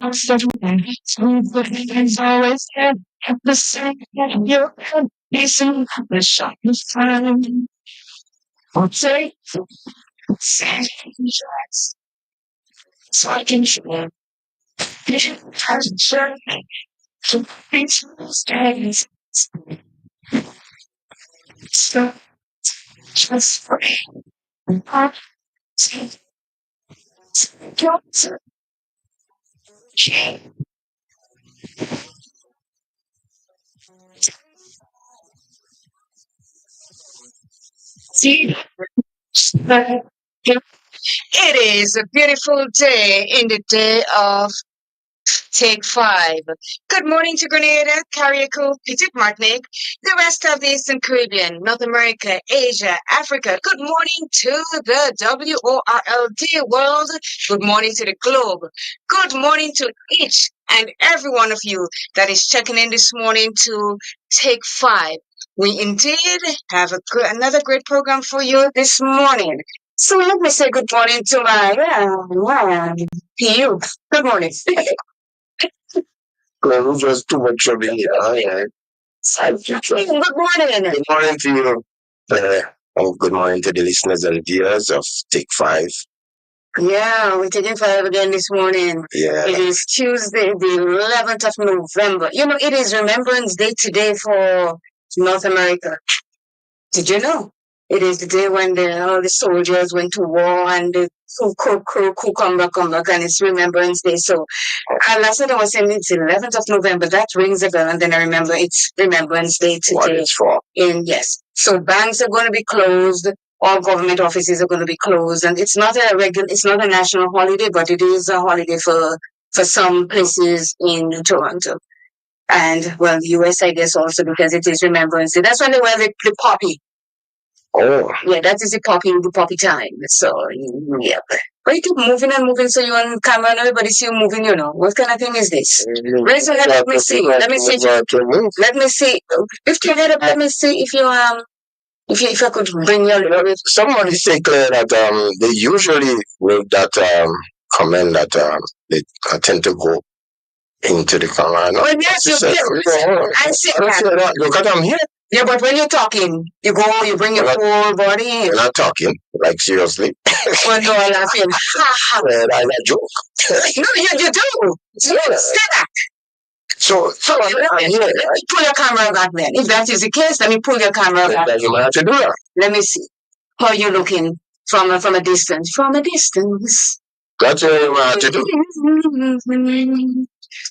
It's always had the same. You're decent, the sharpest time. I'll take shots so I can show. It hasn't shown to reach those days. So just pray. I'll take your see. It is a beautiful day in the day of Take 5. Good morning to Grenada, Carriacou, Petit Martinique, the rest of the Eastern Caribbean, North America, Asia, Africa. Good morning to the WORLD world. Good morning to the globe. Good morning to each and every one of you that is checking in this morning to Take 5. We indeed have another great program for you this morning. So let me say good morning to you. Good morning. Well, it was too much of me. Yeah. Good morning. Good morning to you. And good morning to the listeners and viewers of Take 5. Yeah, we're taking 5 again this morning. Yeah. It is Tuesday, the 11th of November. You know, it is Remembrance Day today for North America. Did you know? It is the day when all the soldiers went to war and the crew come back, and it's Remembrance Day. So, last night I was saying it's the 11th of November. That rings a bell, and then I remember it's Remembrance Day What today. it's for? Yes. So banks are going to be closed. All government offices are going to be closed, and it's not a national holiday, but it is a holiday for some places in Toronto. And well, US, I guess, also because it is Remembrance Day. That's when they wear the poppy. Oh. Yeah, that is the poppy time. So, yeah. But you keep moving and moving, so you're on camera and everybody see you moving, you know. What kind of thing is this? Raise your head, let me see. Let me see. Let me see. Lift your head up, let me see if if I could bring your... Somebody say, Claire, that they usually make that comment that they tend to go into the camera. No, Well, yes, you can. I see that. Look at them here. Yeah, but when you're talking, you bring your whole body. You're not talking, like seriously. Well, no, I'm laughing. I joke. No, you do. Say that. So let me pull your camera back then. If that is the case, let me pull your camera back. You might have to do that. Let me see. How are you looking from a distance? From a distance. That's what you might have to do.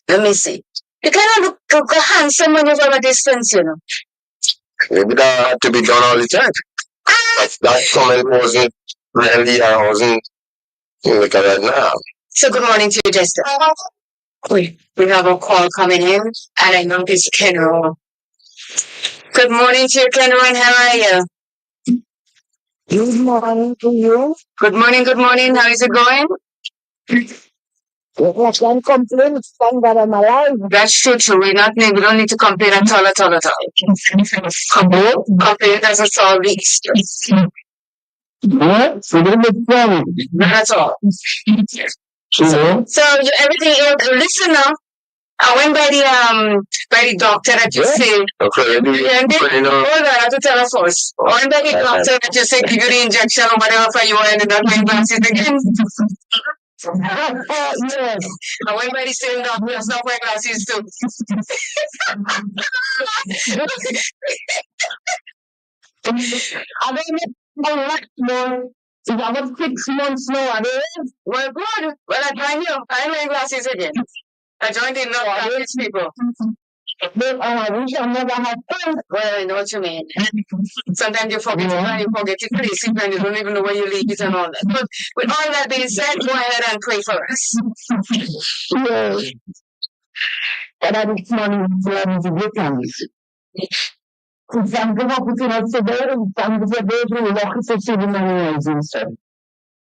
Let me see. You kind of look handsome when you're from a distance, you know. Maybe that had to be done all the time. That comment wasn't really, I wasn't looking at it now. So good morning to you, Jester. We have a call coming in, and I know this is Kenro. Good morning to you, Kenro, and how are you? Good morning to you. Good morning. How is it going? I can't complain. It's fun that I'm alive. That's true. We don't need to complain at all. Complain doesn't solve the issue. What? That's all. So everything else, listen now. I went by the doctor that you say. Okay. Hold on, I have to tell us first. I went by the doctor that you say give you the injection or whatever for you and not wearing glasses again. Yes. I went by the same doctor that's not wearing glasses too. I don't know much more. It's about 6 months now. Well, good. Well, I joined you. I ain't wearing glasses again. I joined in no glasses people. But I wish I never had fun. Well, I know what you mean. Sometimes you forget your place and you don't even know where you leave it and all that. But with all that being said, go ahead and pray for us. Yes. But I this morning is a good time. Thank you for putting us together. Thank you for those who walk to see the memories. Thank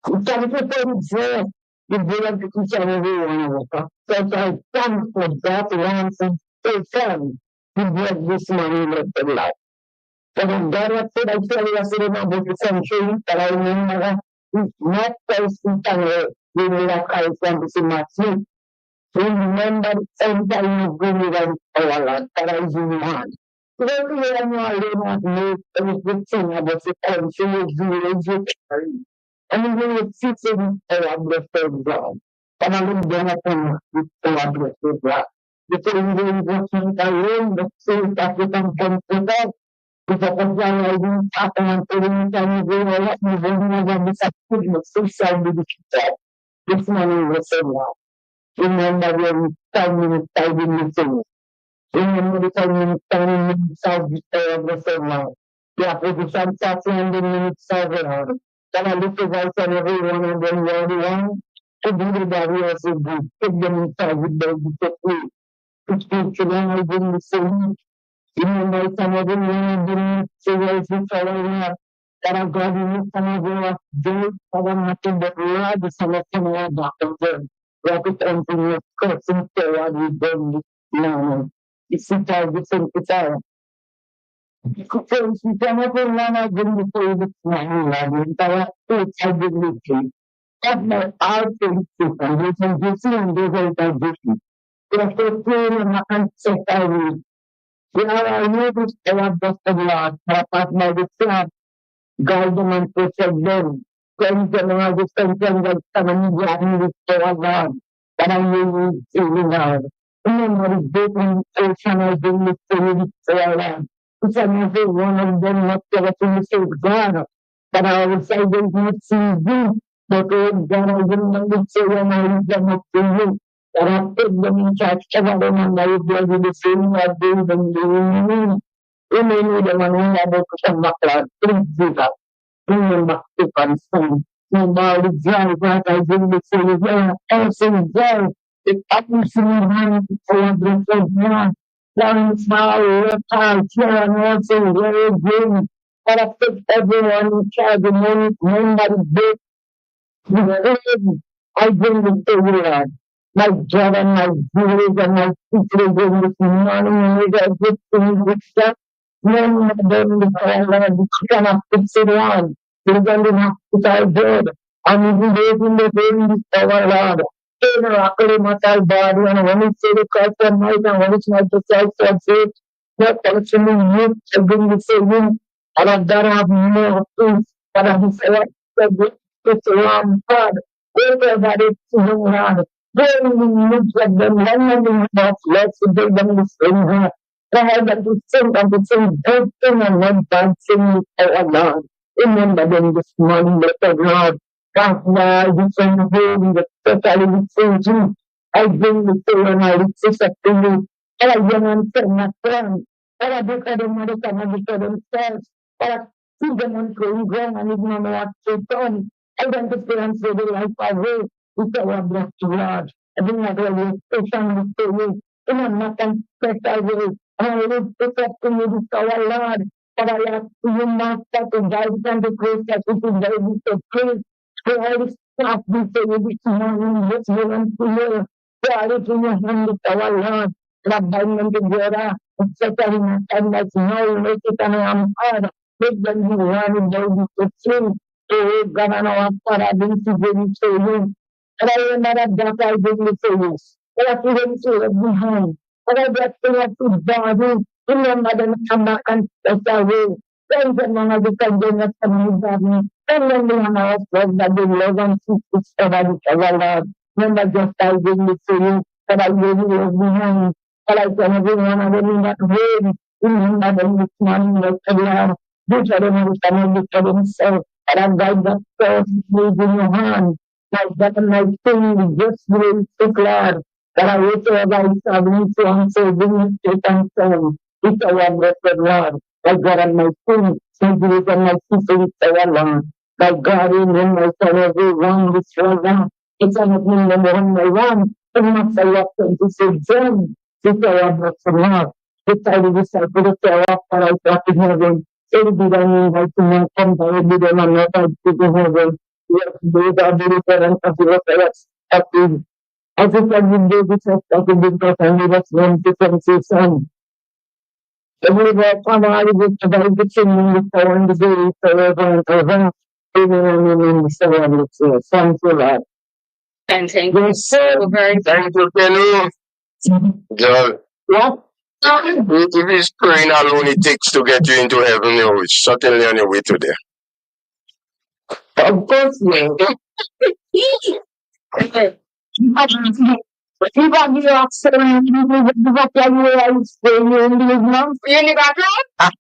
you for the brilliant teacher everyone. So I thank for that once and so fun. We brought this money left in life. But if God had said, I tell you, I said, about the century, but I remember not so we will have Christ and to see my sleep. Remember anytime you bring it on our Lord, that is in one. Today we are not alone make everything about the country is the carry. And we will sit in our blessed God. And I will then upon our blessed God. Because we will go to the room, the same that we can come to God. Because of the rising up and putting time we will let me bring me again this activity of social media. This morning was so long. Remember when 5 minutes I didn't listen. Remember the 5 minutes, 10 minutes of the same. The opposition starts in the minutes of the Then I look at us and everyone and then everyone to do the body as a good. Take them inside with the free. To speak to them, I didn't listen. Remember some of them didn't say what is following up. That I've got in some of them do for nothing but the selection of doctors. Rocket engineers, cursing forward with them. No, it's a different guitar. Because we cannot learn again before this man, the entire state has been lifted. That's not our thing, and we can do and do very different. We are so clear and unacceptable. We are our neighbors, our best of Lord, our partner with God, guide them and protect them. Cleanse them and all the symptoms that come and be with our God. But I will see Lord. Remember the broken ocean has been lifted with our Lord. Each and every one of them not getting the same God. But I will say they not see you. But oh God, I will not say when I leave them up to you. That I take them in charge, cover them and I will be the same as they them doing me. We may need them and we have to come back, Lord. Please do that. Bring them back to concern. No matter the joy that I bring before you, there also joy. The atmosphere man for a blessed man. One small reptile, here and also very good. But I put everyone in charge of money, I bring this to you, Lord. My God and my viewers and my people bring this morning with a good thing with that. None of them with our Lord, which cannot fix it on. They don't have to try good. And even those in the room with our Lord. In a rockety metal body, and when it's the Christ and night, and when it's not the Christ of faith, not actually you, I bring this to you. And I've got to have more things, but I'm saying, it's around God. Whatever it is, God. Then we look at them, and we have less to give them the same heart. God, that we think and we think good thing and not bad thing with our Lord. Remember them this morning, better God. God, now you can hold the totally with you. I bring the soul and I resist up to you. And I young and tell my friend. And I look at them and look at them for themselves. And I see them on going ground and even know what to done. I want to say and say the life I will. We our blessed Lord. I bring my glory station to you. In a not and special way. And I will pick up to you this our Lord. But I ask you, Master, to guide and to grace that it is very to praise. So I will start before you this morning, this morning to you. God is in your hand with our Lord. And abundant together. Etc. And like now, make it an hard. Make them be one in the to sing. Oh, God, I know I'm paradigm to bring it to you. And I remember that I bring it to you. But I feel it to it behind. But I just feel it to body. Remember them come back and take away. Then the man of the country not coming back. And then the man of that they love and seek to serve each other, Lord. Remember just I bring it to you. But I really love behind. But I tell everyone of them in that way. Remember them this morning, Lord. Do for them and do for themselves. And I guide that soul is in your hand. My God and my King, just really so glad that I whatever I shall need to answer, bring it to and son. It's our blessed Lord. My God and my King, my Jesus and my sister, it's our Lord. My God, in him, my son, everyone, this was it's an opening number one by one. And not say what to say, John, it's our blessed Lord. It's our disciple, it's our for I thought in heaven. It'll be done in right to my come, I will be done on what I did in heaven. Yes, those are the different of the reference of the as if I would do this of the because I need us one different son. Every day, come on, I will provide the singing with the one day forever and ever. Amen and amen. So I will say, thank you, Lord. And thank you Yes, sir. so very much. Thank you, Kenny. Joel, What? if it's praying alone it takes to get you into heaven, you're certainly on your way to there. Of course, man. You got me off saying you got anywhere I stay in the month. You only got that?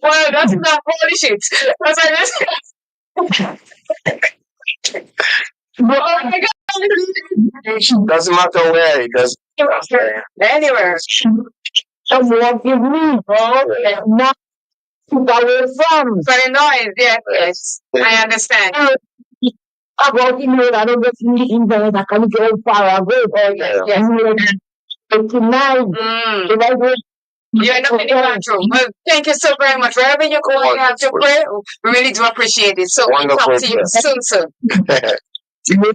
Well, that's not holy shit. That's like this. Oh my God. Doesn't matter where, it does. Anywhere. Someone give me, Okay. not to go from. For the noise, yes. I understand. About you know, I don't get in there, I can go far away. Yes. Tonight, Mm. if I go, You're not in the bathroom. Well, thank you so very much. Wherever you're going, you have to pray. We really do appreciate it. So we'll talk to you soon, soon. You too.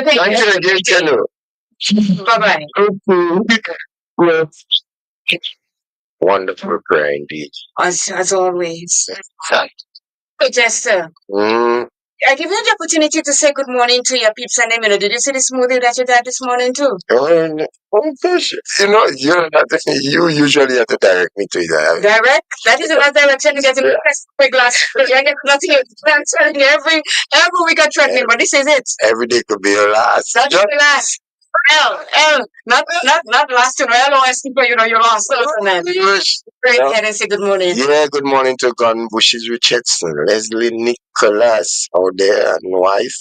Thank Thank you again, Kenny. Bye-bye. Yes. Wonderful prayer indeed. As always. So, Jester, Mm. I give you the opportunity to say good morning to your peeps and them. You know, did you see the smoothie that you had this morning too? Oh gosh, you usually have to direct me to it. Direct? That is the last direction you get in the glass. You get nothing. I'm telling you, every week I'm threatening, but this is it. Every day could be your last. That's the last. Not last in L O S T, but you know, you lost. Great ahead and say good morning. Yeah, good morning to Gun Bushes Richardson, Leslie Nicholas out there, and wife,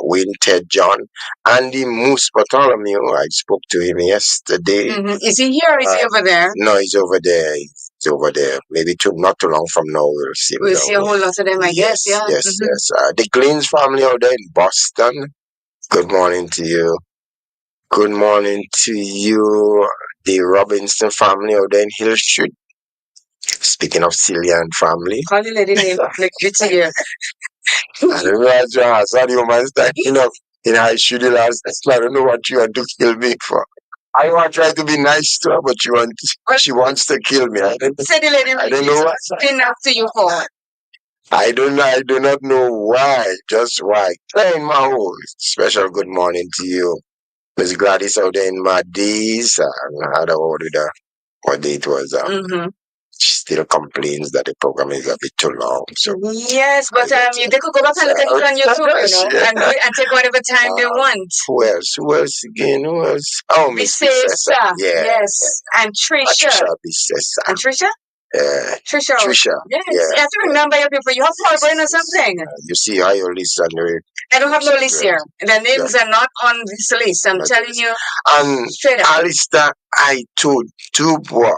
Wayne Ted John, Andy Moose Bartholomew. I spoke to him yesterday. Is he here or is he over there? No, he's over there. He's over there. Maybe not too long from now, we'll see him. We'll see a whole lot of them, I guess. Yeah. Yes. The Gleans family out there in Boston. Good morning to you. Good morning to you. The Robinson family out there in Hill Street. Speaking of Cillian family. Call the lady name like it's here. I don't know what you asked. How do you mind stacking up in high street last night? I don't know what you want to kill me for. I want to try to be nice to her, but she wants to kill me. I don't know what. Been after you for. I do not know why. Just why. Hey, my whole special good morning to you. Miss Gladys out there in Madis. I had a word with her. What day it was. She still complains that the program is a bit too long. So yes, but they could go back and look at it on YouTube, you know, and do it and take whatever time they want. Who else again? Who else? Oh, Miss Bisesa. Yeah. Yes. And Trisha. Bisesa. And Trisha? Yeah. Trisha. Yes. Yeah. You have to remember your people. You have to brain or something. You see how your list on the I don't have no list here. The names are not on this list. I'm telling you. Straight up. Alistair, I told Dubois.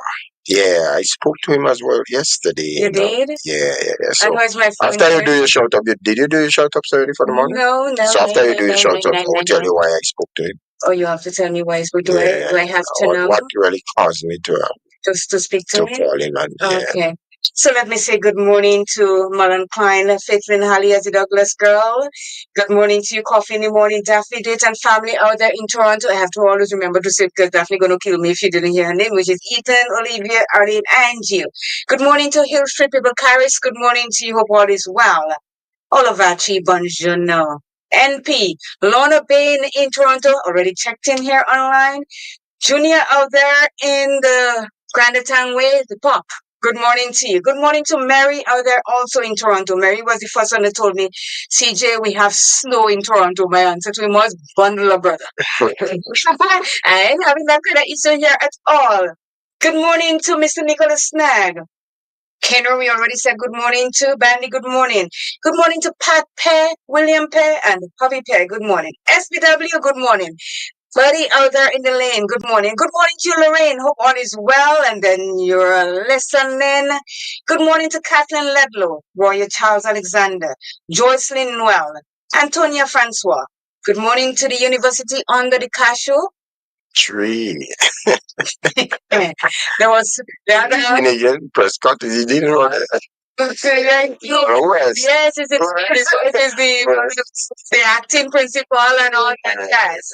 Yeah, I spoke to him as well yesterday. You did? Yeah. So my phone after you do your shout up, did you do your shout ups already for the morning? No. So after you do your shout up, I'll tell you why I spoke to him. Oh, you have to tell me why. Do I have to know? What really caused me to just to speak to him? Call him and, okay. So let me say good morning to Mullen Klein, Faithlin Holly as the Douglas girl. Good morning to you, Coffee in the Morning, Daphne Date and family out there in Toronto. I have to always remember to say because Daphne going to kill me if you didn't hear her name, which is Ethan, Olivia, Arlene, and Jill. Good morning to Hill Street people, Caris. Good morning to you. Hope all is well. Olavachi Bonjourno. NP, Lorna Bain in Toronto. Already checked in here online. Junior out there in the Grandatown Way, the pop. Good morning to you. Good morning to Mary out there also in Toronto. Mary was the first one that told me, CJ, we have snow in Toronto. My answer to him was, bundle of brother. I ain't having that kind of issue here at all. Good morning to Mr. Nicholas Snag. Kenner, we already said good morning to. Bandy, good morning. Good morning to Pat Pear, William Pear, and Bobby Pear. Good morning. SBW, good morning. Buddy out there in the lane, good morning. Good morning to you, Lorraine. Hope all is well and then you're listening. Good morning to Kathleen Ledlow, Royal Charles Alexander, Joycelyn Noel, Antonia Francois. Good morning to the University under the cashew tree. There was the other Prescott, he didn't know that. Yes, it is the acting principal and all that guys.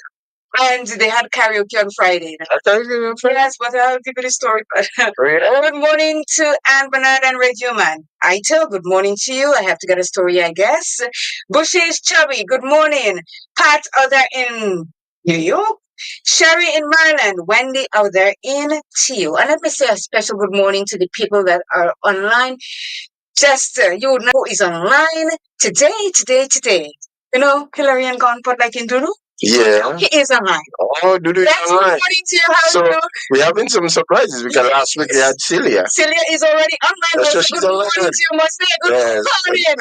And they had karaoke on Friday. Yes, but I'll give you the story. Good morning to Anne Bernard and Red Human. Ito, good morning to you. I have to get a story, I guess. Bushes Chubby, good morning. Pat out there in New York. Sherry in Maryland. Wendy out there in TU. And let me say a special good morning to the people that are online. Just you know who is online today. You know, Hillary and Gonpot like in Dulu? Yeah. He is online. Oh, do they That's good online? morning to you. How So you doing? we having some surprises because last week we had Celia. Celia is already online. That's Also, what she's good morning online. to you, Mostly. Good Yes. morning.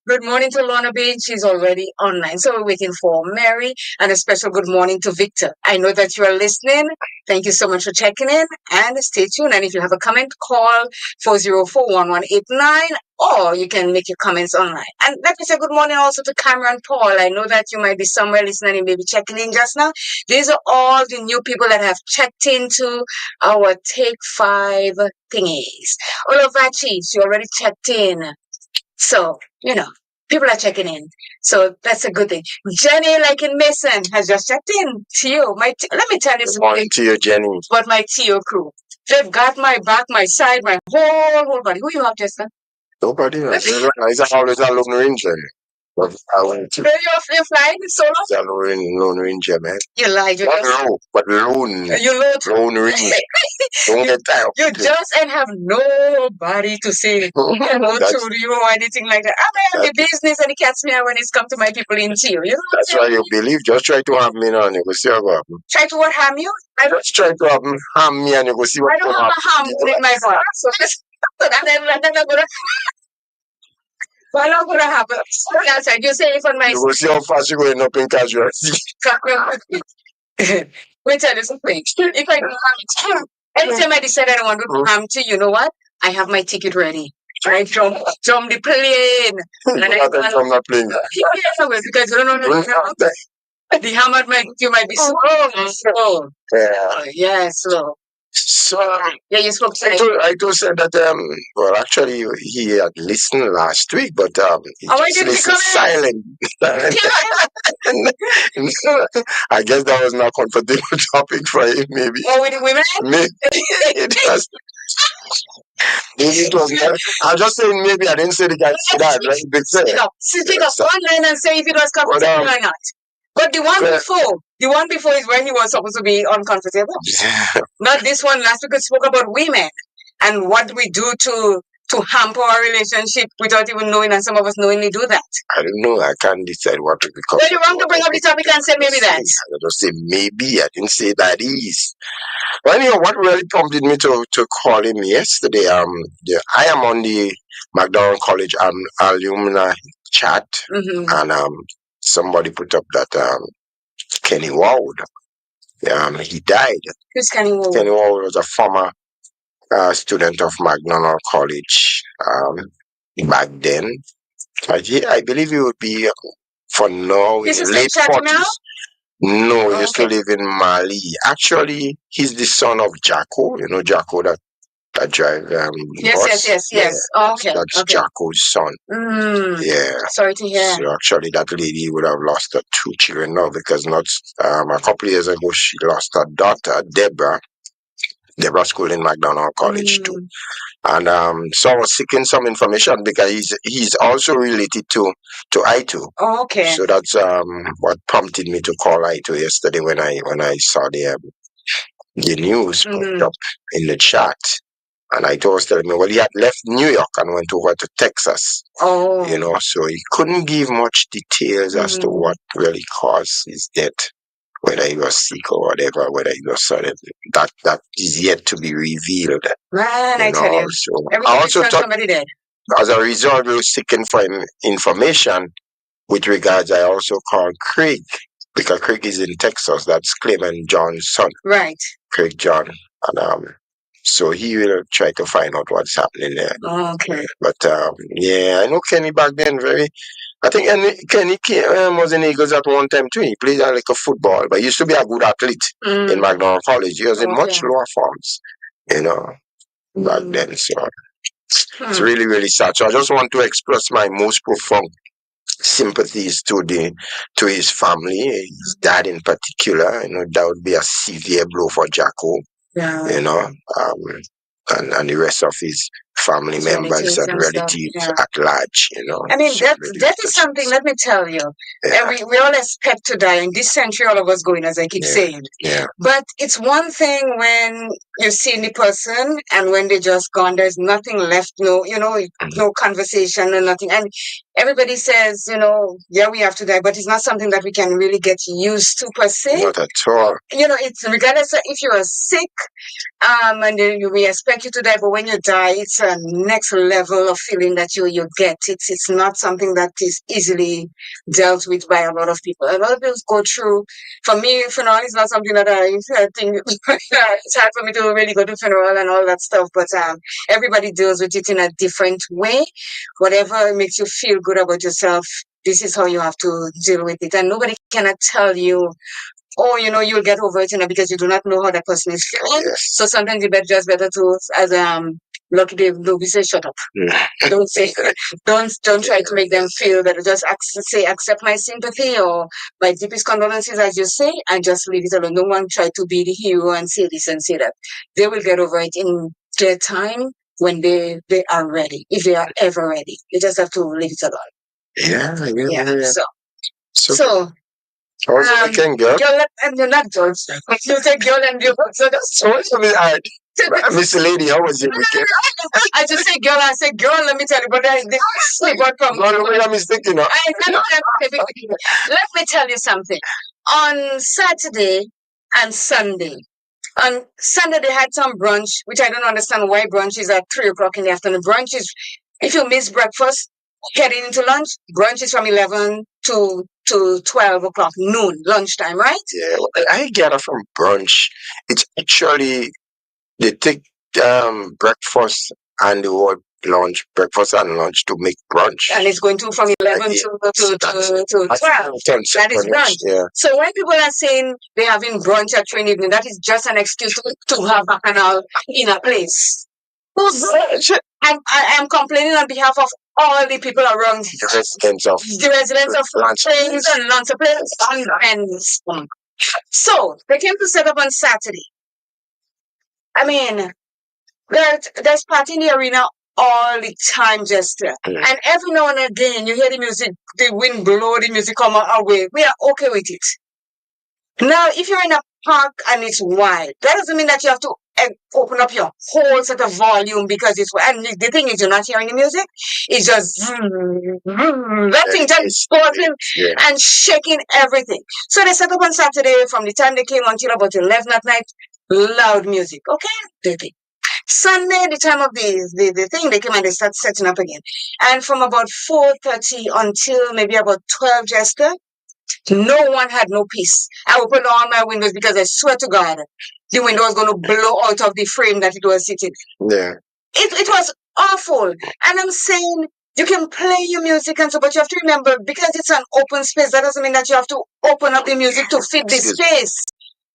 Good morning to Lorna Bean. She's already online. So we're waiting for Mary and a special good morning to Victor. I know that you are listening. Thank you so much for checking in and stay tuned. And if you have a comment, call 404-1189 or you can make your comments online. And let me say good morning also to Cameron Paul. I know that you might be somewhere listening and maybe checking in just now. These are all the new people that have checked into our Take 5 thingies. Olovachi, she already checked in. So, you know, people are checking in. So that's a good thing. Jenny, like in Mason, has just checked in. Tio, let me tell you Good morning to you, Jenny. about my Tio crew. They've got my back, my side, my whole body. Who you have, Jessica? Nobody else. It's always a Lone Ranger. But I went to You're flying solo? it's a Lone Ranger, man. You lied. You Not just, low, but lone. you load. Lone Ranger. Don't get tired. You just ain't have nobody to say hello That's, to you or anything like that. I'm in the business and it gets me out when it's come to my people in Tio. You know what I'm that's why saying? you believe. Just try to have me now and you go see what will happen. Try to what harm you? I don't Just try to have me and you go see what I don't will have happen. a harm in my heart. So that's not gonna not gonna happen. That's right. You say it on my You go see how fast you go end up in casualty. Wait tell you something. If I do harm, anytime I decide I don't want to do harm to you, know what? I have my ticket ready. I jump the plane. And I From the plane. yes, because you don't know the hammer you might be slow. Yeah. Yeah, slow. So Yeah, you spoke to I told said that well actually he had listened last week, but he why just didn't he listened come in? I guess that was not comfortable topic for him, maybe. Oh, with the women? Maybe it was maybe it was not. I'm just saying maybe I didn't say the guy said that, right? Big Speak up one line and say if it was comfortable or not. But the one before is where he was supposed to be uncomfortable. Not this one. Last week we spoke about women and what we do to hamper our relationship without even knowing, and some of us knowingly do that. I don't know. I can't decide what to become. Well, you're wrong to bring up the topic and say maybe that. I just say maybe. I didn't say that is. Well, anyhow, what really prompted me to call him yesterday? I am on the McDonald College alumni chat, and somebody put up that Kenny Ward, he died. Who's Kenny Ward? Kenny Ward was a former student of McDonald College back then. I believe he would be for now in the late 40s. No, he used to live in Mali. Actually, he's the son of Jacko. You know Jacko that drive bus? Yes. Oh, okay. That's Jacko's son. Yeah. Sorry to hear. So actually, that lady would have lost her 2 children now because not a couple of years ago she lost her daughter Deborah. Deborah school in McDonald College too. And so I was seeking some information because he's also related to Ito. Oh, okay. So that's what prompted me to call Ito yesterday when I saw the news popped up in the chat. And Ito was telling me, well, he had left New York and went over to Texas. Oh. You know, so he couldn't give much details as to what really caused his death. Whether he was sick or whatever, whether he was sudden, that is yet to be revealed. Man, I tell you. So I also thought somebody dead. As a result, we were seeking for information with regards. I also called Craig because Craig is in Texas. That's Clement John's son. Right. Craig John. And so he will try to find out what's happening there. Oh, okay. But yeah, I know Kenny back then I think Kenny was in Eagles at one time too. He played like a football, but he used to be a good athlete in McDonald College. He was in much lower forms, back then. So it's really, really sad. So I just want to express my most profound sympathies to his family, his dad in particular. That would be a severe blow for Jacko. Yeah. And the rest of his family His members relatives and and stuff. relatives Yeah. at large. I mean, So that really that is touches. something. Let me tell you, Yeah, we all expect to die in this century. All of us going, as I keep Yeah. saying. yeah, But it's one thing when you see the person and when they just gone, there's nothing left. No, no conversation and nothing. And everybody says, yeah, we have to die, but it's not something that we can really get used to per se. not at all. It's regardless of if you're sick, and then we expect you to die, but when you die, it's a next level of feeling that you get. It's not something that is easily dealt with by a lot of people. A lot of people go through. For me, funeral is not something that I think it's hard for me to really go to funeral and all that stuff. But everybody deals with it in a different way. Whatever makes you feel good about yourself, this is how you have to deal with it, and nobody cannot tell you, oh, you'll get over it, because you do not know how that person is feeling. Yes. So sometimes you just better to, as Lucky Dave Luby say, shut up. Don't say, don't try to make them feel better. Just say, accept my sympathy or my deepest condolences, as you say, and just leave it alone. No one try to be the hero and say this and say that. They will get over it in their time when they are ready, if they are ever ready. You just have to leave it alone. Yeah. So How was the weekend, girl? girl and you're not girl. You say girl and you so that's So what's the Miss Lady, how was your weekend? I just say girl, I say girl, let me tell you, but they sleep out from No, I'm mistaken. Let me tell you something. On Saturday and Sunday. On Sunday they had some brunch, which I don't understand why brunch is at 3 o'clock in the afternoon. Brunch is if you miss breakfast, heading into lunch, brunch is from 11 to 12 o'clock noon, lunchtime, right? Yeah, well, I gather from brunch, it's actually they take breakfast and the word breakfast and lunch to make brunch. And it's going to from 11 to 12. That is brunch. Yeah. So when people are saying they're having brunch at 3 in the evening, that is just an excuse to have bacchanal in a place. I am complaining on behalf of all the people around the residents of Plains and Lancer Plains and so they came to set up on Saturday. I mean, there's party in the arena all the time, Jester. And every now and again, you hear the music, the wind blow, the music come our way. We are okay with it. Now, if you're in a park and it's wild, that doesn't mean that you have to open up your whole set of volume because it's and the thing is you're not hearing the music. It's just that thing just buzzing and shaking everything. So they set up on Saturday from the time they came until about 11 at night, loud music. Okay, Sunday, the time of the thing, they came and they start setting up again. And from about 4:30 until maybe about 12, Jester, no one had no peace. I opened all my windows because I swear to God, the window was going to blow out of the frame that it was sitting. Yeah. It was awful. And I'm saying, you can play your music and so, but you have to remember, because it's an open space, that doesn't mean that you have to open up the music to fit the space.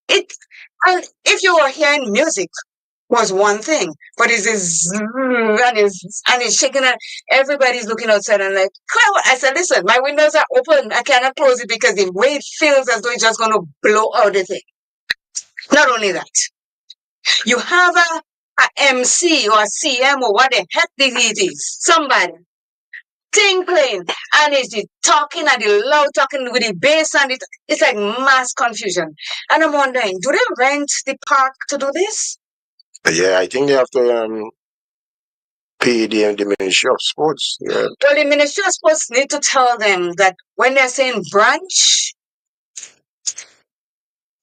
And if you are hearing music, was one thing, but it's this and it's shaking and everybody's looking outside and like, I said, listen, my windows are open. I cannot close it because the way it feels as though it's just going to blow out the thing. Not only that, you have a MC or a CM or what the heck it is, somebody thing playing and it's the talking and the loud talking with the bass and it's like mass confusion. And I'm wondering, do they rent the park to do this? Yeah, I think they have to pay the Ministry of Sports. Yeah. Well, the Ministry of Sports need to tell them that when they're saying brunch,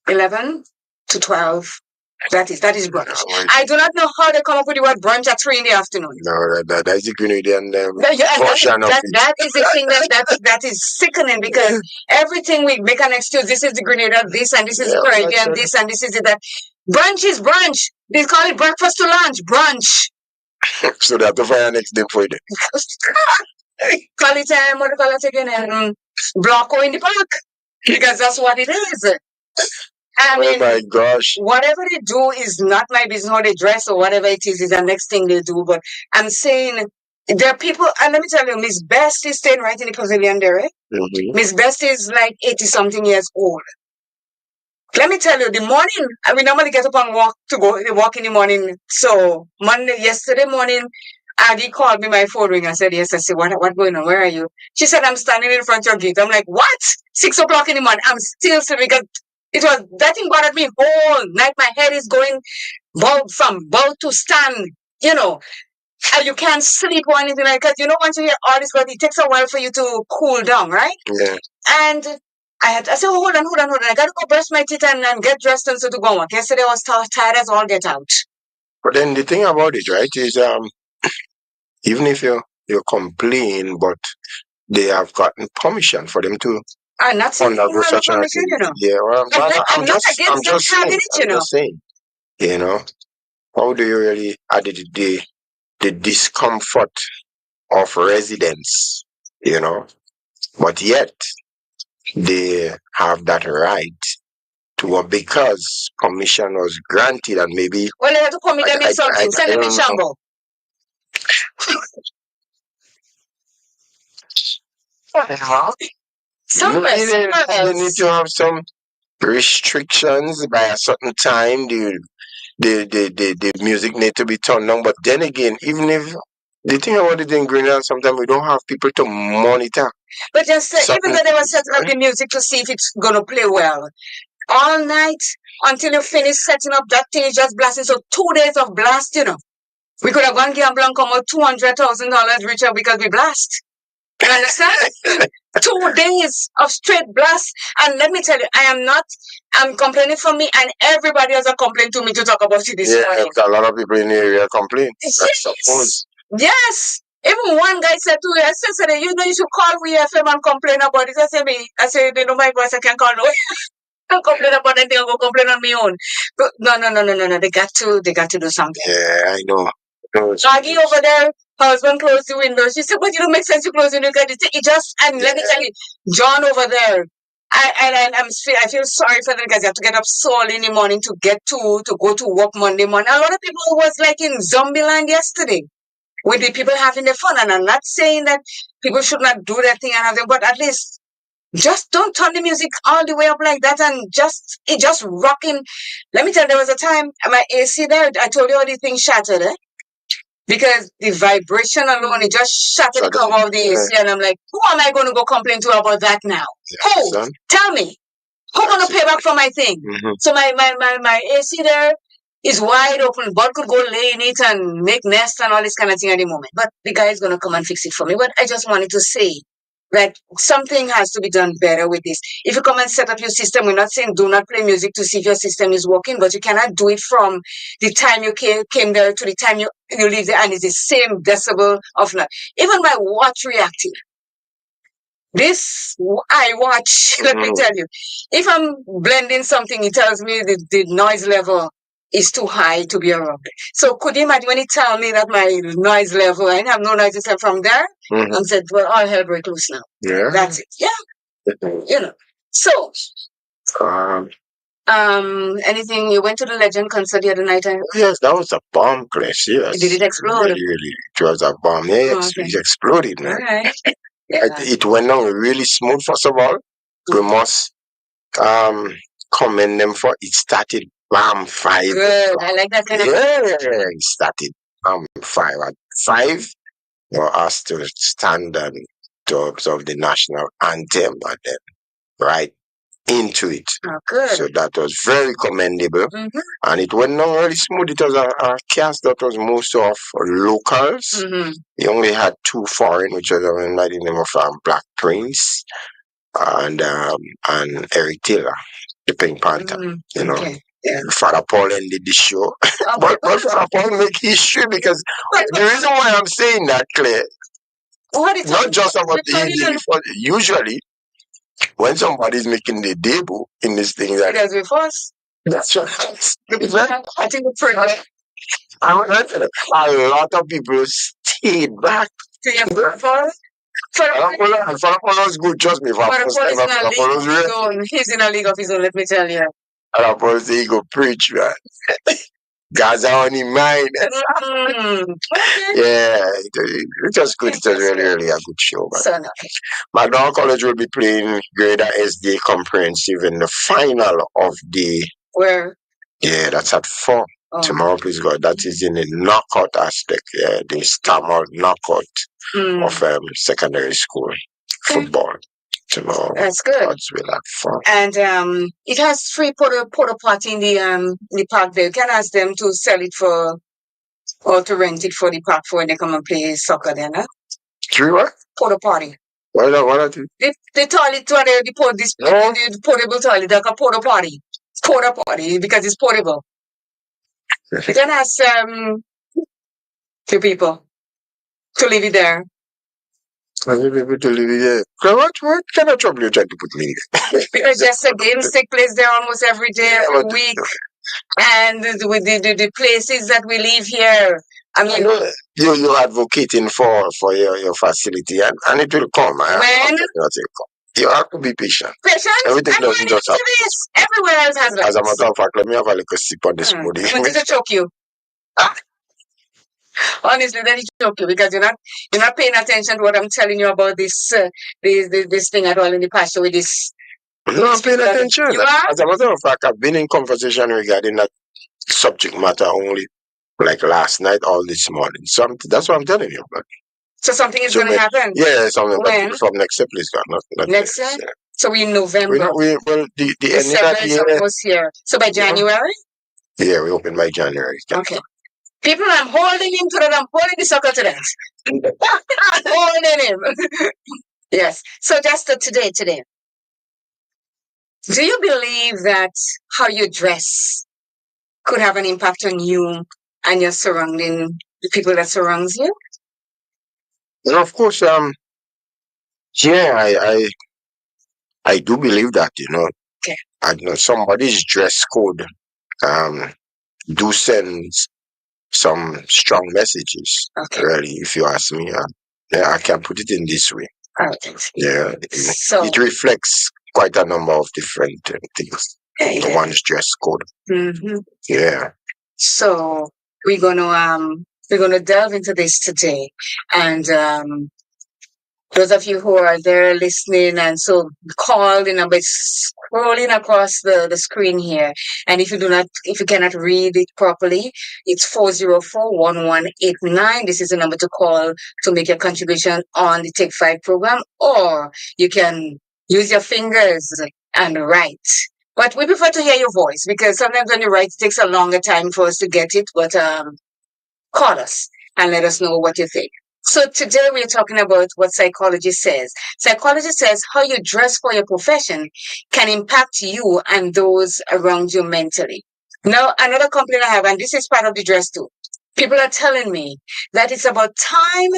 11 to 12, that is brunch. I do not know how they come up with the word brunch at 3 in the afternoon. No, that's the Grenadian portion of it. That is the thing that is sickening because everything we make an excuse. This is the Grenada, this and this is the Caribbean, this and this is that. Brunch is brunch. They call it breakfast to lunch. Brunch. So they have to find a next name for it. Call it what do you call it again? Blocko in the park. Because that's what it is. I mean, my gosh. Whatever they do is not my business. How they dress or whatever it is the next thing they do. But I'm saying There are people, and let me tell you, Miss Best is staying right in the pavilion there. Eh? Miss Best is like 80 something years old. Let me tell you, the morning, we normally get up and walk in the morning. So yesterday morning, Aggie called me, my phone ring. I said, yes. I said, what going on? Where are you? She said, I'm standing in front of your gate. I'm like, what? 6 o'clock in the morning. I'm still sleeping because that thing bothered me whole night. My head is going from bow to stand, and you can't sleep or anything like that. Once you hear all this, but it takes a while for you to cool down, right? Yeah. And I said, hold on. I got to go brush my teeth and get dressed and so to go work. Yesterday I was tired as all get out. But then the thing about it, right, is even if you complain, but they have gotten permission for them to I'm not saying undergo such an permission, activity. Yeah, well, I'm not against them having it, I'm just saying, how do you really add the discomfort of residents, but yet they have that right to, because permission was granted, and maybe well, they have to come with them in something. Send them in don't know. shamble. They need to have some restrictions by a certain time. The music need to be turned on. But then again, even if the thing about it in Greenland, sometimes we don't have people to monitor. But just even though they were setting up the music to see if it's gonna play well, all night until you finish setting up that thing is just blasting. So 2 days of blast, we could have gone gamble and come out $200,000 richer because we blast. You understand? 2 days of straight blast. And let me tell you, I'm complaining for me, and everybody has a complaint to me to talk about it this morning. A lot of people in the area complain. I suppose. Yes. Even one guy said to me, I said, you should call WeFM and complain about it. I said, they know my voice, I can't call no. Don't complain about anything, I'll go complain on my own. But no. They got to do something. Yeah, I know. Aggie over there, husband closed the window. She said, but it don't make sense to close the window. Let me tell you, John over there. I feel sorry for them because they have to get up so early in the morning to go to work Monday morning. A lot of people was like in zombie land yesterday with the people having their fun. And I'm not saying that people should not do that thing and have them, but at least just don't turn the music all the way up like that and it just rocking. Let me tell you, there was a time my AC there, I told you all the things shattered, because the vibration alone, it just shattered the cover of the AC, and I'm like, who am I going to go complain to about that now? Who? Tell me. Who's going to pay back for my thing? So my AC there is wide open. Bird could go lay in it and make nests and all this kind of thing at the moment. But the guy is going to come and fix it for me. But I just wanted to say that something has to be done better with this. If you come and set up your system, we're not saying do not play music to see if your system is working, but you cannot do it from the time you came there to the time you leave there, and it's the same decibel of noise. Even my watch reactive. This I watch, let me tell you. If I'm blending something, it tells me the noise level is too high to be around. So could you imagine when he tell me that my noise level, I have no noise except from there, and said, well, all hell break loose now. Yeah. That's it. Yeah. So, anything, you went to the Legend concert the other night? Yes, that was a bomb crash, yes. Did it explode? Really, it was a bomb. Yes, it exploded, man. All right. It went on really smooth, first of all. We must commend them for it started BAM 5. Good. I like that kind of. It started BAM 5. At 5, we were asked to stand and to observe the national anthem, and then right into it. Oh, good. So that was very commendable. And it went on really smooth. It was a cast that was most of locals. He only had 2 foreign, which was by the name of Black Prince and Eric Taylor, the Pink Panther. Okay. Yeah. Father Paul ended the show. But Father Paul make history, because the reason why I'm saying that, Claire, not just about the usually when somebody's making the debut in this thing, that it was first. That's right. I think it's pretty good. A lot of people stayed back. Father Paul was good, trust me. Father Paul was real. He's in a league of his own, let me tell you. Father Paul say he go preach, man. Gaza on his mind. Okay. Yeah, it was good. It was really, really a good show. But So, no. McDonald College will be playing Greater SD Comprehensive in the final of the. Where? Yeah, that's at 4 Oh. tomorrow, please God. That is in the knockout aspect, yeah, the Stammer knockout of secondary school football tomorrow. That's good. God's will have fun. And it has free porta potty in the park there. You can ask them to sell it for or to rent it for the park for when they come and play soccer then, huh? True what? Porta potty. What are you? The toilet where they put this the portable toilet, like a porta potty. Porta potty because it's portable. You can ask two people to leave it there. People to leave it there. What kind of trouble you trying to put me in? Because just the games take place there almost every day, every week. And with the places that we live here. I mean, you're advocating for your facility and it will come. When? You have to be patient. Patient? Everything I'm doesn't just happen. Everywhere else has As a matter of fact, let me have a little sip on this body. I wanted to choke you. Honestly, let me choke you because you're not paying attention to what I'm telling you about this this thing at all in the past with this. No, I'm paying attention. You are? As a matter of fact, I've been in conversation regarding that subject matter only like last night or this morning. So that's what I'm telling you. But so something is going to happen? Yeah, something. When? But from next year, please, God. Not next year? Yeah. So we're in November. Well, the December is almost here. So by January? Yeah, we open by January. Okay. People, I'm holding him to that. I'm holding the soccer to that. Holding him. Yes. So just today. Do you believe that how you dress could have an impact on you and your surrounding, the people that surrounds you? And of course, yeah, I do believe that, Okay. I know somebody's dress code do send some strong messages. Okay. Really, if you ask me, yeah, I can put it in this way. Okay. Yeah, So it reflects quite a number of different things. The one's dress code. Mm-hmm. Yeah. So we're gonna delve into this today, and those of you who are there listening and so call the number is scrolling across the screen here. And if you cannot read it properly, it's 404-1189. This is the number to call to make your contribution on the Take 5 program, or you can use your fingers and write. But we prefer to hear your voice because sometimes when you write, it takes a longer time for us to get it. But call us and let us know what you think. So today we're talking about what psychology says. Psychology says how you dress for your profession can impact you and those around you mentally. Now, another complaint I have, and this is part of the dress too. People are telling me that it's about time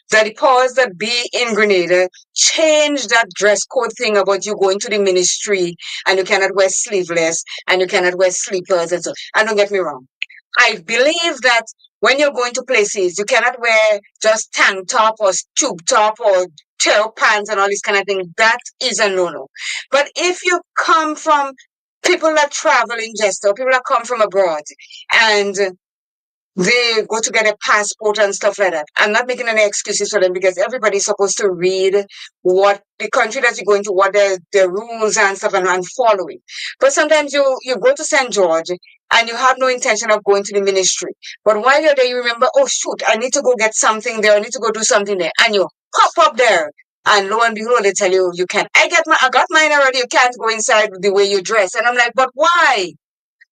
that the powers that be in Grenada change that dress code thing about you going to the ministry and you cannot wear sleeveless and you cannot wear sleepers and so. And don't get me wrong. I believe that when you're going to places, you cannot wear just tank top or tube top or tail pants and all this kind of thing. That is a no-no. But if you come from people that travel in just or people that come from abroad and they go to get a passport and stuff like that. I'm not making any excuses for them because everybody's supposed to read what the country that you're going to, what the rules and stuff and follow it. But sometimes you go to St. George and you have no intention of going to the ministry. But while you're there, you remember, oh shoot, I need to go get something there. I need to go do something there. And you pop up there. And lo and behold, they tell you, you can't. I got mine already. You can't go inside the way you dress. And I'm like, but why?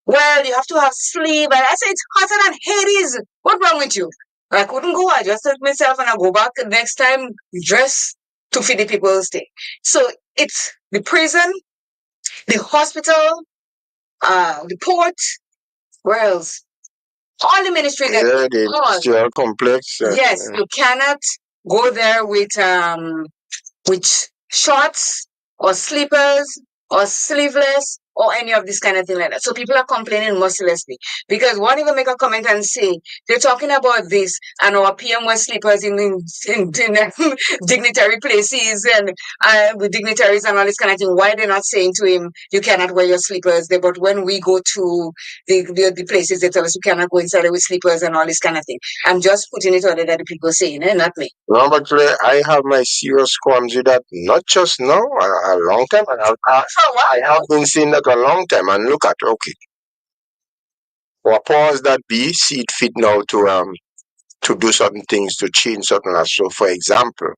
Well, you have to have sleeve. And I said, it's hotter than Hades. What's wrong with you? I couldn't go. I just told myself and I go back next time, dress to fit the people's day. So it's the prison, the hospital, the port, where else? All the ministry that the industrial complex. Yes, you cannot go there with shorts or slippers or sleeveless or any of this kind of thing like that. So people are complaining mercilessly because one even make a comment and say they're talking about this and our PM wear slippers in dignitary places and with dignitaries and all this kind of thing. Why they're not saying to him you cannot wear your slippers there? But when we go to the places, they tell us you cannot go inside with slippers and all this kind of thing. I'm just putting it out there that the people saying, not me. No, but I have my serious qualms with that. Not just now, a long time. I have been saying that a long time. And look at, okay, for powers that be, see it fit now to do certain things, to change certain laws. So, for example,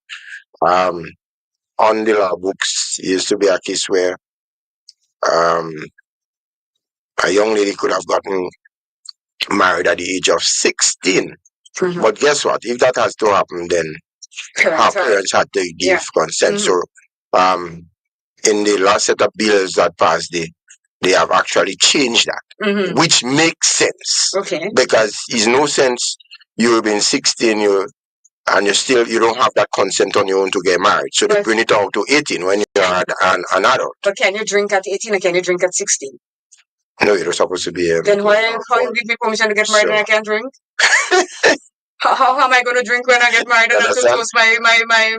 on the law books, it used to be a case where um, a young lady could have gotten married at the age of 16. Mhm. But guess what? If that has to happen, then her parents had to give consent. So, in the last set of bills that passed, they have actually changed that, which makes sense. Okay. Because it's no sense you've been 16, and you don't have that consent on your own to get married. So they bring it out to 18 when you're an adult. But can you drink at 18 or can you drink at 16? No, you're supposed to be. Then how you give me permission to get married and I can't drink? How am I going to drink when I get married and have to toast my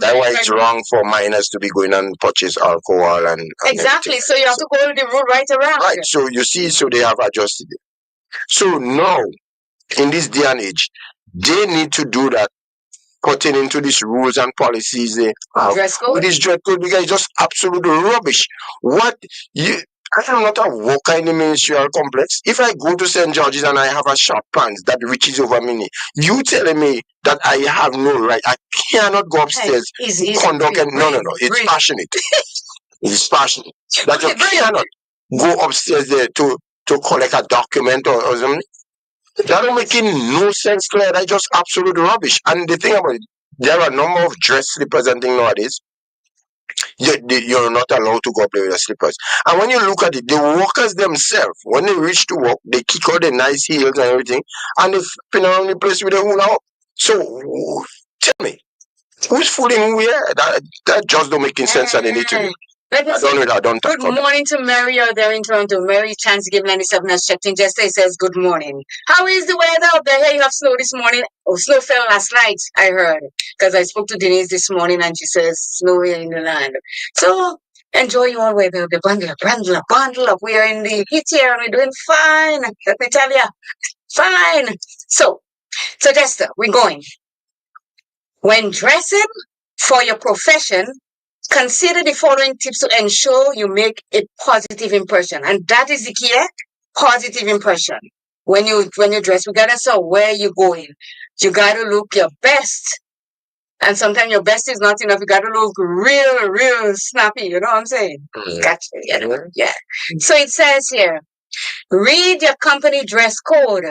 That's why it's wrong for minors to be going and purchase alcohol and exactly. everything. So you have to go the road right around. Right. So you see, so they have adjusted it. So now, in this day and age, they need to do that, putting into these rules and policies they have Dress code? with this dress code, because it's just absolute rubbish. I am not a worker in the ministerial complex. If I go to St. George's and I have a short pants that reaches over me, you telling me that I have no right? I cannot go upstairs. Conduct and no. It's passionate. It's passionate that you cannot go upstairs there to collect a document or something. That don't making no sense, Claire. That's just absolute rubbish. And the thing about it, there are a number of dress slippers and things nowadays. You're not allowed to go play with the slippers. And when you look at it, the workers themselves, when they reach to work, they kick out the nice heels and everything, and they spin around the place with a hula hoop. So tell me, who's fooling who here? That just don't make any sense, and they need to. Good morning to Mary out there in Toronto. Mary Chansey 97 has checked in. Jester says, good morning. How is the weather up there? Hey, you have snow this morning. Oh, snow fell last night, I heard. Because I spoke to Denise this morning and she says, snow here in the land. So, enjoy your weather. Bundle up. We are in the heat here and we're doing fine. Let me tell you. Fine. So Jester, we're going. When dressing for your profession, consider the following tips to ensure you make a positive impression. And that is the key, positive impression. When you dress, regardless of where you're going, you gotta look your best. And sometimes your best is not enough. You gotta look real snappy. You know what I'm saying? Gotcha. Yeah. So it says here, read your company dress code.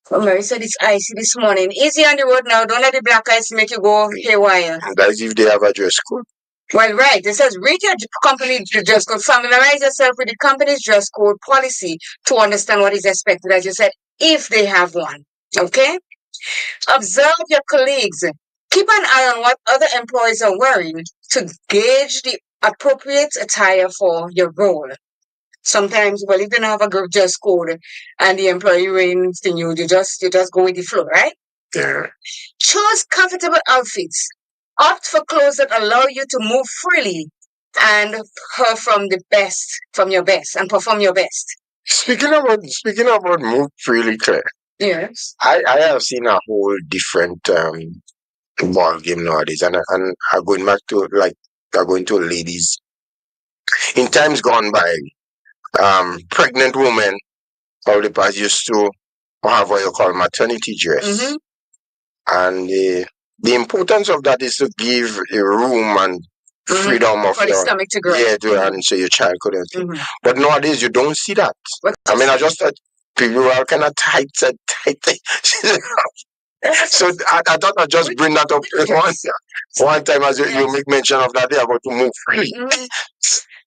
Oh, Mary said it's icy this morning. Easy on the road now. Don't let the black ice make you go haywire. That's if they have a dress code. Well, right. It says read your company dress code. Familiarize yourself with the company's dress code policy to understand what is expected, as you said, if they have one. Okay? Observe your colleagues. Keep an eye on what other employees are wearing to gauge the appropriate attire for your role. Sometimes, well, if you don't have a group dress code and the employee wearing thing, you just go with the flow, right? Yeah. Choose comfortable outfits. Opt for clothes that allow you to move freely and perform your best. Speaking about move freely, Claire. Yes. I have seen a whole different ball game nowadays, and I'm going back to going to ladies. In times gone by, pregnant women of the past used to have what you call maternity dress, and the importance of that is to give a room and freedom of for the stomach to grow. and so your child couldn't. But nowadays you don't see that. I mean, I just thought people are kind of tight. So I thought I'd just bring that up one time as you make mention of that, about to move freely.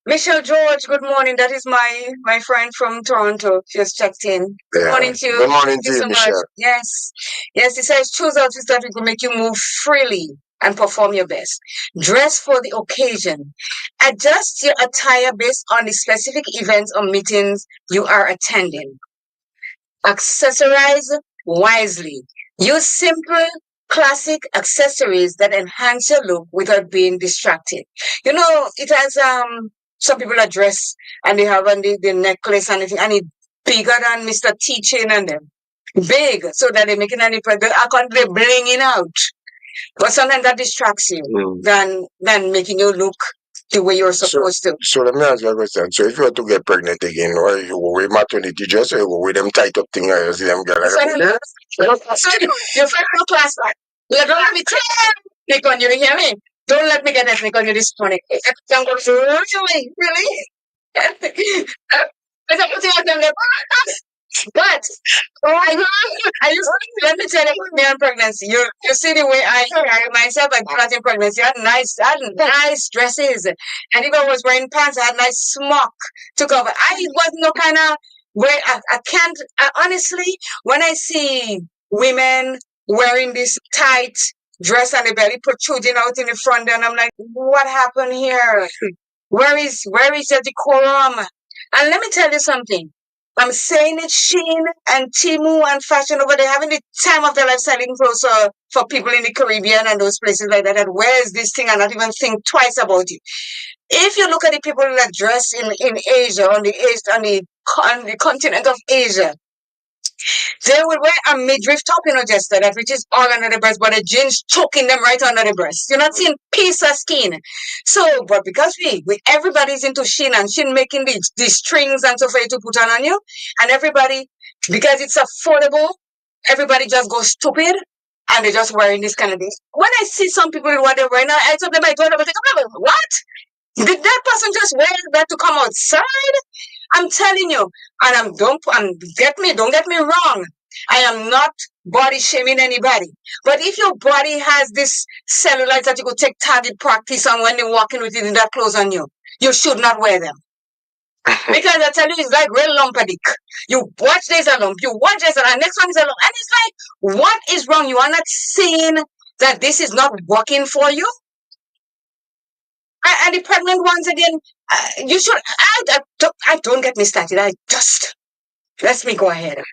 Michelle George, good morning. That is my friend from Toronto. Just checked in. Good morning to you. Good morning to you, so Michelle. much. Yes. It says choose outfits that will make you move freely and perform your best. Dress for the occasion Adjust your attire based on the specific events or meetings you are attending. Accessorize wisely. Use simple, classic accessories that enhance your look without being distracted. You know, it has some people are dressed and they have on the necklace and everything, and it's bigger than Mr. Teaching and them. Big, so that they're making any they're blinging out. But sometimes that distracts you than making you look the way you're supposed to. So let me ask you a question. So if you were to get pregnant again, or you go with maternity dress, or you go with them tight up thing, or you see them girl. So your first class, don't let me take on you, hear me? Don't let me get ethnic on you this morning. I'm going to really? But I'm putting out them there. But I used to, let me tell you about me and pregnancy. You see the way I carry myself and not in pregnancy. I had nice dresses. And if I was wearing pants, I had nice smock to cover. I was no kind of way I can't honestly, when I see women wearing this tight dress and the belly protruding out in the front, and I'm like, what happened here? Where is the decorum? And let me tell you something. I'm saying it, Shein and Timu and fashion over there having the time of their life selling clothes for people in the Caribbean and those places like that. And where's this thing and not even think twice about it. If you look at the people that dress in Asia, on the continent of Asia, they will wear a midriff top, just that, which is all under the breast, but the jeans choking them right under the breast. You're not seeing piece of skin. So, but because everybody's into Shein and Shein making these strings and so for you to put on you, and everybody, because it's affordable, everybody just goes stupid and they're just wearing this kind of thing. When I see some people in what they're wearing, I tell them, what? Did that person just wear that to come outside? I'm telling you, and don't get me wrong. I am not body shaming anybody. But if your body has this cellulite that you could take target practice on when you're walking with it in that clothes on you, you should not wear them. Because I tell you, it's like real lumpadick. You watch there's a lump, you watch there's a lump, next one is a lump. And it's like, what is wrong? You are not seeing that this is not working for you? And the pregnant ones again, you should. I don't get me started. Let me go ahead.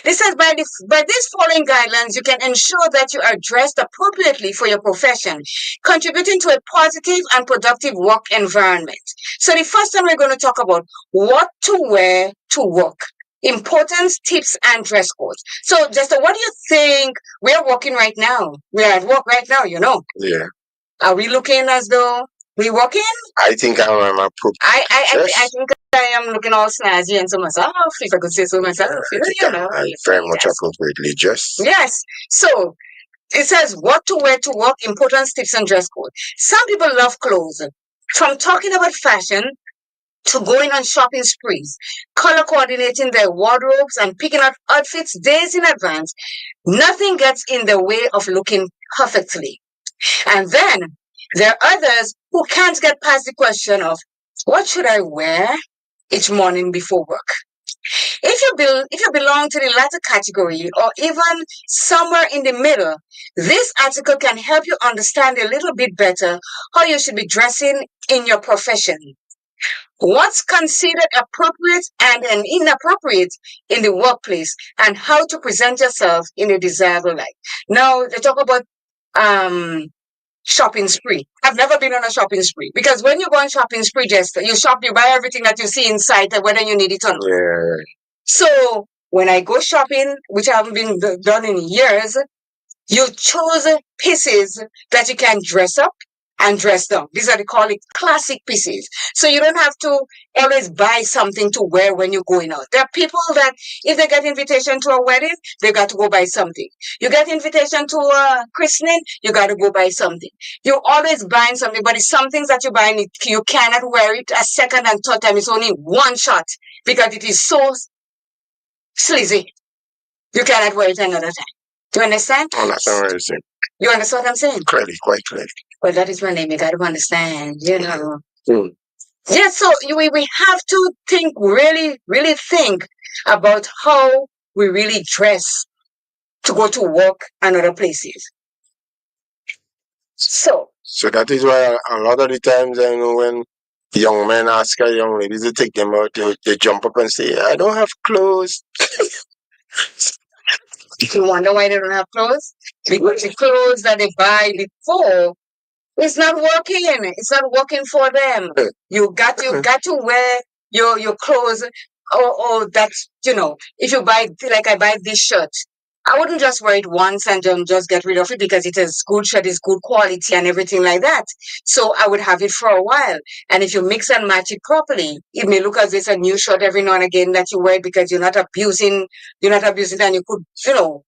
This says by these following guidelines, you can ensure that you are dressed appropriately for your profession, contributing to a positive and productive work environment. So the first time we're going to talk about what to wear to work. Importance, tips, and dress codes. So, Jester, what do you think? We are working right now. We are at work right now, Yeah. Are we looking as though we working? I think I'm appropriate. I think I am looking all snazzy and so myself, if I could say so myself. I'm very much appropriately dressed. Yes. So it says what to wear to work, importance, tips, and dress code. Some people love clothes. From talking about fashion to going on shopping sprees, color coordinating their wardrobes and picking out outfits days in advance, nothing gets in the way of looking perfectly. And then there are others who can't get past the question of what should I wear each morning before work. If you belong to the latter category or even somewhere in the middle, this article can help you understand a little bit better how you should be dressing in your profession. What's considered appropriate and inappropriate in the workplace, and how to present yourself in a desirable light. Now, they talk about shopping spree. I've never been on a shopping spree because when you go on shopping spree, Jester, you shop, you buy everything that you see in sight, whether you need it or not. Yeah. So when I go shopping, which I haven't been done in years, you choose pieces that you can dress up and dress down. These are they call it classic pieces. So you don't have to always buy something to wear when you're going out. There are people that if they get invitation to a wedding, they got to go buy something. You get invitation to a christening, you got to go buy something. You're always buying something, but it's some things that you buy, you cannot wear it a second and third time. It's only one shot because it is so sleazy. You cannot wear it another time. Do you understand? Oh, that's not what I'm saying. You understand what I'm saying? Clearly, quite clearly. Well, that is my name. You got to understand, Yeah, so we have to think, really think about how we really dress to go to work and other places. So, So that is why a lot of the times, I know, when young men ask a young lady to take them out, they jump up and say, I don't have clothes. You wonder why they don't have clothes? Because the clothes that they buy before, it's not working. It's not working for them. You got to wear your clothes, or that's, if you buy, like I buy this shirt, I wouldn't just wear it once and just get rid of it, because it is good shirt, is good quality and everything like that. So I would have it for a while. And if you mix and match it properly, it may look as if it's a new shirt every now and again that you wear, because you're not abusing, and you could,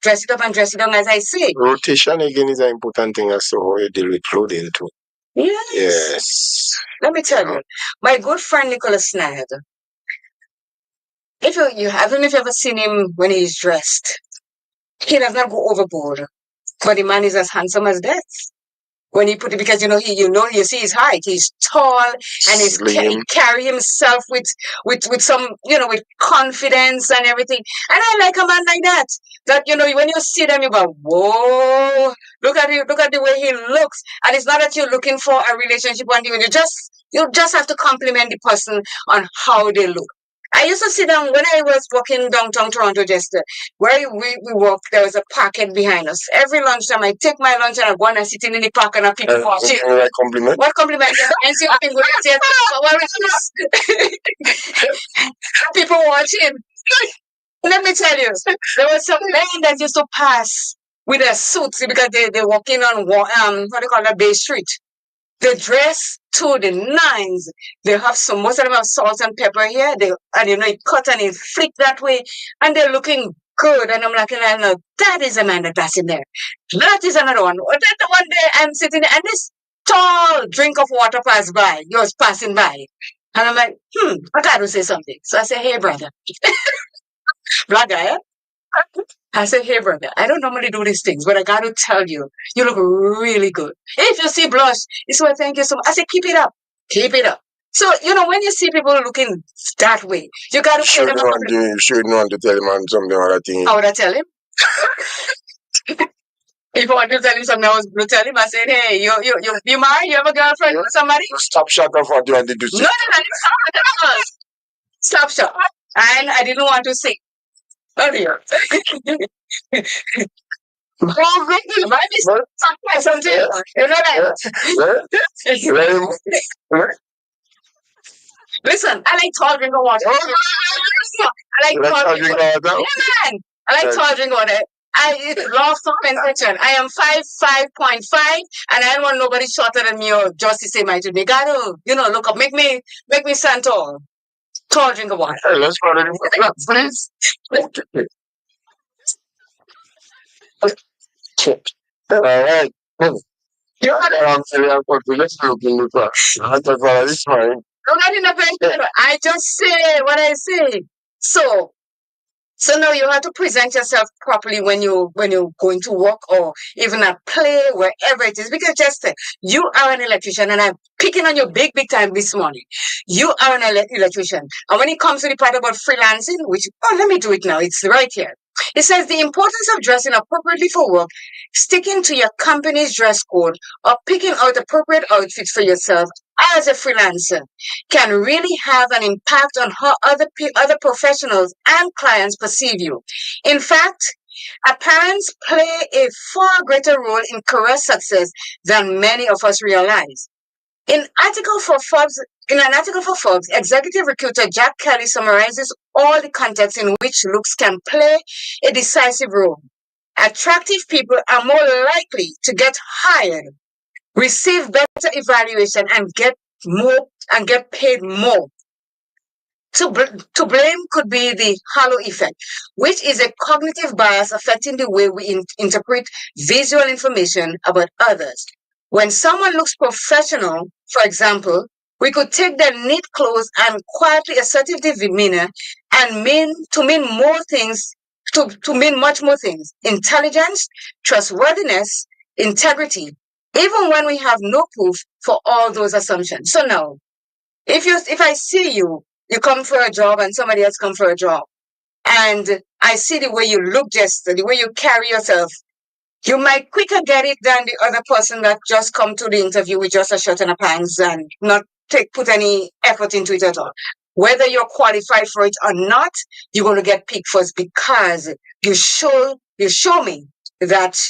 dress it up and dress it down, as I say. Rotation again is an important thing as to how you deal with clothing too. Yes. Let me tell you, my good friend Nicholas Snag, if you haven't, if you ever seen him when he's dressed, he does not go overboard. But the man is as handsome as death. When he put it, because you see his height, he's tall, and he carry himself with some, with confidence and everything. And I like a man like that. That, when you see them, you go, whoa, look at the way he looks. And it's not that you're looking for a relationship one day. You just have to compliment the person on how they look. I used to sit down when I was working downtown Toronto, just where we walk. There was a parkette behind us. Every lunchtime, I take my lunch and I go and I sit in the park and I people watching. Compliment? What compliment? And see what people people watching. Let me tell you, there was some men that used to pass with their suits, because they're walking on what do you call that, Bay Street. They dress to the nines. They have most of them have salt and pepper here. It cut and it flick that way, and they're looking good. And I'm like, no, that is a man that's in there. That is another one. Then the one day I'm sitting there, and this tall drink of water passed by. He was passing by. And I'm like, I got to say something. So I say, hey, brother. Black guy, I said, hey, brother, I don't normally do these things, but I got to tell you, you look really good. If you see blush, it's why thank you so much. I said, keep it up. Keep it up. So, when you see people looking that way, you got to should not want to tell him on something or other thing. How would I tell him? If I want to tell him something, I was going to tell him. I said, hey, you married? You have a girlfriend with somebody? Stop short of what you wanted to say. No. Stop short. And I didn't want to say. Oh, dear. Listen, I like tall drink of water. I like tall drink of water. Yeah, man. I like tall drink of water. I lost some mention. I am 5'5.5", and I don't want nobody shorter than me or just to say my to me. Gotta, look up, make me stand tall. Tall drink of water. Hey, let's go to the please. All right. You had let's look in the book. This fine. I just say what I say. So now you have to present yourself properly when you're going to work, or even at play, wherever it is. Because just you are an electrician, and I'm picking on you big time this morning. You are an electrician. And when it comes to the part about freelancing, let me do it now. It's right here. It says the importance of dressing appropriately for work, sticking to your company's dress code, or picking out appropriate outfits for yourself as a freelancer can really have an impact on how other professionals and clients perceive you. In fact, appearance play a far greater role in career success than many of us realize. In an article for Forbes, executive recruiter Jack Kelly summarizes all the contexts in which looks can play a decisive role. Attractive people are more likely to get hired, receive better evaluation, and get paid more. To blame could be the halo effect, which is a cognitive bias affecting the way we interpret visual information about others. When someone looks professional, for example, we could take their neat clothes and quietly assertive demeanor and mean much more things: intelligence, trustworthiness, integrity, even when we have no proof for all those assumptions. So now, if I see you come for a job and somebody else come for a job, and I see the way you look, just the way you carry yourself, You might quicker get it than the other person that just come to the interview with just a shirt and a pants and not put any effort into it at all. Whether you're qualified for it or not, you're going to get picked first because you show me that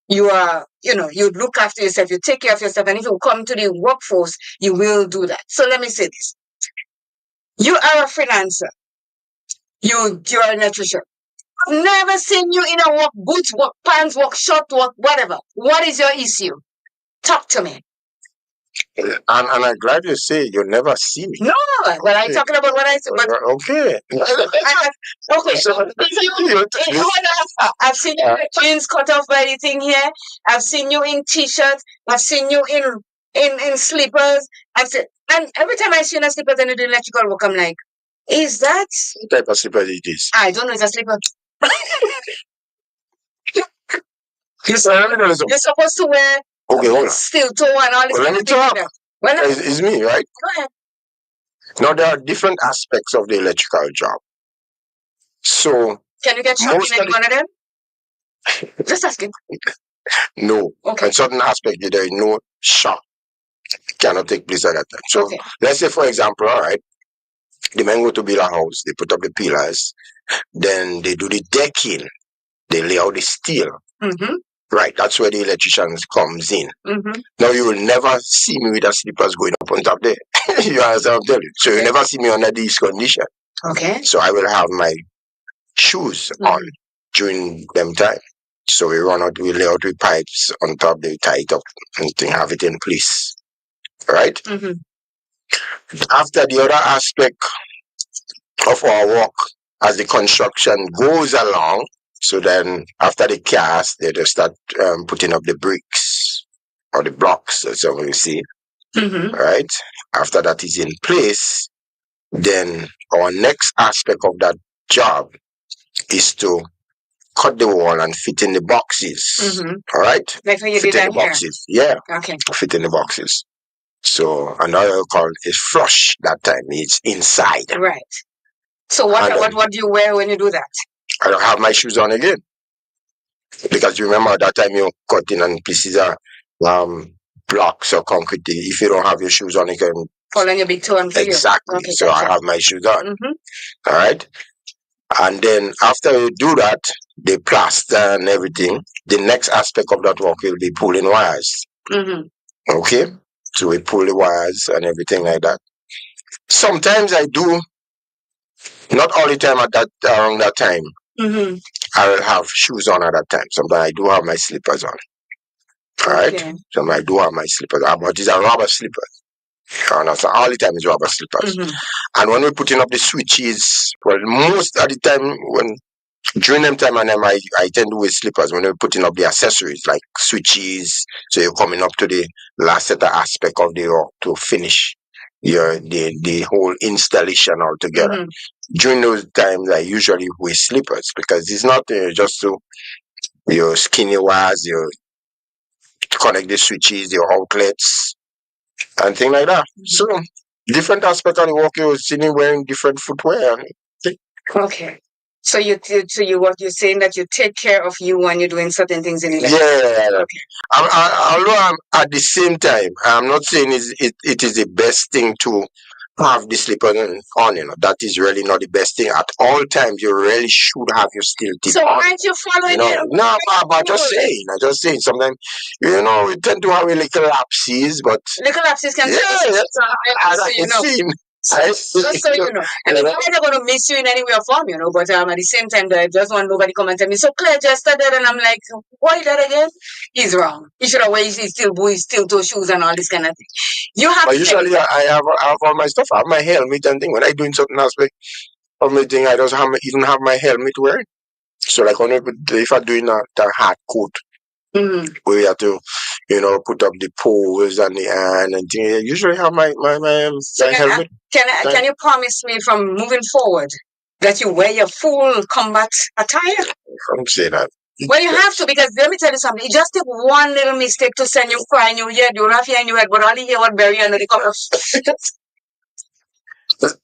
you are, you look after yourself, you take care of yourself, and if you come to the workforce, you will do that. So let me say this. You are a freelancer. You're an electrician. I've never seen you in a work boots, work pants, work short, work whatever. What is your issue? Talk to me. And I'm glad you say you never see me. No, well, I'm talking about what I said. But Okay. okay. I've seen you with jeans cut off by the thing here. I've seen you in t-shirts. I've seen you in slippers. And every time I see you in a slippers and you do electrical work, I'm like, is that what type of slipper it is? I don't know, it's a slipper. You're supposed to wear steel toe and all this. Well, let me talk. Well, it's me, right? Go ahead. Now, there are different aspects of the electrical job. So, can you get shot in any one of them? Just asking. No. Okay. In certain aspects, there is no shot. Cannot take place at that time. So, let's say, for example, all right, the men go to build a house, they put up the pillars, then they do the decking, they lay out the steel. Mm-hmm. Right, that's where the electrician comes in. Mm-hmm. Now, you will never see me with the slippers going up on top there. You understand what I'm telling you? So, you never see me under these conditions. Okay. So, I will have my shoes on during them time. So, we lay out with pipes on top, they tie it up and have it in place. Right? Mm-hmm. After the other aspect of our work, as the construction goes along, so then after the cast, they just start putting up the bricks or the blocks, that's how we see. Mm-hmm. Right? After that is in place, then our next aspect of that job is to cut the wall and fit in the boxes. Mm-hmm. All right? Like how you fit did in that the boxes. Yeah. Okay. Fit in the boxes. So another call is flush that time. It's inside. Right. So what do you wear when you do that? I don't have my shoes on again. Because you remember that time you cut in and pieces are blocks or concrete. If you don't have your shoes on, you can fall on your big toe and exactly. Okay, so I have my shoes on. Mm-hmm. All right. And then after you do that, the plaster and everything, the next aspect of that work will be pulling wires. Mm-hmm. Okay. So we pull the wires and everything like that. Sometimes I do, not all the time around that time. Mm-hmm. I will have shoes on at that time. Sometimes I do have my slippers on. All right. Okay. Sometimes I do have my slippers on, but these are rubber slippers. All the time is rubber slippers. Mm-hmm. And when we're putting up the switches, well, most of the time during them time and them, I tend to wear slippers when we're putting up the accessories like switches. So you're coming up to the last set of aspect of the work to finish the whole installation altogether. Mm-hmm. During those times, I usually wear slippers because it's not just to your skinny wires, your connect the switches, your outlets, and things like that. So different aspects of the work, you're seeing wearing different footwear. Okay. So what you're saying that you take care of you when you're doing certain things in electricity. Yeah. Okay. Although I'm at the same time, I'm not saying it is the best thing to have the slipper on. That is really not the best thing. At all times, you really should have your steel tip So on. aren't you following it? No, but just saying. I just saying. Sometimes, we tend to have a little lapses, but little lapses can just so you know. I mean, I'm not going to miss you in any way or form, but at the same time, I just want nobody come and tell me, so Claire just said that, and I'm like, why that again? He's wrong. He should have wear his steel toe shoes and all this kind of thing. You have but usually, I have all my stuff. I have my helmet and thing. When I do in certain aspect of my thing, I don't even have my helmet wearing. So, like, if I'm doing a hard coat, we have to, put up the poles and the iron and things. I usually have my helmet. Can you promise me from moving forward that you wear your full combat attire? I don't say that. Well, you have to, because let me tell you something. It just take one little mistake to send you crying your head, you rough in your head, but only hear what bury under the cover. But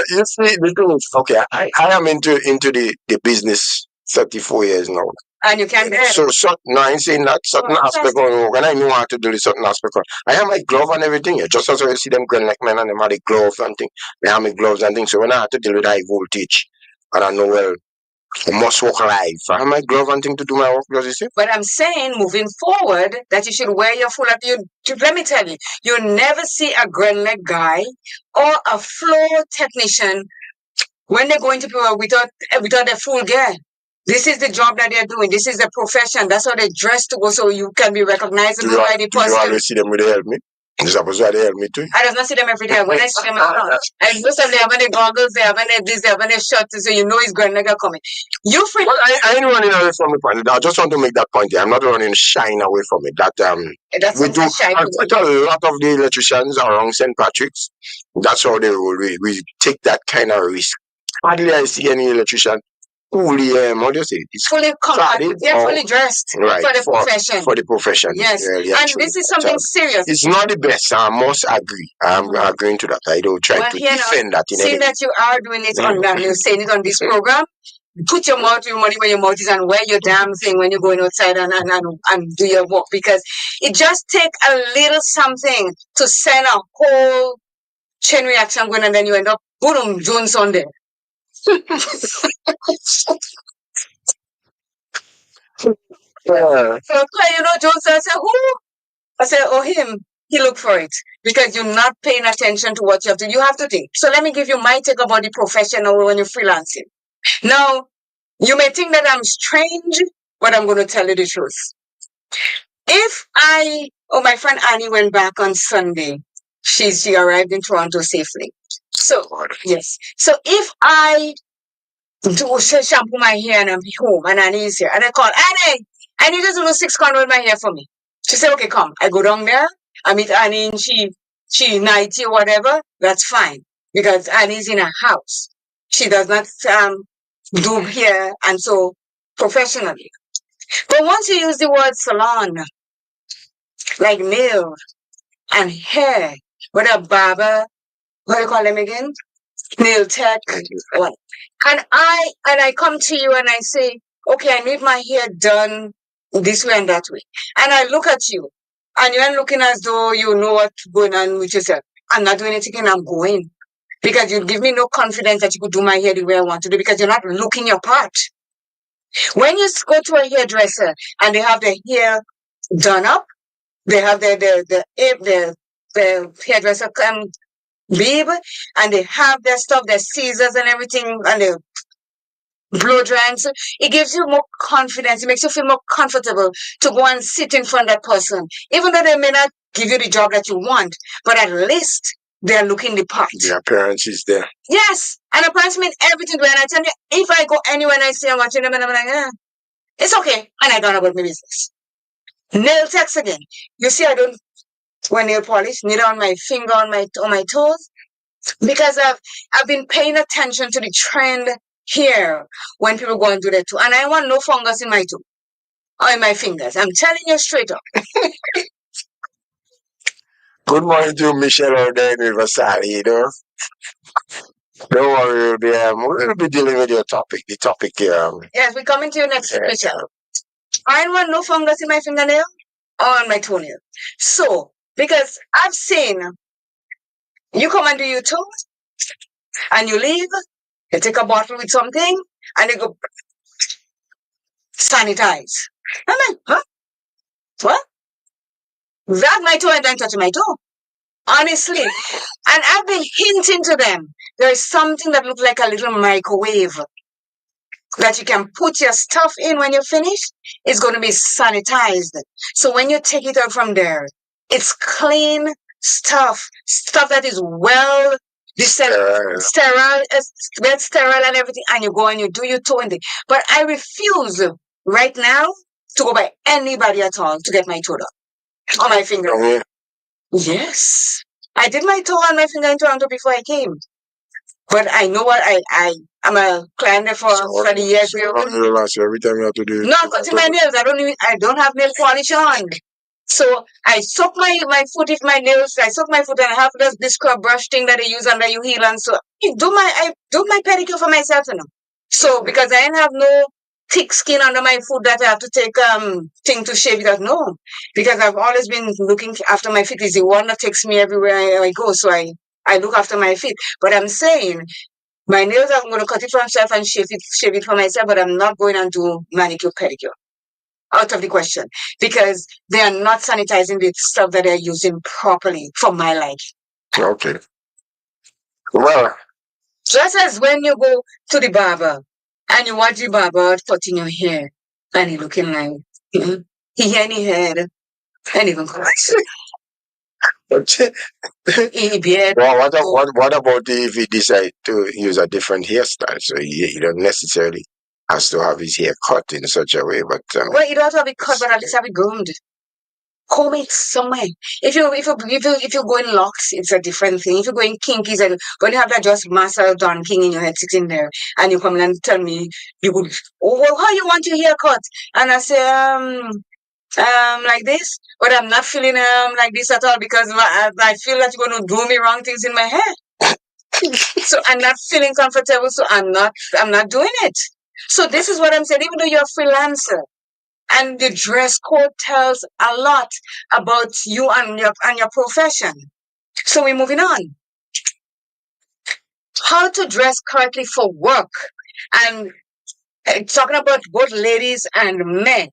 you see, the thing is, okay, I am into the business 34 years now. And you can't get So no, I'm saying that certain aspect of when I know how to do the certain aspect of, I have my glove and everything. Just as I see them going like men and them have the gloves and thing. They have my gloves and things. So when I have to deal with high voltage, and I know well I must work live. I have my glove and thing to do my work, because you see. But I'm saying, moving forward, that you should wear your full. Let me tell you, you never see a grand leg guy or a floor technician when they're going to people without their full gear. This is the job that they're doing. This is the profession. That's how they dress to go, so you can be recognizable by the Do you person. always see them with the helmet? Is that supposed to help me too? I does not see them every day. When I see them, it's not. And most of them, they have any goggles, they have any this, they have any shorts, so you know it's grand nigga coming. You free. Well, I ain't running away from the point. I just want to make that point here. I'm not running shying away from it. That That's we what do. shy Quite a lot of the electricians around St. Patrick's. That's how they roll. We take that kind of risk. Hardly I see any electrician fully how do you say it? It's fully guarded they're or fully dressed right for the profession. for the profession. Yes, Really, and actually. this is something serious. It's not the best. I must agree. I'm agreeing to that. I don't try Well, to here now, defend that in seeing any. that you are doing it on that, you're saying it on this program. Put your money where your mouth is and wear your damn thing when you're going outside and do your work, because it just take a little something to send a whole chain reaction going, and then you end up boom Jones on there. Yeah. So you know Jones, I said, who? I said, oh, him. He looked for it because you're not paying attention to what you have to. You have to think. So let me give you my take about the professional when you're freelancing. Now, you may think that I'm strange, but I'm going to tell you the truth. If my friend Annie went back on Sunday. She arrived in Toronto safely. So, yes. So if I do shampoo my hair and I'm home and Annie is here and I call, Annie, I need you to do 600 with my hair for me. She said, okay, come. I go down there. I meet Annie and she 90 or whatever. That's fine because Annie's in her house. She does not do hair and so professionally. But once you use the word salon, like nail and hair, with a barber, what do you call them again? Nail tech. What? And I come to you and I say, okay, I need my hair done this way and that way. And I look at you and you're looking as though you know what's going on with yourself. I'm not doing anything and I'm going. Because you give me no confidence that you could do my hair the way I want to do, because you're not looking your part. When you go to a hairdresser and they have their hair done up, they have the hairdresser bib, and they have their stuff, their scissors and everything, and the blow drying. So it gives you more confidence. It makes you feel more comfortable to go and sit in front of that person, even though they may not give you the job that you want, but at least they're looking the part. The appearance is there. Yes, and appearance means everything. When I tell you, if I go anywhere and I see I'm watching them, and I'm like, it's okay, and I don't know about my business. Nail techs again. You see, I don't wear nail polish, neither on my finger, on my toes, because I've been paying attention to the trend here when people go and do that too. And I want no fungus in my toe or in my fingers. I'm telling you straight up. Good morning to Michelle out there in Riverside, you know. Don't worry, we'll be dealing with your topic. The topic here. Yes, we're coming to you next week, Michelle. I want no fungus in my fingernail or on my toenail. So, because I've seen you come and do your toes and you leave, you take a bottle with something and you go sanitize. I'm like, huh? What? Grab my toe and then touch my toe. Honestly. And I've been hinting to them. There is something that looks like a little microwave that you can put your stuff in when you're finished. It's going to be sanitized. So when you take it out from there, it's clean stuff that is well sterile, well sterile and everything. And you go and you do your toe in it. But I refuse right now to go by anybody at all to get my toe done on my finger. Oh, Yes. I did my toe on my finger in Toronto before I came. But I know what I'm a client there for 30 years. Every time you have to do it. No, I'm cutting my nails. I don't have nail polish on. So I soak my foot if my nails. I soak my foot and I have this scrub brush thing that I use under your heel, and so I do my pedicure for myself, you know. So because I didn't have no thick skin under my foot that I have to take thing to shave it out. No, because I've always been looking after my feet. It's the one that takes me everywhere I go. So I look after my feet. But I'm saying my nails, I'm going to cut it for myself and shave it for myself. But I'm not going and do manicure pedicure. Out of the question, because they are not sanitizing the stuff that they're using properly for my liking. Okay. Well, Just as when you go to the barber and you watch the barber cutting your hair and he looking like he any head and even okay. he beard. Well, what about if he decide to use a different hairstyle? So he don't necessarily has to have his hair cut in such a way, but Well, you don't have to have it cut, but at least have it groomed. Comb it somewhere. If you go in locks, it's a different thing. If you go in kinkies and when you have that just master Don King in your head sitting there and you come in and tell me you would well, how you want your hair cut? And I say, like this, but I'm not feeling like this at all because I feel that you're gonna do me wrong things in my head. So I'm not feeling comfortable, so I'm not doing it. So this is what I'm saying, even though you're a freelancer. And the dress code tells a lot about you and your profession. So we're moving on. How to dress correctly for work. And talking about both ladies and men.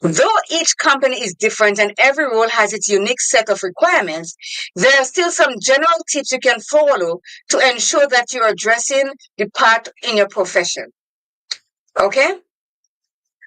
Though each company is different and every role has its unique set of requirements, there are still some general tips you can follow to ensure that you are dressing the part in your profession. Okay?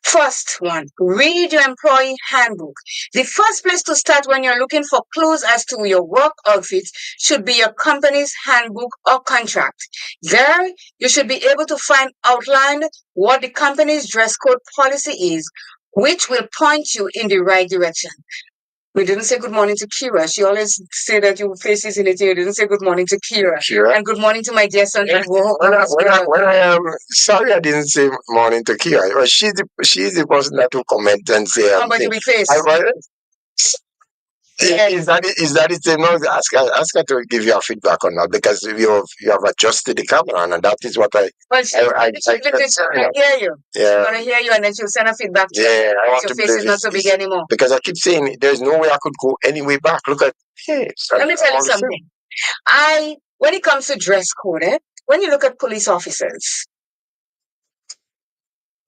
First one, read your employee handbook. The first place to start when you're looking for clues as to your work outfits should be your company's handbook or contract. There, you should be able to find outlined what the company's dress code policy is, which will point you in the right direction. We didn't say good morning to Kira. She always say that your face is in it. You didn't say good morning to Kira. Kira? And good morning to my dear son. Yeah. When I am sorry, I didn't say morning to Kira. But she's the person that will comment and say. How about your big face? Is that the same? No, ask her to give you a feedback on that because you have adjusted the camera and that is what I. Well, she hear you. Yeah. She's gonna hear you and then she'll send a feedback to you. Yeah, I want Your to face believe is not so big anymore. because I keep saying there's no way I could go any way back. Look at Let me tell you something. When it comes to dress code, when you look at police officers,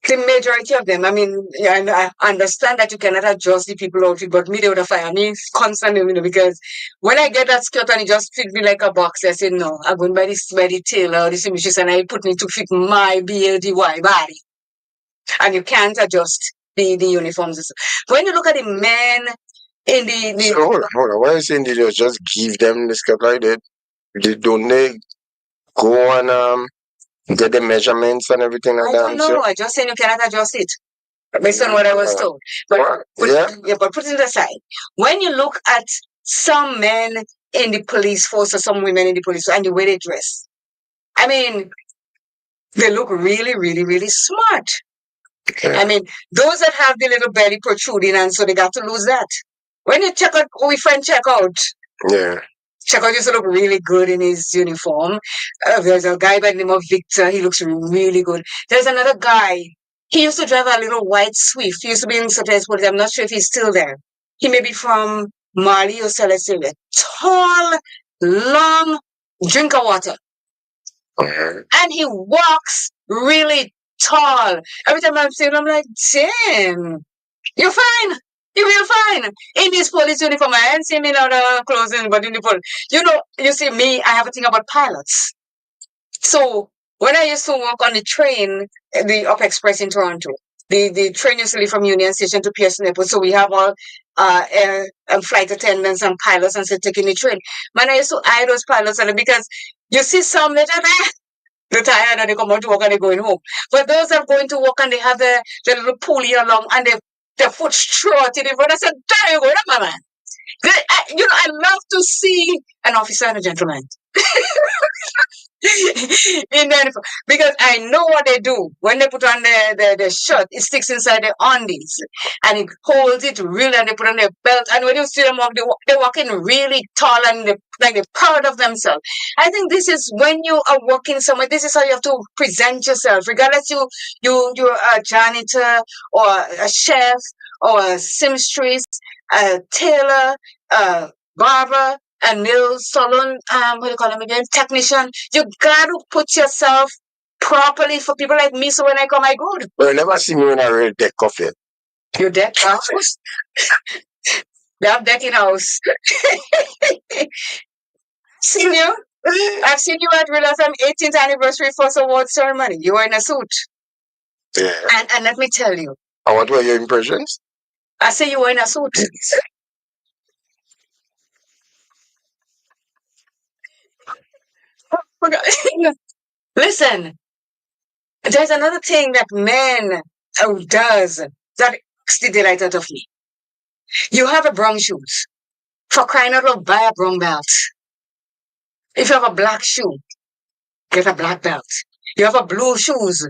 the majority of them, I mean, yeah, I understand that you cannot adjust the people out, but me, they would have fired me constantly, because when I get that skirt and it just fit me like a box, I say, no, I'm going by the tailor, the seamstress, and I put me to fit my BLDY body. And you can't adjust the uniforms. When you look at the men in the So hold on. Why are you saying they just give them the skirt like that? Don't they go and get the measurements and everything like I that? don't know. I just saying you cannot adjust it based on what I was told. But but put it aside. When you look at some men in the police force or some women in the police force and the way they dress, I mean, they look really, really, really smart. I mean, those that have the little belly protruding and so they got to lose that. When you check out, we friend check out. Yeah. Check out used to look really good in his uniform. There's a guy by the name of Victor. He looks really good. There's another guy. He used to drive a little white Swift. He used to be in Surprise Police. I'm not sure if he's still there. He may be from Mali or Celestia. Tall, long, drink of water. And he walks really tall. Every time I'm seeing him, I'm like, damn, you're fine. You will fine. In this police uniform, I haven't seen me in other clothing, but in the police. You see me, I have a thing about pilots. So when I used to walk on the train, the Up Express in Toronto, the train used to leave from Union Station to Pearson Airport. So we have all air and flight attendants and pilots and so taking the train. Man, I used to eye those pilots because you see some that they're tired and they come out to work and they're going home. But those that are going to work and they have the little pulley along and their foot strutting in front, I said, there you go, my man. I love to see an officer and a gentleman. in the uniform. Because I know what they do. When they put on the shirt, it sticks inside the undies and it holds it really, and they put on their belt. And when you see them walk, they're walking really tall and like they're proud of themselves. I think this is when you are working somewhere, this is how you have to present yourself. Regardless you're a janitor or a chef or a seamstress, a tailor, a barber, a nail salon, what do you call them again? Technician. You gotta put yourself properly for people like me. So when I come, I go. But you never see me when I read deck coffee. You deck house? They have decking house. Seen you? I've seen you at Revitalize 18th anniversary first award ceremony. You were in a suit. Yeah. And let me tell you. And what were your impressions? I say you were in a suit. Listen, there's another thing that man does that takes the delight out of me. You have a brown shoes. For crying out loud, buy a brown belt. If you have a black shoe, get a black belt. You have a blue shoes,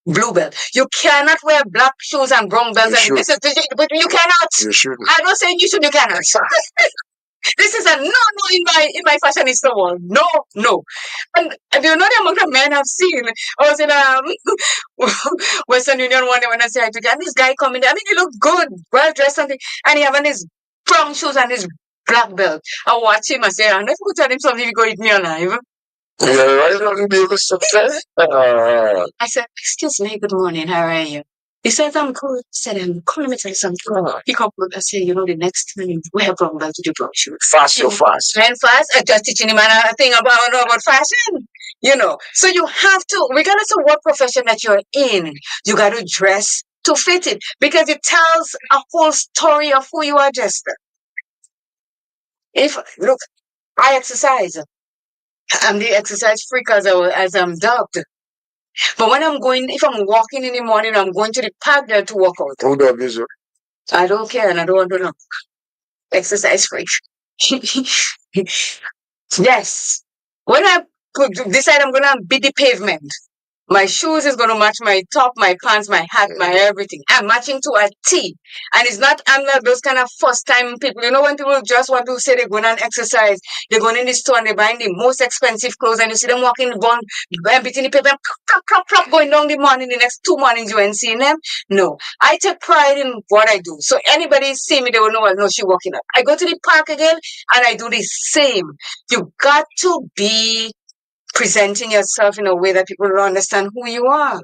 blue belt. You cannot wear black shoes and brown belts. But you cannot. You shouldn't. I'm not saying you should. You cannot. This is a no in my fashionista world. No. And you know the amount of men I've seen. I was in Western Union one day when I say hi to guy, and this guy coming there. I mean, he looked good, well dressed, and he having his brown shoes and his black belt. I watch him. I say, I never could tell him something. He go eat me alive. Yeah, right on be able to say. I said, excuse me, good morning. How are you? He said, I'm cool. I said, come let me tell you something. He come up and said, the next time you wear brown belt, you brown shoes. Fast, so fast. And fast. I just teaching him a thing about fashion. So you have to, regardless of what profession that you're in, you got to dress to fit it because it tells a whole story of who you are, Jester. Look, I exercise. I'm the exercise freak as I'm dubbed. But when if I'm walking in the morning, I'm going to the park there to walk out. Who dub you, sir? I don't care and I don't want to know. Exercise freak. Yes. When I decide I'm going to beat the pavement, my shoes is going to match my top, my pants, my hat, my everything. I'm matching to a T. And I'm not those kind of first time people. You know, when people just want to say they're going on exercise, they're going in the store and they're buying the most expensive clothes and you see them walking beating the pavement, going down the morning, the next 2 mornings you ain't seeing them. No. I take pride in what I do. So anybody see me, they will know, well, no, she's walking up. I go to the park again and I do the same. You got to be presenting yourself in a way that people will understand who you are.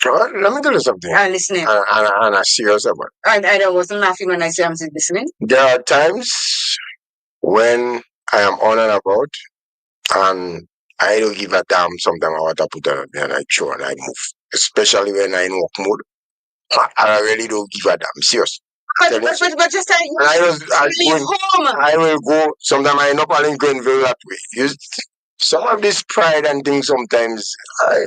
Let me tell you something. I'm listening. And I'm serious about it. I wasn't laughing when I say I'm listening. There are times when I am on and about and I don't give a damn sometimes what I put on and I throw and I move. Especially when I'm in work mode. I really don't give a damn. Serious. But just I will go. Sometimes I end up in Greenville that way. Some of this pride and things sometimes. I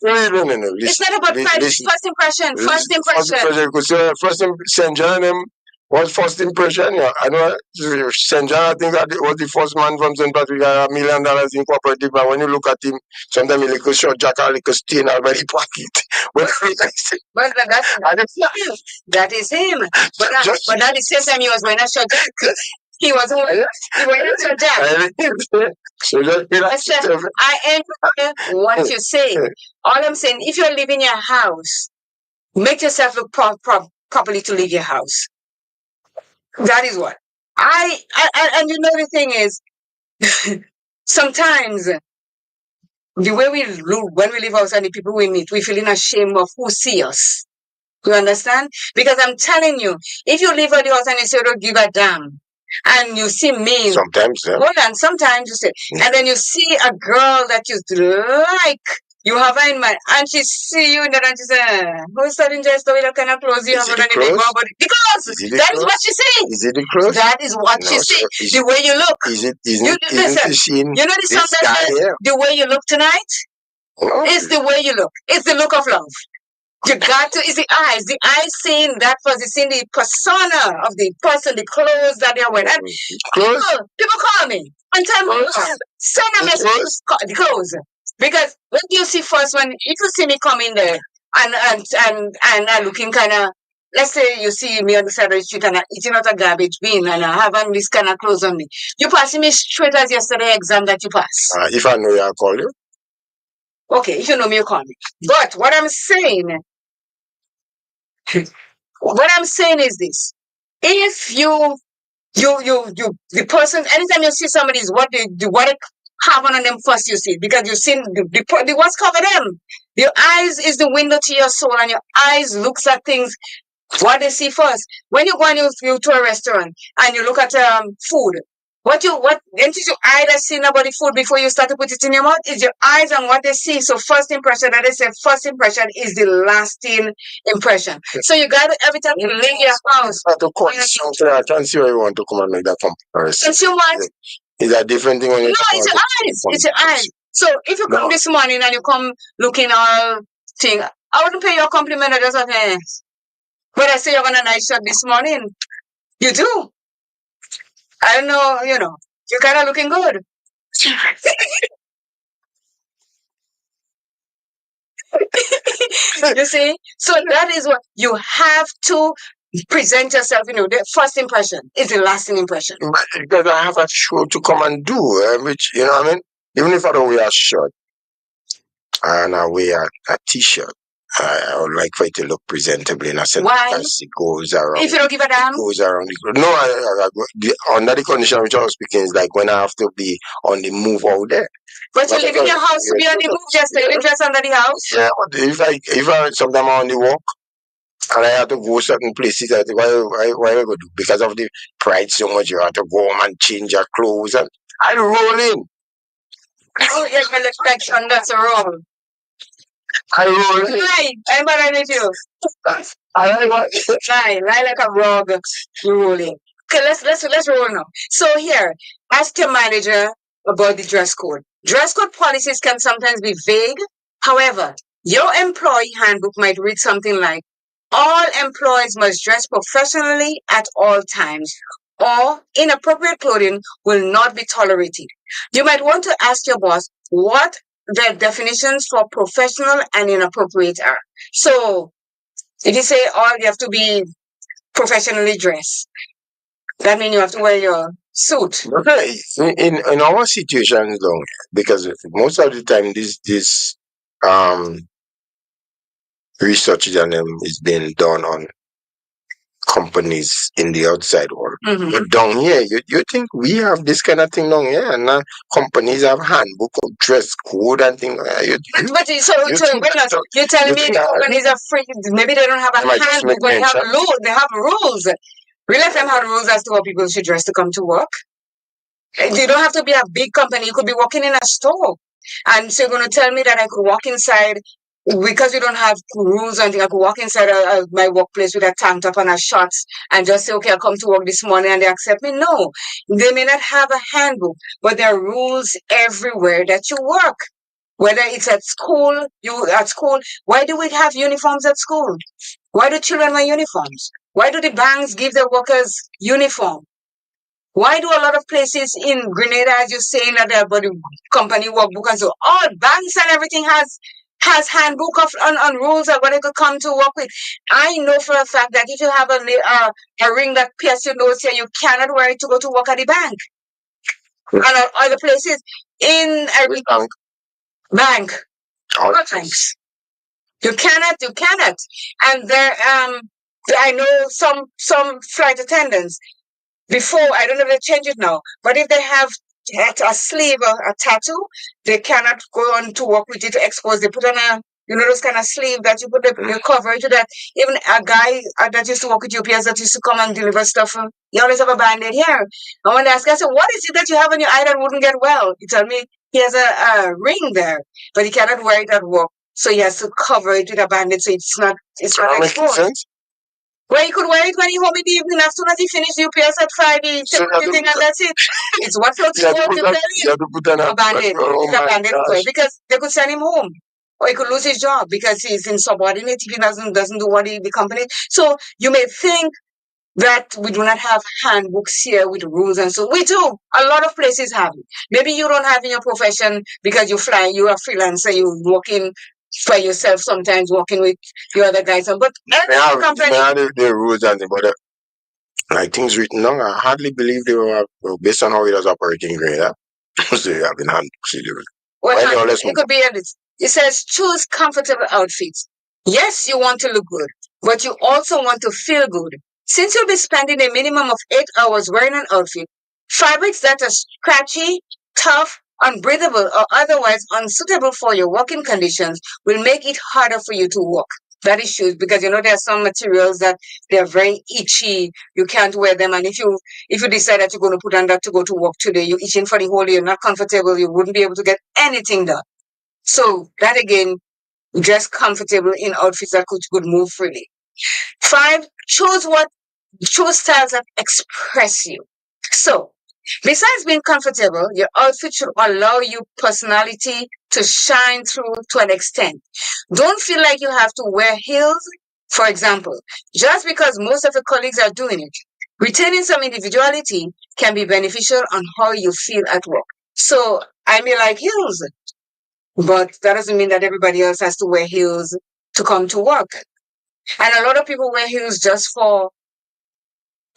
really don't know. It's not about pride. It's first impression. First impression. St. John was first impression. Yeah, I know St. John. I think that was the first man from St. Patrick. $1 million in cooperative. But when you look at him, sometimes he like a short jacket, like a stain out by the pocket. But that is him. But at the same time, he was wearing a short jacket. He was wearing a short jacket. I enjoy what you say. All I'm saying, if you're leaving your house, make yourself look properly to leave your house. That is what. And the thing is, sometimes the way when we leave house and the people we meet, we feel ashamed of who see us. You understand? Because I'm telling you, if you leave the house and you say, don't give a damn, and you see me. Sometimes, yeah. Hold on, sometimes you say, and then you see a girl that you like, you have her in mind, and she see you in the and she say, who's starting just the way that kind of clothes you have on the big body? Because that is what she says. Is it the clothes? That is what she says. The way you look. Isn't the scene? You know the song that says, the way you look tonight? Oh. It's the way you look. It's the look of love. You got to, it's the eyes. The eyes seeing that person, seeing the persona of the person, the clothes that they're wearing. And people call me and tell me, send a message, the clothes. Because what do you see first when if you see me come in there and looking kind of, let's say you see me on the side of the street and I'm eating out a garbage bin and I have on this kind of clothes on me, you passing me straight as yesterday exam that you pass. If I know you, I'll call you. Okay, if you know me, you call me. But what I'm saying is this: if the person, anytime you see somebody, is what they have on them first. You see, because you see the what's cover them. Your eyes is the window to your soul, and your eyes looks at things what they see first. When you go and you to a restaurant and you look at food, what then is your eye that see about the food before you start to put it in your mouth? Is your eyes on what they see. So first impression, that they say first impression is the lasting impression. So you got to, every time you leave your house. I can see where you want to come and make that comparison. Consume what? Is that different thing when you No, it's your eyes. It's your eyes. So if you come this morning and you come looking all thing, I wouldn't pay you a compliment. I just say, but I say you're gonna nice shot this morning. You do. I don't know, you're kind of looking good. You see? So that is what you have to present yourself, the first impression is the lasting impression. Because I have a show to come and do, which, you know what I mean? Even if I don't wear a shirt and I wear a t-shirt, I would like for it to look presentable in a sense. Why? Because it goes around. If you don't give a damn? It goes around. Under the condition which I was speaking is like when I have to be on the move out there. But you live in your house to be on the move, just to dress under the house? Yeah, but if I sometimes I'm on the walk and I have to go certain places, I think, why I go do? Because of the pride so much, you have to go home and change your clothes and I roll in. Oh, yeah, my reflection, that's wrong. I roll in. Lie, I'm better than you. Lie like a rug, you rolling. Okay, let's roll now. So here, ask your manager about the dress code. Dress code policies can sometimes be vague. However, your employee handbook might read something like, all employees must dress professionally at all times, or inappropriate clothing will not be tolerated. You might want to ask your boss what the definitions for professional and inappropriate are. So, if you say you have to be professionally dressed, that means you have to wear your suit. Okay, in our situations though, because most of the time this research is being done on companies in the outside world. Mhm. But down here, you think we have this kind of thing down here, and companies have handbook of dress code and things like that. You're telling me companies are free? Maybe they don't have a handbook, but they have rules. They have rules. We let them have rules as to how people should dress to come to work. You don't have to be a big company. You could be working in a store. And so you're going to tell me that I could walk inside because we don't have rules or anything. I could walk inside my workplace with a tank top and a shorts and just say, okay, I'll come to work this morning and they accept me. No, they may not have a handbook, but there are rules everywhere that you work. Whether it's at school, why do we have uniforms at school? Why do children wear uniforms? Why do the banks give their workers uniform? Why do a lot of places in Grenada, as you're saying, that the company workbook and so all banks and everything has handbook on rules of what they could come to work with. I know for a fact that if you have a ring that pierces your nose here, you cannot wear it to go to work at the bank. And other places in every bank, all banks. You cannot. And there, I know some flight attendants. Before, I don't know if they change it now, but if they have a sleeve or a tattoo, they cannot go on to work with it to expose. They put on those kind of sleeve that you put the coverage that even a guy that used to work with UPS that used to come and deliver stuff, he always have a band-aid here. And when they ask, I said, what is it that you have on your eye that wouldn't get well? He told me he has a ring there, but he cannot wear it at work. So he has to cover it with a band-aid so it's not exposed. Well, he could wear it when he home in the evening. As soon as he finished UPS at 5, he took everything and that's it. It's what floats his boat to tell you. A bandit. Because they could send him home. Or he could lose his job because he's insubordinate if he doesn't do what the company. So you may think that we do not have handbooks here with rules and so we do. A lot of places have it. Maybe you don't have in your profession because you fly, you are freelancer, you working for yourself sometimes, working with your other guys. But every company, the rules and but like things written down, I hardly believe they were based on how it was operating grade. Huh? So you have in hand. It could be this. It says choose comfortable outfits. Yes, you want to look good, but you also want to feel good. Since you'll be spending a minimum of 8 hours wearing an outfit, fabrics that are scratchy, tough, unbreathable, or otherwise unsuitable for your working conditions will make it harder for you to walk. That is shoes because you know there are some materials that they're very itchy. You can't wear them, and if you decide that you're going to put on that to go to work today, you're itching for the whole day. You're not comfortable. You wouldn't be able to get anything done. So that again, dress comfortable in outfits that could move freely. 5, choose styles that express you. So, besides being comfortable, your outfit should allow you personality to shine through to an extent. Don't feel like you have to wear heels, for example, just because most of your colleagues are doing it. Retaining some individuality can be beneficial on how you feel at work. So, I may like heels, but that doesn't mean that everybody else has to wear heels to come to work. And a lot of people wear heels just for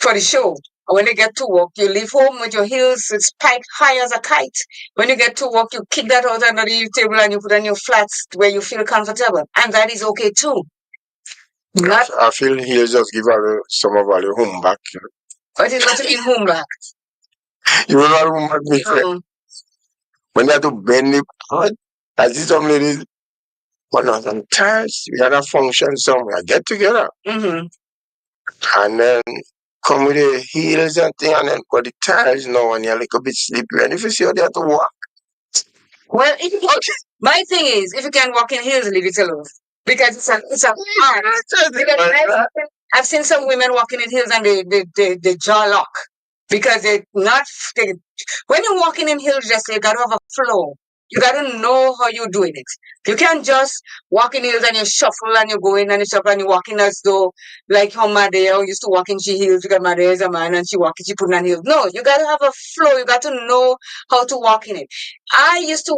the show. When they get to work, you leave home with your heels spiked high as a kite. When you get to work, you kick that out under the table and you put on your flats where you feel comfortable. And that is okay too. I feel heels just give some of our home back. What is what you mean home back? You know what home back means? When they have to bend the pot, I see some ladies, but not sometimes we had a function somewhere, get together. Mm-hmm. And then come with the heels and thing, and then put the tiles now, and you're like a bit slippery. And if you see how they have to walk. Well, my thing is, if you can walk in heels, leave it alone. Because it's an art. Because I've seen some women walking in heels and they jaw lock. Because when you're walking in heels, just you gotta have a flow. You gotta know how you're doing it. You can't just walk in heels and you shuffle and you go in and you shuffle and you're walking as though like how Madea used to walk in she heels because Madea is a man and she put on heels. No, you gotta have a flow. You got to know how to walk in it. I used to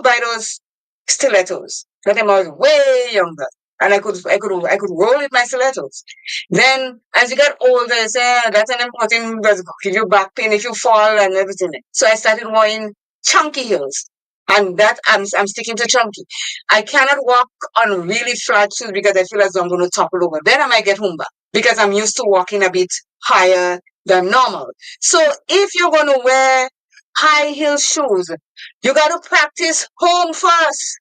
buy those stilettos. That time I was way younger. And I could roll with my stilettos. Then as you get older, you say that's an important because give you back pain if you fall and everything. So I started wearing chunky heels. And that I'm sticking to chunky. I cannot walk on really flat shoes because I feel as though I'm going to topple over. Then I might get humba because I'm used to walking a bit higher than normal. So if you're going to wear high heel shoes, you got to practice home first.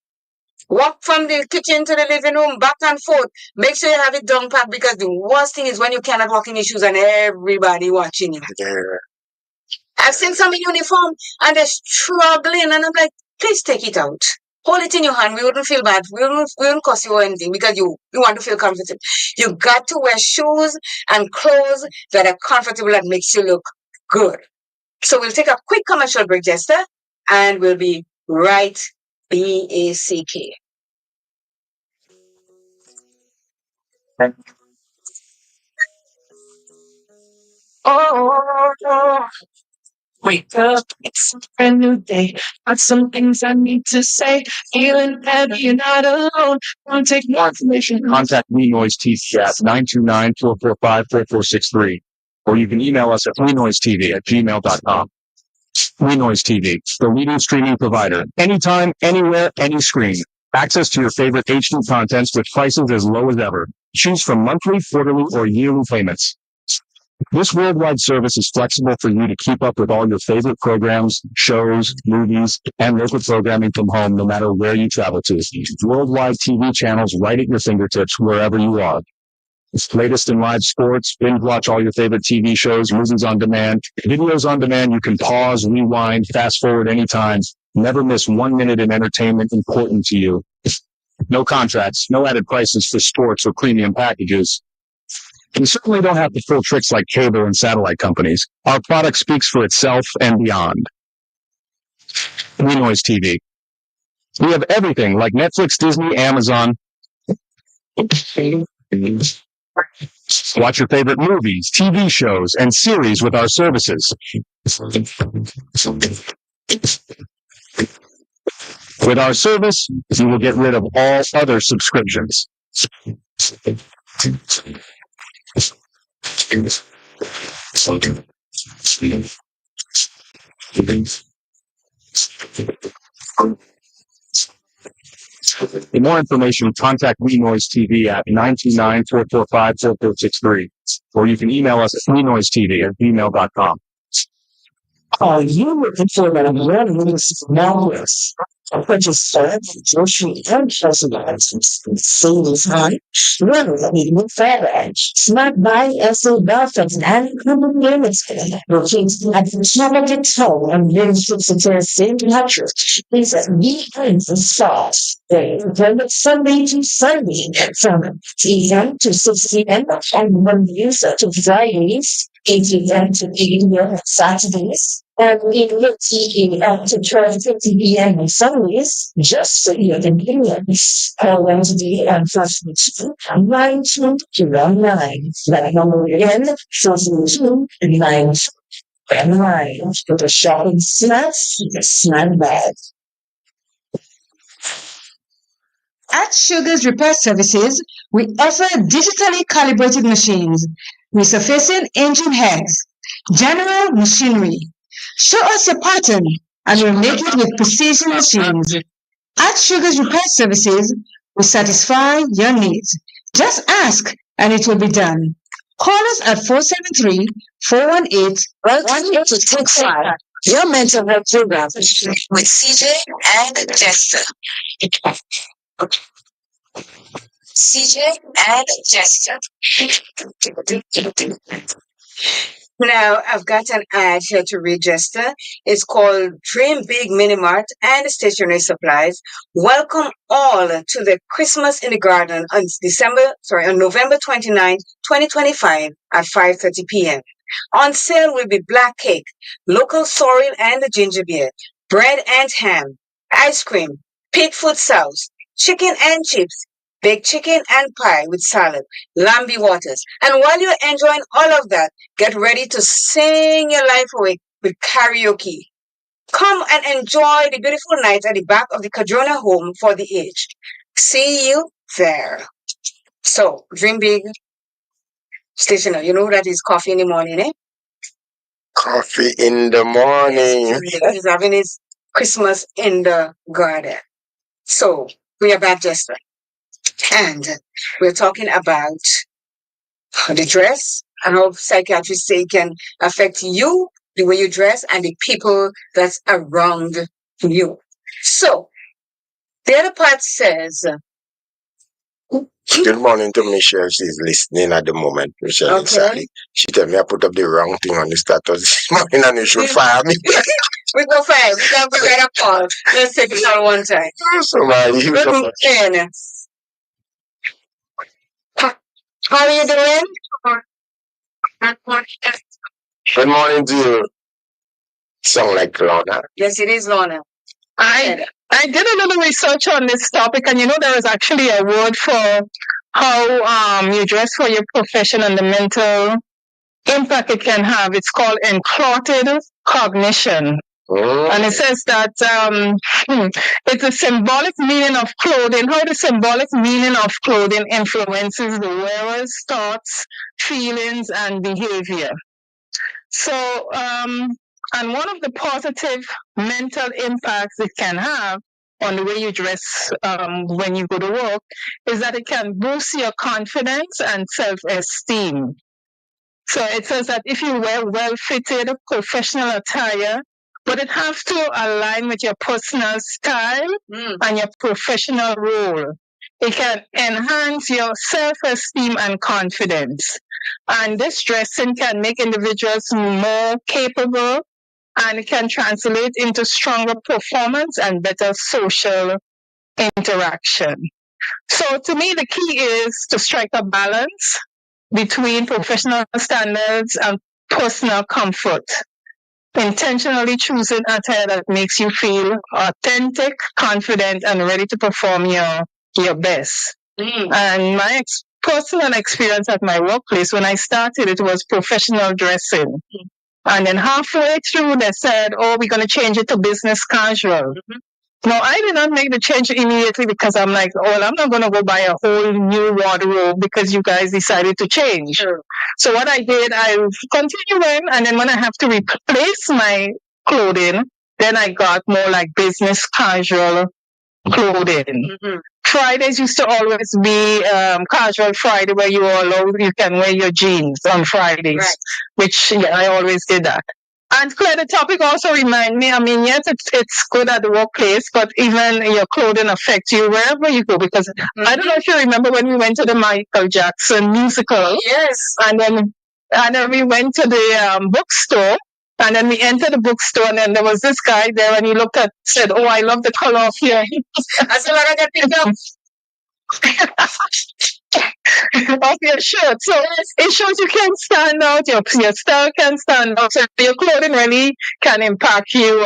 Walk from the kitchen to the living room, back and forth. Make sure you have it down pat because the worst thing is when you cannot walk in your shoes and everybody watching you. Yeah. I've seen some in uniform and they're struggling and I'm like, please take it out. Hold it in your hand. We wouldn't feel bad. We wouldn't cost you anything because you want to feel comfortable. You got to wear shoes and clothes that are comfortable and makes you look good. So we'll take a quick commercial break, Jester, and we'll be right BACK. Oh, wake up, it's a brand new day. Got some things I need to say. Feeling heavy, you're not alone. Want to take more information? Contact WeNoise TV at 929-445-4463. Or you can email us at WeNoiseTV@gmail.com. WeNoise TV, the leading streaming provider. Anytime, anywhere, any screen. Access to your favorite HD contents with prices as low as ever. Choose from monthly, quarterly, or yearly payments. This worldwide service is flexible for you to keep up with all your favorite programs, shows, movies, and local programming from home no matter where you travel to. Worldwide TV channels right at your fingertips wherever you are. It's latest in live sports, binge watch all your favorite TV shows, movies on demand, videos on demand. You can pause, rewind, fast forward anytime. Never miss 1 minute in entertainment important to you. No contracts, no added prices for sports or premium packages. We certainly don't have the full tricks like cable and satellite companies. Our product speaks for itself and beyond. WeNoise TV. We have everything like Netflix, Disney, Amazon. Watch your favorite movies, TV shows, and series with our services. With our service, you will get rid of all other subscriptions. For more information, contact WeNoise TV at 929-445-4463, or you can email us at WeNoiseTV@gmail.com. Are you looking for a running smallness? Register grocery and specializes in sales high, running with FedEx, Smart Buy SA Buffett and Common Units, located at the Charlotte Home and University St. Patrick. Please be in the stores. They open Sunday to Sunday from 8 a.m. to 6 p.m. and Mondays to Fridays, 8 a.m. to 8 p.m. on Saturdays. And we look at to 12:50 p.m. on Sundays, just so you can convenience. Wednesday and Thursday, 9 to 9. That number again, Thursday 2, 9 to 9. For the shopping snacks, the snack bag. At Sugar's Repair Services, we offer digitally calibrated machines, resurfacing engine heads, general machinery. Show us a pattern and we'll make it with precision machines. At Sugar's Repair Services, we satisfy your needs. Just ask and it will be done. Call us at 473-418-18 to Take 5. Your mental health program with CJ and Jester. CJ and Jester. Now, I've got an ad here to read, Jester. It's called Dream Big Mini Mart and Stationery Supplies. Welcome all to the Christmas in the Garden on November 29, 2025 at 5:30 p.m. On sale will be black cake, local sorrel and ginger beer, bread and ham, ice cream, pig food sauce, chicken and chips, baked chicken and pie with salad, lambi waters. And while you're enjoying all of that, get ready to sing your life away with karaoke. Come and enjoy the beautiful night at the back of the Cadrona Home for the Aged. See you there. So, dream big. Stationer, you know that is coffee in the morning, eh? Coffee in the morning. He's having his Christmas in the garden. So, we are back, Jester. And we're talking about the dress and how psychiatrists say it can affect you, the way you dress, and the people that's around you. So, the other part says... Good morning to Michelle. She's listening at the moment. Michelle, Okay. she tell me I put up the wrong thing on the status this morning and you should fire me. We go fire. We got to get a call. Let's take it all one time. Somebody, Good morning. How are you doing? Good morning to you. Sound like Lorna. Yes, it is Lorna. I did a little research on this topic, and there is actually a word for how you dress for your profession and the mental impact it can have. It's called enclotted cognition. And it says that it's a symbolic meaning of clothing, how the symbolic meaning of clothing influences the wearer's thoughts, feelings, and behavior. So, and one of the positive mental impacts it can have on the way you dress when you go to work is that it can boost your confidence and self-esteem. So it says that if you wear well-fitted professional attire, but it has to align with your personal style and your professional role. It can enhance your self-esteem and confidence. And this dressing can make individuals more capable, and it can translate into stronger performance and better social interaction. So to me, the key is to strike a balance between professional standards and personal comfort. Intentionally choosing attire that makes you feel authentic, confident, and ready to perform your best. And my personal experience at my workplace. When I started, it was professional dressing. And then halfway through, they said, oh, we're going to change it to business casual. No, I did not make the change immediately because I'm like, oh, I'm not going to go buy a whole new wardrobe because you guys decided to change. Sure. So what I did, I continued, and then when I have to replace my clothing, then I got more like business casual clothing. Fridays used to always be casual Friday, where you can wear your jeans on Fridays, Right. which I always did that. And Claire, the topic also remind me, I mean, yes, it's good at the workplace, but even your clothing affects you wherever you go. Because I don't know if you remember when we went to the Michael Jackson musical. Yes. And then we went to the bookstore. And then we entered the bookstore, and then there was this guy there, and he said, oh, I love the color of your I said, I got picked up. of your shirt. So it shows you can stand out, your style can stand out. So your clothing really can impact you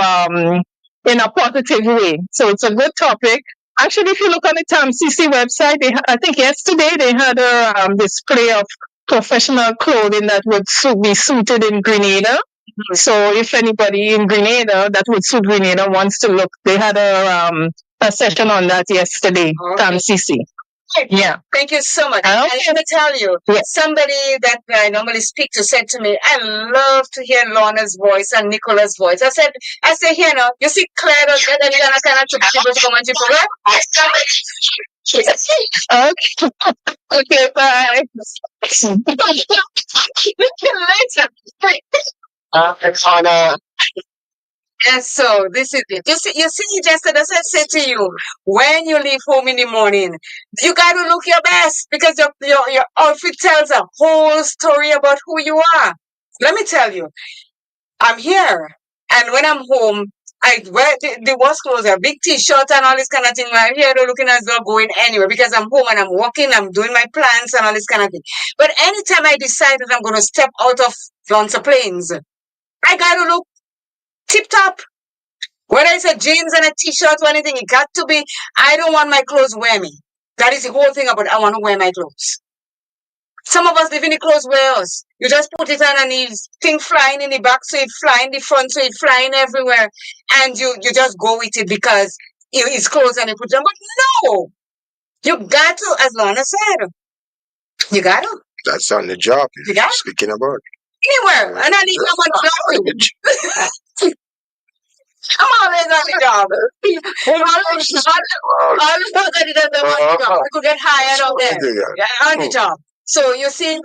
in a positive way. So it's a good topic. Actually, if you look on the TAMCC website, I think yesterday they had a display of professional clothing that would be suited in Grenada. So if anybody in Grenada that would suit Grenada wants to look, they had a session on that yesterday, TAMCC. Yeah. Thank you so much. Okay. And let me tell you, somebody that I normally speak to said to me, I love to hear Lorna's voice and Nicola's voice. I said, here now, you see Claire does that, and you're going to people to come on to program? Okay, bye. Later. Yes, so this is it. You see, just as I said to you, when you leave home in the morning, you got to look your best because your outfit tells a whole story about who you are. Let me tell you, I'm here, and when I'm home, I wear the worst clothes, a big t-shirt and all this kind of thing. I'm here looking as though going anywhere because I'm home and I'm walking, I'm doing my plans and all this kind of thing. But anytime I decide that I'm going to step out of Lancer Plains, I got to look tip-top. Whether it's a jeans and a t-shirt or anything, it got to be, I don't want my clothes wear me. That is the whole thing about I want to wear my clothes. Some of us live in the clothes wear us. You just put it on and it's thing flying in the back, so it fly in the front, so it flying everywhere. And you just go with it because it's clothes and you put it on. But no! You got to, as Lorna said, you got to. That's on the job. You got to. Speaking about. Anywhere. And I need someone to know. I'm always on the job. I could get hired out there. On the job. So you see,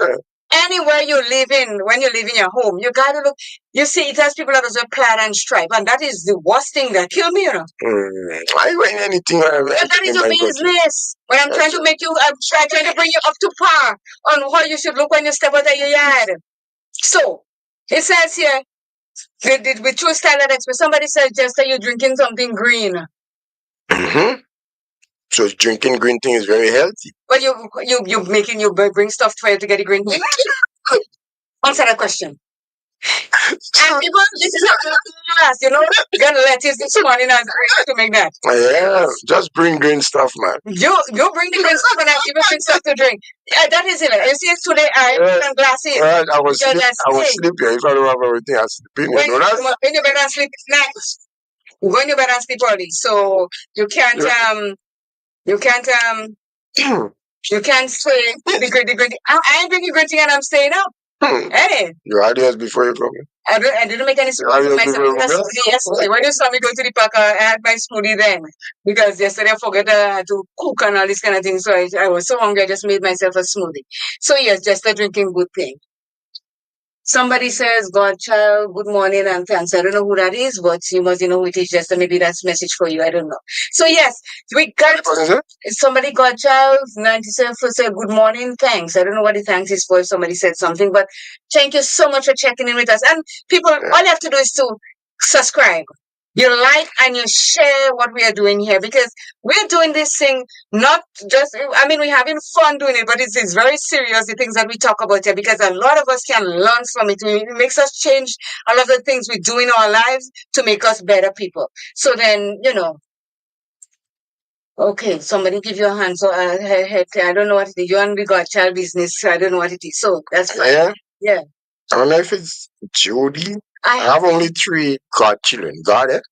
anywhere you live in, when you live in your home, you gotta look. You see, it has people that wear plaid and stripe, and that is the worst thing that kill me, you know. I wear anything. That is a business. When I'm trying to make you, I'm trying to bring you up to par on how you should look when you step out of your yard. So it says here. With true style and express, somebody suggests that you're drinking something green. So drinking green thing is very healthy. But you bring stuff for you to get the green thing. Answer that question. And people, this is not last, you know, you're gonna let us this morning as green to make that. Yeah, just bring green stuff, man. You bring the green stuff and I even bring stuff to drink. That is it. You see, today I put glasses. I was sleepy. If I don't have everything, I sleep in. When you better sleep next. When you better sleep early, so you can't you can't say the green. I ain't drinking green tea and I'm staying up. Hey. You had yours before you come. I didn't make any smoothie myself. Yesterday, when you saw me go to the park, I had my smoothie then. Because yesterday I forgot to cook and all this kind of thing. So I was so hungry, I just made myself a smoothie. So yes, just a drinking good thing. Somebody says, Godchild, good morning and thanks. I don't know who that is, but you must know who it is. Just maybe that's a message for you. I don't know. So yes, we got somebody, Godchild 97 said, good morning, thanks. I don't know what the thanks is for if somebody said something, but thank you so much for checking in with us. And people, all you have to do is to subscribe. You like and you share what we are doing here because we're doing this thing not just, we're having fun doing it, but it's very serious, the things that we talk about here, because a lot of us can learn from it. It makes us change a lot of the things we do in our lives to make us better people. So then, Okay, somebody give you a hand. So I don't know what it is. You and the godchild business. I don't know what it is. So that's fine. Yeah. Yeah. I don't know if it's Judy. I I have only 3 godchildren. Got it?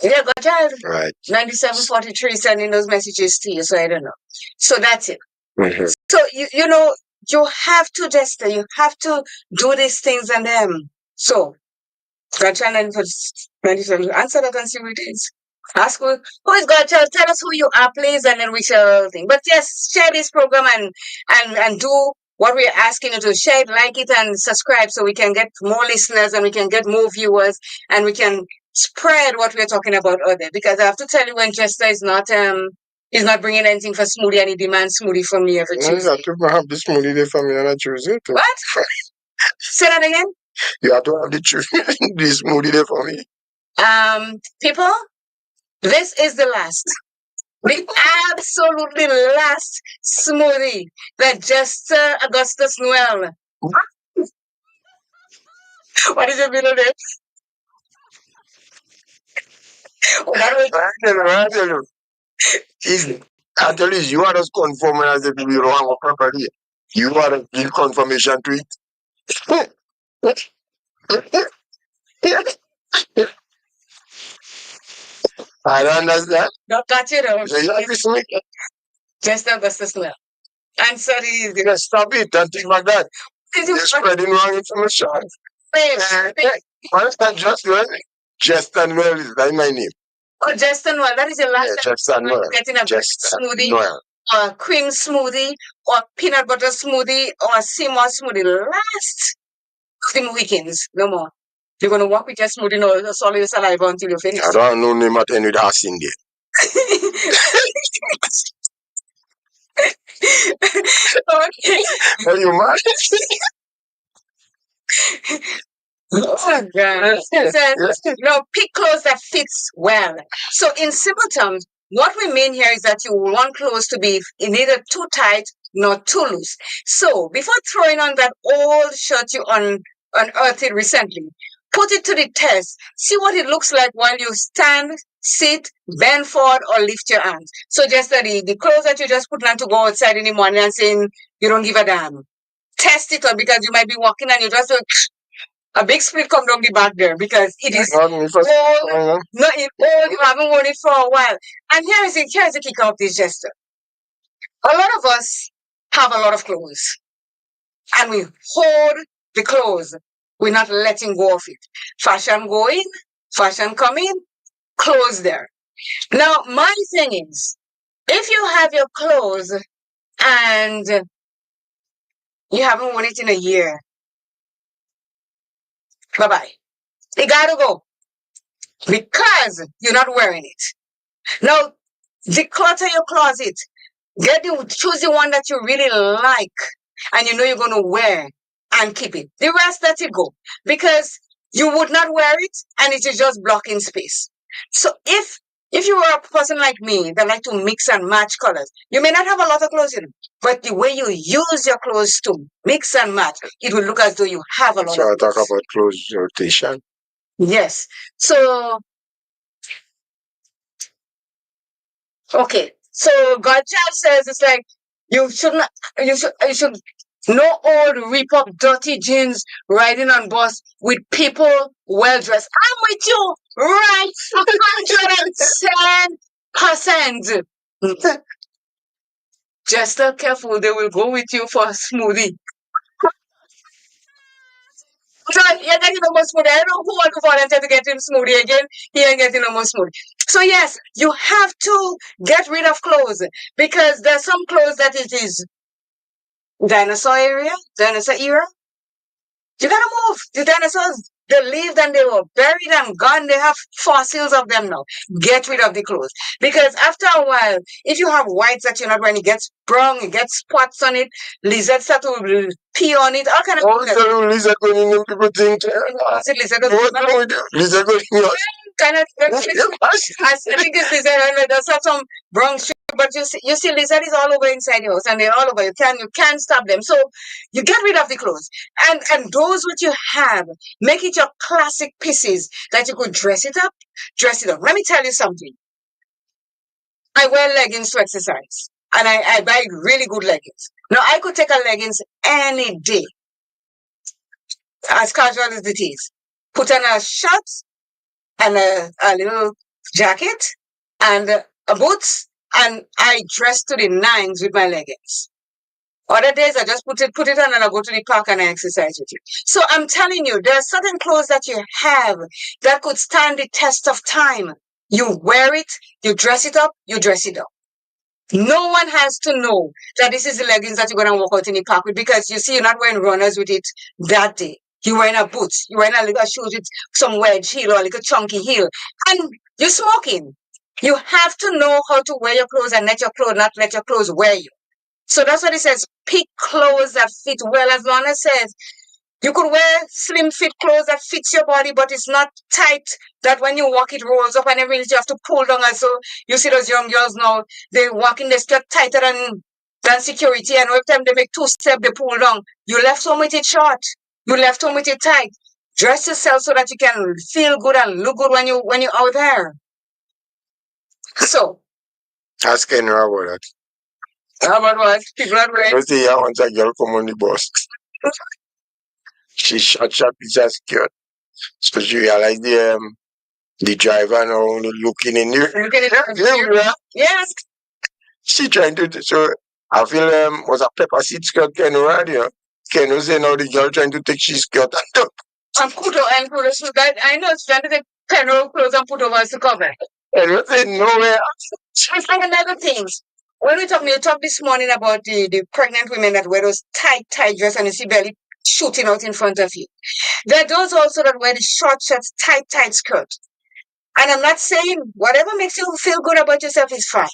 yeah, godchild. Right. 9743 sending those messages to you. So I don't know. So that's it. Mhm. So you know you have to just you have to do these things and so godchild 97 answer that and see what it is. Ask who is godchild. Tell us who you are, please, and then we shall think. But yes, share this program and do what we're asking you to share it, like it, and subscribe so we can get more listeners and we can get more viewers and we can spread what we're talking about out there. Because I have to tell you, when Jester is not bringing anything for smoothie and he demands smoothie from me every You Tuesday. have to have the smoothie there for me on a Tuesday too. What? Say that again. You have to have the the smoothie there for me. People, this is the last. The absolutely last smoothie that Jester Augustus Noel. What is your middle name? Oh, that was I tell you. I tell you, you are just confirming as if you don't have a property. You are to give confirmation to it. I don't understand. got you though. So you like this week? Jester Augustus Noel. I'm sorry. You can stop it and think like that. You're spreading wrong information. Why is that just well? Jester Noel is that my name. Oh, Jester Noel. That is your last Yeah, Jester Noel. getting a Jester smoothie, Noel. or cream smoothie, or peanut butter smoothie, or Seymour smoothie. Last of the weekends. No more. You're going to walk with your smoothie no swallow your saliva until you finish. I don't know name at any house in there. Okay. Are you mad? Oh, God. No, pick clothes that fits well. So in simple terms, what we mean here is that you want clothes to be neither too tight nor too loose. So before throwing on that old shirt you unearthed recently, put it to the test. See what it looks like while you stand, sit, bend forward, or lift your arms. So just the clothes that you just put on to go outside in the morning and saying you don't give a damn. Test it on, because you might be walking and you just a big split come down the back there because it is old. No, it's old. You haven't worn it for a while. And here's the kicker of this gesture. A lot of us have a lot of clothes, and we hold the clothes. We're not letting go of it. Fashion go in, fashion come in, clothes there. Now, my thing is, if you have your clothes and you haven't worn it in a year, bye-bye. You gotta go because you're not wearing it. Now, declutter your closet. Choose the one that you really like and you know you're going to wear and keep it. The rest, let it go, because you would not wear it and it is just blocking space. So if you were a person like me that like to mix and match colors, you may not have a lot of clothes in, but the way you use your clothes to mix and match, it will look as though you have a lot of clothes. So I talk about clothes rotation. Yes. So okay. So Godchild says it's like you should no old rip up dirty jeans riding on bus with people well dressed. I'm with you, right? 110%. Just careful, they will go with you for a smoothie. So you're getting no more smoothie. I don't know who want to volunteer to get him smoothie again. He ain't getting no more smoothie. So yes, you have to get rid of clothes, because there's some clothes that it is dinosaur era. You gotta move. The dinosaurs, they lived and they were buried and gone. They have fossils of them now. Get rid of the clothes. Because after a while, if you have whites that you're not wearing, it gets brown, it gets spots on it, lizards start to pee on it, all kind of things. Also, lizard going in, people think. Lizard going in. Kind of, I think it's lizard, and there's some brown sugar, but you see lizard is all over inside your house, and they're all over. You can't stop them. So you get rid of the clothes, and those what you have, make it your classic pieces that you could dress it up. Let me tell you something. I wear leggings to exercise. And I buy really good leggings. Now, I could take a leggings any day, as casual as it is. Put on a shirt and a little jacket and a boots, and I dress to the nines with my leggings. Other days, I just put it on and I go to the park and I exercise with it. So I'm telling you, there are certain clothes that you have that could stand the test of time. You wear it, you dress it up, you dress it up. No one has to know that this is the leggings that you're going to walk out in the park with, because you see, you're not wearing runners with it that day. You're wearing a boots, you're wearing a little shoes with some wedge heel or a little chunky heel, and you're smoking. You have to know how to wear your clothes and let your clothes, not let your clothes wear you. So that's what it says. Pick clothes that fit well. As Lorna says, you could wear slim fit clothes that fits your body, but it's not tight that when you walk it rolls up and everything you have to pull down. And so you see those young girls now, they walk in the skirt tighter than security, and every time they make 2 steps, they pull down. You left home with it short. You left home with it tight. Dress yourself so that you can feel good and look good when you're out there. So Ask Kenra about that. how about what? People are wearing. You see, I want a girl come on the bus. She shot piece of skirt. So she realized the driver now only looking in there. Looking at it. Yeah. Yes. She trying to, so I feel was a pepper seed skirt Kenra, you know. Ken was saying now the girl trying to take she skirt And put so that I know it's trying to take penroll clothes and put over as to cover. and was saying nowhere. It's like another thing. When we talked this morning about the pregnant women that wear those tight dress and you see belly shooting out in front of you. There are those also that wear the short shirts, tight skirt. And I'm not saying whatever makes you feel good about yourself is fine.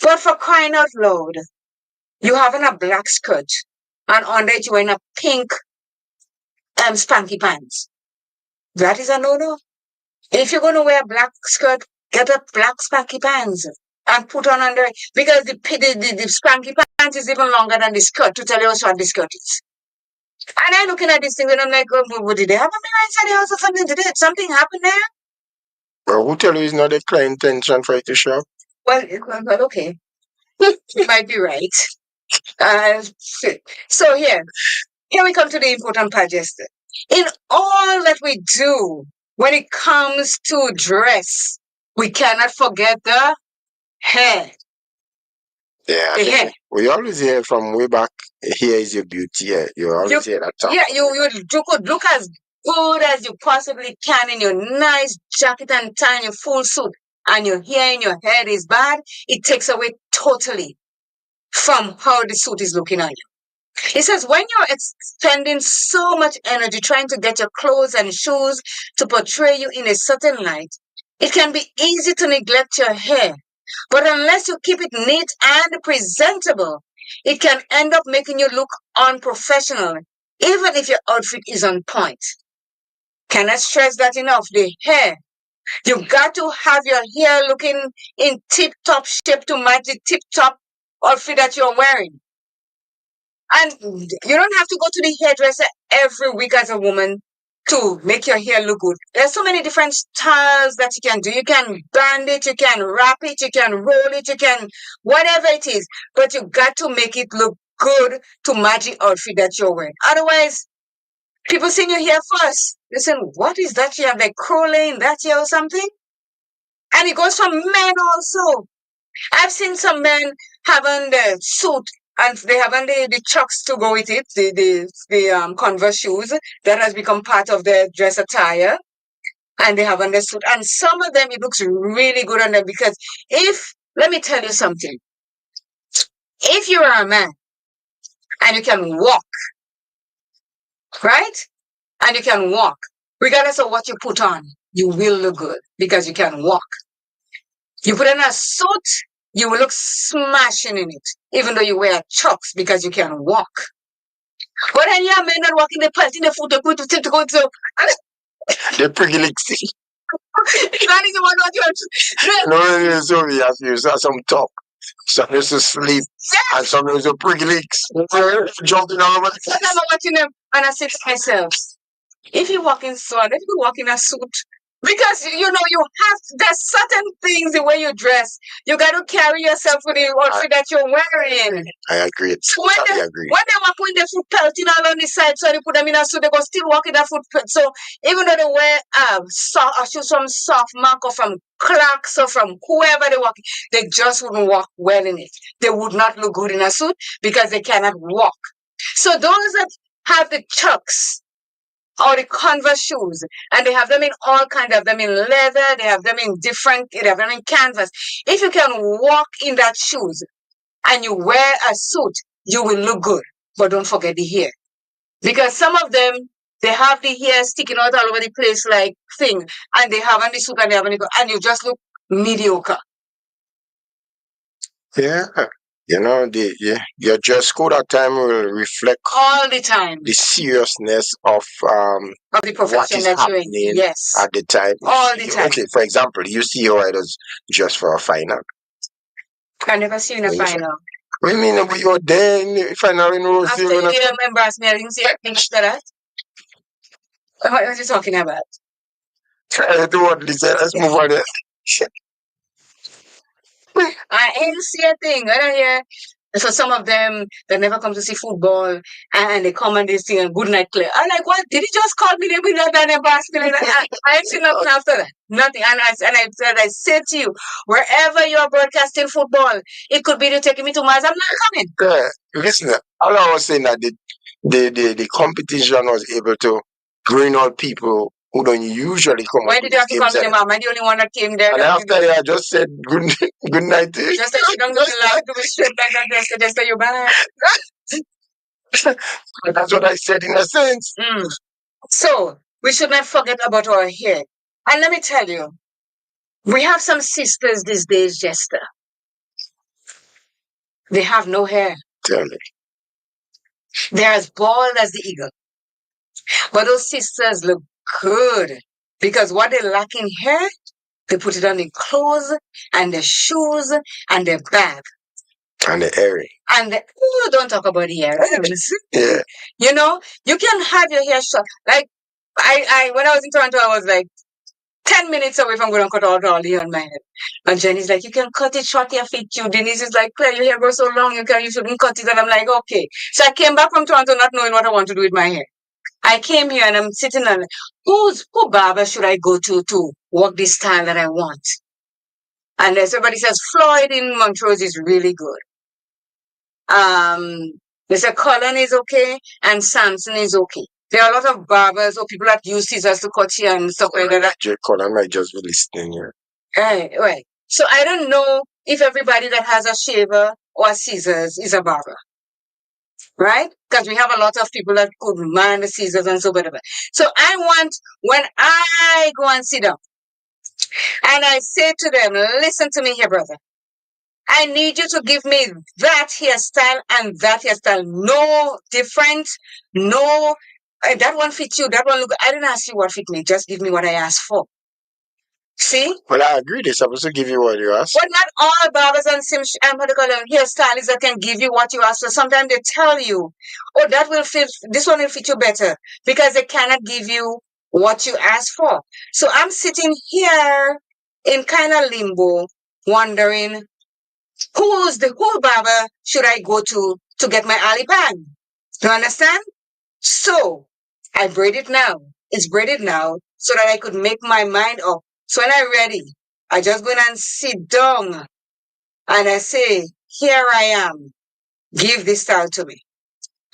But for crying out loud, you having a black skirt and under it you're wearing a pink spanky pants. That is a no-no. If you're going to wear a black skirt, get a black spanky pants and put on under it, because the spanky pants is even longer than the skirt to tell you how short the skirt is. And I'm looking at this thing and I'm like, oh, did they have a mirror inside the house or something? Did something happen there? Well, who tell you it's not a clear intention for you to shop? Well, okay. You might be right. So here we come to the important part, Jester. In all that we do, when it comes to dress, we cannot forget the hair. Yeah, The hair. we always hear from way back, here is your beauty. Yeah, you always hear that talk. Yeah, you could look as good as you possibly can in your nice jacket and tie and your full suit, and your hair in your head is bad. It takes away totally from how the suit is looking on you. It says when you're expending so much energy trying to get your clothes and shoes to portray you in a certain light, it can be easy to neglect your hair. But unless you keep it neat and presentable, it can end up making you look unprofessional, even if your outfit is on point. Cannot stress that enough. The hair. You got to have your hair looking in tip-top shape to match the tip-top outfit that you're wearing. And you don't have to go to the hairdresser every week as a woman to make your hair look good. There's so many different styles that you can do. You can band it, you can wrap it, you can roll it, you can whatever it is. But you got to make it look good to match the outfit that you're wearing. Otherwise, people seeing your hair first. Listen, what is that you have, like curling that here or something? And it goes for men also. I've seen some men having the suit and they haven't the chucks to go with it, the Converse shoes that has become part of their dress attire, and they have on the suit. And some of them, it looks really good on them because let me tell you something, if you are a man and you can walk, right? And you can walk, regardless of what you put on, you will look good because you can walk. You put on a suit, you will look smashing in it, even though you wear chucks because you can walk. But then you men not walking, they put in the foot, they put to go to. They're pretty lixy. That is the one what you have to. No, so we have you saw some talk. Some used to sleep, and some used to pretty leaks. Jumping all over the Sometimes I'm watching them and I say to myself, if you walk in a suit, Because you know there's certain things the way you dress. You got to carry yourself with the outfit that you're wearing. I agree. So when I they agree. walk with their foot pelting all on the side, so they put them in a suit, they go still walk in that foot pelt. So even though they wear shoes from Soft Mark or from Clarks or from whoever they walk, they just wouldn't walk well in it. They would not look good in a suit because they cannot walk. So those that have the Chucks or the Converse shoes, and they have them in all kinds. They have them in leather, they have them in they have them in canvas. If you can walk in that shoes and you wear a suit, you will look good. But don't forget the hair. Because some of them, they have the hair sticking out all over the place like thing, and they have on the suit and they have on the, and you just look mediocre. Yeah. You know, your dress code at time will reflect all the time the seriousness of the profession what is that you're happening in. Yes. at the time. All the time. Okay, for example, you see your idols just for a final. I never seen a final. What do you mean you're there in the final in Rose? After you didn't embarrass me, I didn't see anything after that. What are you talking about? Let's move on there. I ain't see a thing. I don't hear. So some of them, they never come to see football, and they come and they sing a good night play. I'm like, what? Did he just call me? They that and embarrass me? I ain't seen nothing after that. Nothing. And I said to you, wherever you're broadcasting football, it could be you taking me to Mars. I'm not coming. Yeah, listen, all I was saying that the competition was able to bring out people who don't usually come. Why did you have to call me Mom? I'm the only one that came there. And after that, I just said good night to you. Just that you don't go to life to be straight back and just say you're bad. That's what I said in a sense. So we should not forget about our hair. And let me tell you, we have some sisters these days, Jester. They have no hair. Tell me. They're as bald as the eagle. But those sisters look good because what they lack in hair, they put it on their clothes and their shoes and their bag. And the earring. And don't talk about the earrings. Yeah. You know, you can have your hair short. Like I when I was in Toronto, I was like 10 minutes away from going to cut all the hair on my head. And Jenny's like, you can cut it short, your feet cute. Denise is like, Claire, your hair goes so long, you shouldn't cut it. And I'm like, okay. So I came back from Toronto not knowing what I want to do with my hair. I came here and I'm sitting on who barber should I go to work this style that I want? And everybody says Floyd in Montrose is really good. Mr. Cullen is okay and Samson is okay. There are a lot of barbers or people that use scissors to cut here and stuff like that. Jay Cullen might just be listening here. Right. So I don't know if everybody that has a shaver or scissors is a barber. Right? Because we have a lot of people that could man the scissors and so whatever. So I want, when I go and sit down, and I say to them, listen to me here, brother. I need you to give me that hairstyle and that hairstyle. No different. No, that one fits you. That one look. I didn't ask you what fit me. Just give me what I asked for. See? Well, I agree. They're supposed to give you what you ask. But not all barbers and hairstylists that can give you what you ask for. Sometimes they tell you, oh, that will fit, this one will fit you better because they cannot give you what you ask for. So I'm sitting here in kind of limbo, wondering who barber should I go to get my alley bag? Do you understand? So I braid it now. It's braided now so that I could make my mind up. So when I'm ready, I just go in and sit down and I say, here I am. Give this style to me.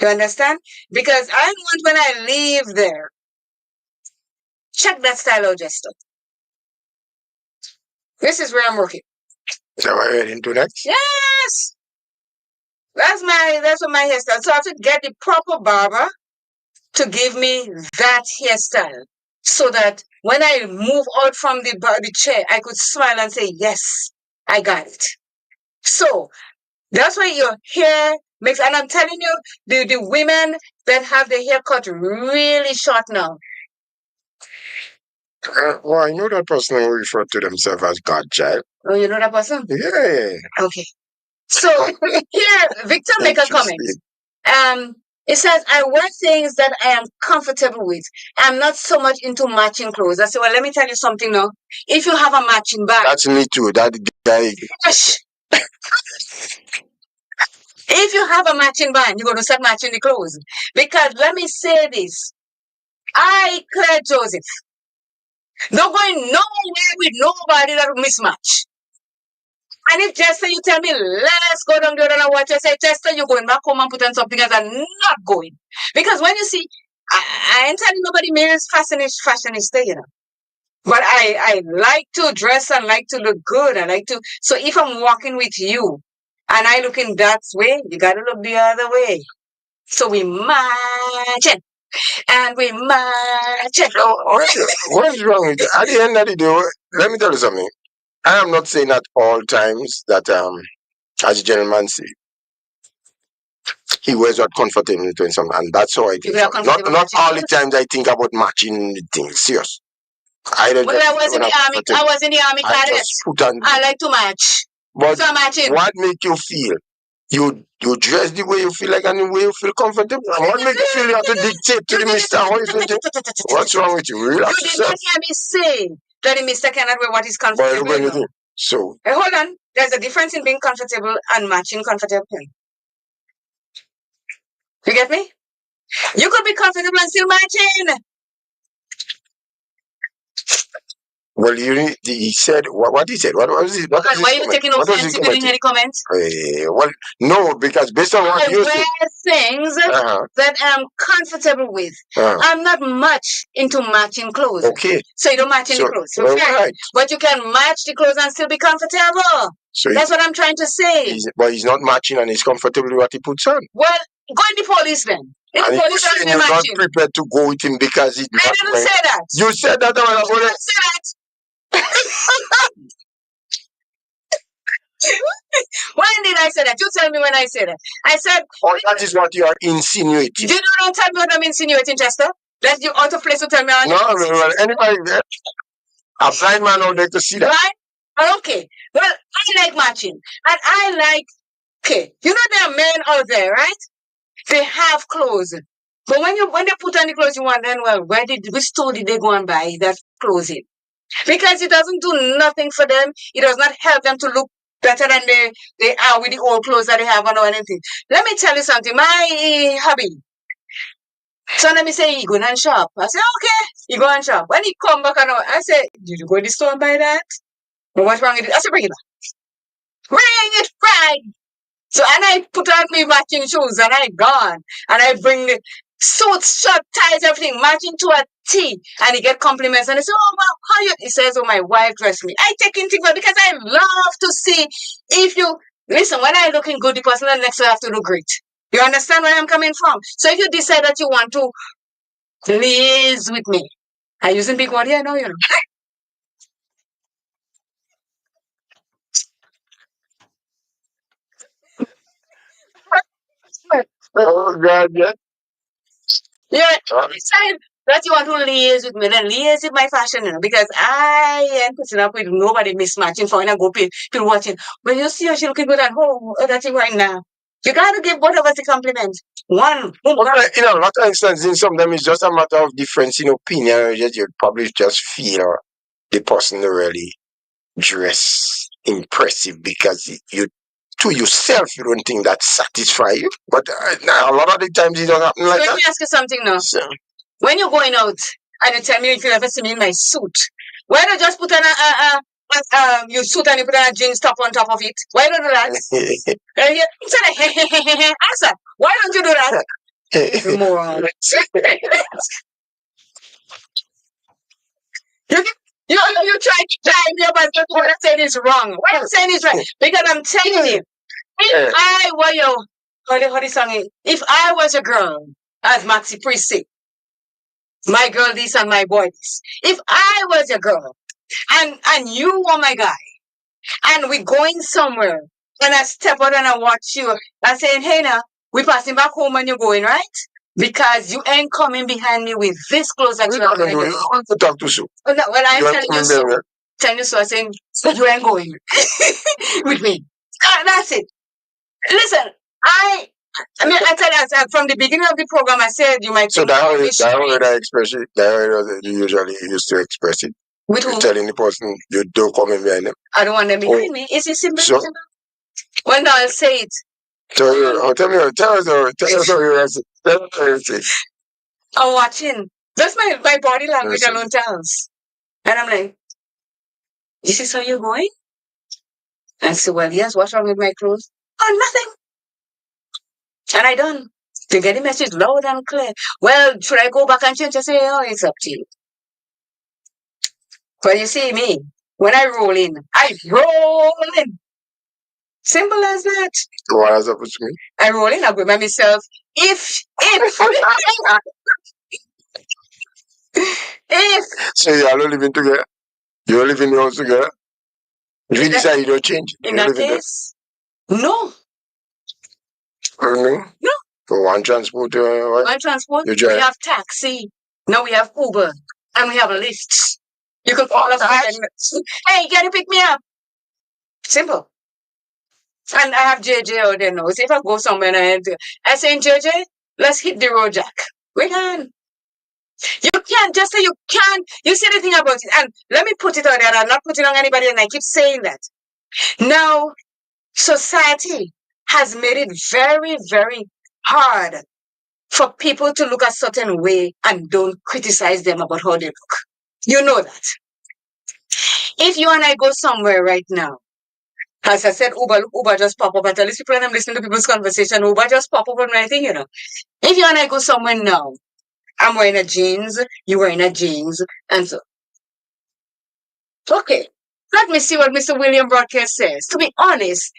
You understand? Because I want when I leave there, check that style out, Jester. This is where I'm working. So what are you into next? Yes! That's what my hairstyle. So I have to get the proper barber to give me that hairstyle. So that when I move out from the chair, I could smile and say, yes, I got it. So that's why your hair makes, and I'm telling you, the women that have their hair cut really short now. Well, I know that person who referred to themselves as Godchild. Oh, you know that person? Yeah. Okay. So here, Victor make a comment. It says, I wear things that I am comfortable with. I'm not so much into matching clothes. I said, well, let me tell you something now. If you have a matching bag. That's me too. That guy. Gosh. If you have a matching bag, you're going to start matching the clothes. Because let me say this. I, Claire Joseph, don't go nowhere with nobody that will mismatch. And if Chester, you tell me, let's go down the road and watch, I say, Chester, you're going back home and put on something else. I'm not going. Because when you see, I ain't telling nobody Mary's fashionista, you know. But I like to dress and like to look good. I like to. So if I'm walking with you and I look in that way, you got to look the other way. So we match it. And we match it. What's wrong with it? At the end of the day, let me tell you something. I am not saying at all times that, as a gentleman say, he wears what comfortable to him, and that's how I think. Not all the times I think about matching things. Serious. I don't. Well, I was in the army. I was in the army cadets. I like to match. But so matching. What make you feel? You dress the way you feel like and the way you feel comfortable. What make you feel you have to dictate to the mister how you feel? What's wrong with you? Relax you did not hear me say that the mister cannot wear what is comfortable. So hold on. There's a difference in being comfortable and matching comfortable. You get me? You could be comfortable and still matching. Well, he said, what he said? What was it? Why are you taking offense if you didn't hear any comments? Well, no, because based on what you said. I wear things that I'm comfortable with. I'm not much into matching clothes. Okay. So you don't match any clothes. Okay. Right. But you can match the clothes and still be comfortable. So that's what I'm trying to say. But he's not matching and he's comfortable with what he puts on. Well, go in the police then. And you're not prepared to go with him because he's not. I didn't say that. You said that. I didn't say that. When did I say that? You tell me when I said that. I said. Oh, that is what you are insinuating. You don't tell me what I'm insinuating, Chester. Let you out of place to tell me. No, anybody there? A blind man out there to see that. Right? Okay. Well, I like matching. And I like, okay, you know there are men out there, right? They have clothes. But when they put on the clothes you want, then, well, which store did they go and buy that clothes in? Because it doesn't do nothing for them. It does not help them to look better than they are with the old clothes that they have on or anything. Let me tell you something. My hubby. So let me say, he go and shop. I say, okay, he go and shop. When he come back, I say, did you go to the store and buy that? But what's wrong with it? I said, bring it back. Bring it back. So, and I put on my matching shoes and I gone. And I bring the suits, shirt, ties, everything, matching to a T. And he get compliments. And he say, oh, wow, how you? He says, oh, my wife dressed me. I take in things because I love to see if you, listen, when I looking good, the person next to you have to look great. You understand where I'm coming from? So if you decide that you want to liaise with me, I'm using big word here, no, you know. Oh, God, yeah. Yeah, decide that you want to liaise with me, then liaise with my fashion, you know, because I ain't putting up with nobody mismatching for when I go people watching. When you see her, she looking good at home, that's it right now. You got to give both of us a compliment. One. Okay, a lot of instances, in some of them, it's just a matter of difference in opinion. You probably just feel the person really dress impressive because you, to yourself, you don't think that satisfy you. But a lot of the times, it don't happen like that. Let me ask you something now. So, when you're going out and you tell me if you ever see me in my suit, why don't you just put on your suit and you put on a jeans top on top of it? Why don't you do that? Answer. Why don't you do that? Moron. You try to time me up and what I'm saying is wrong. What I'm saying is right. Because I'm telling you, if I were your, if I was a girl, as Maxi Priest said, my girl this and my boy this. If I was a girl and you were my guy and we going somewhere and I step out and I watch you and saying, hey now, we passing back home when you're going, right? Because you ain't coming behind me with this clothes that you are going to want to talk to you. Well, I'm telling you so. Telling you so. I'm saying, so you ain't going with me. That's it. Listen, I I mean, I tell you, from the beginning of the program, I said you might So think that way it's I express it. That way you usually used to express it. with You're who? telling the person you don't come in behind them. I don't want them behind me. It's a simple. So, Well, no, I'll say it. tell us how you say. Tell us how you say. I'm watching. That's my body language Listen. alone tells. And I'm like, this is how you're going? I said, well, yes, what's wrong with my clothes? Oh, nothing. And I done. To get the message loud and clear. Well, should I go back and change? I say, oh, it's up to you. But you see me, when I roll in, I roll in. Simple as that. What has happened to me? I roll in, I go by myself. If, So you are not living together? You are living in the house together? If you decide you don't change, in you that live in case, no. there? No? No. For one transport, what? One transport, You we drive. have taxi. Now we have Uber. And we have a Lyft. You can call us. Hey, can you pick me up? Simple. And I have JJ out there now. So if I go somewhere and I say, JJ, let's hit the road, Jack. We can. You can't just say you can't. You say the thing about it. And let me put it on there. I'm not putting on anybody, and I keep saying that. Now, society has made it very, very hard for people to look a certain way and don't criticize them about how they look. You know that. If you and I go somewhere right now, as I said, Uber just pop up. I tell these people and I'm listening to people's conversation, Uber just pop up on my thing, you know. If you and I go somewhere now, I'm wearing a jeans, you're wearing a jeans, and so. Okay, let me see what Mr. William Broadcast says. To be honest,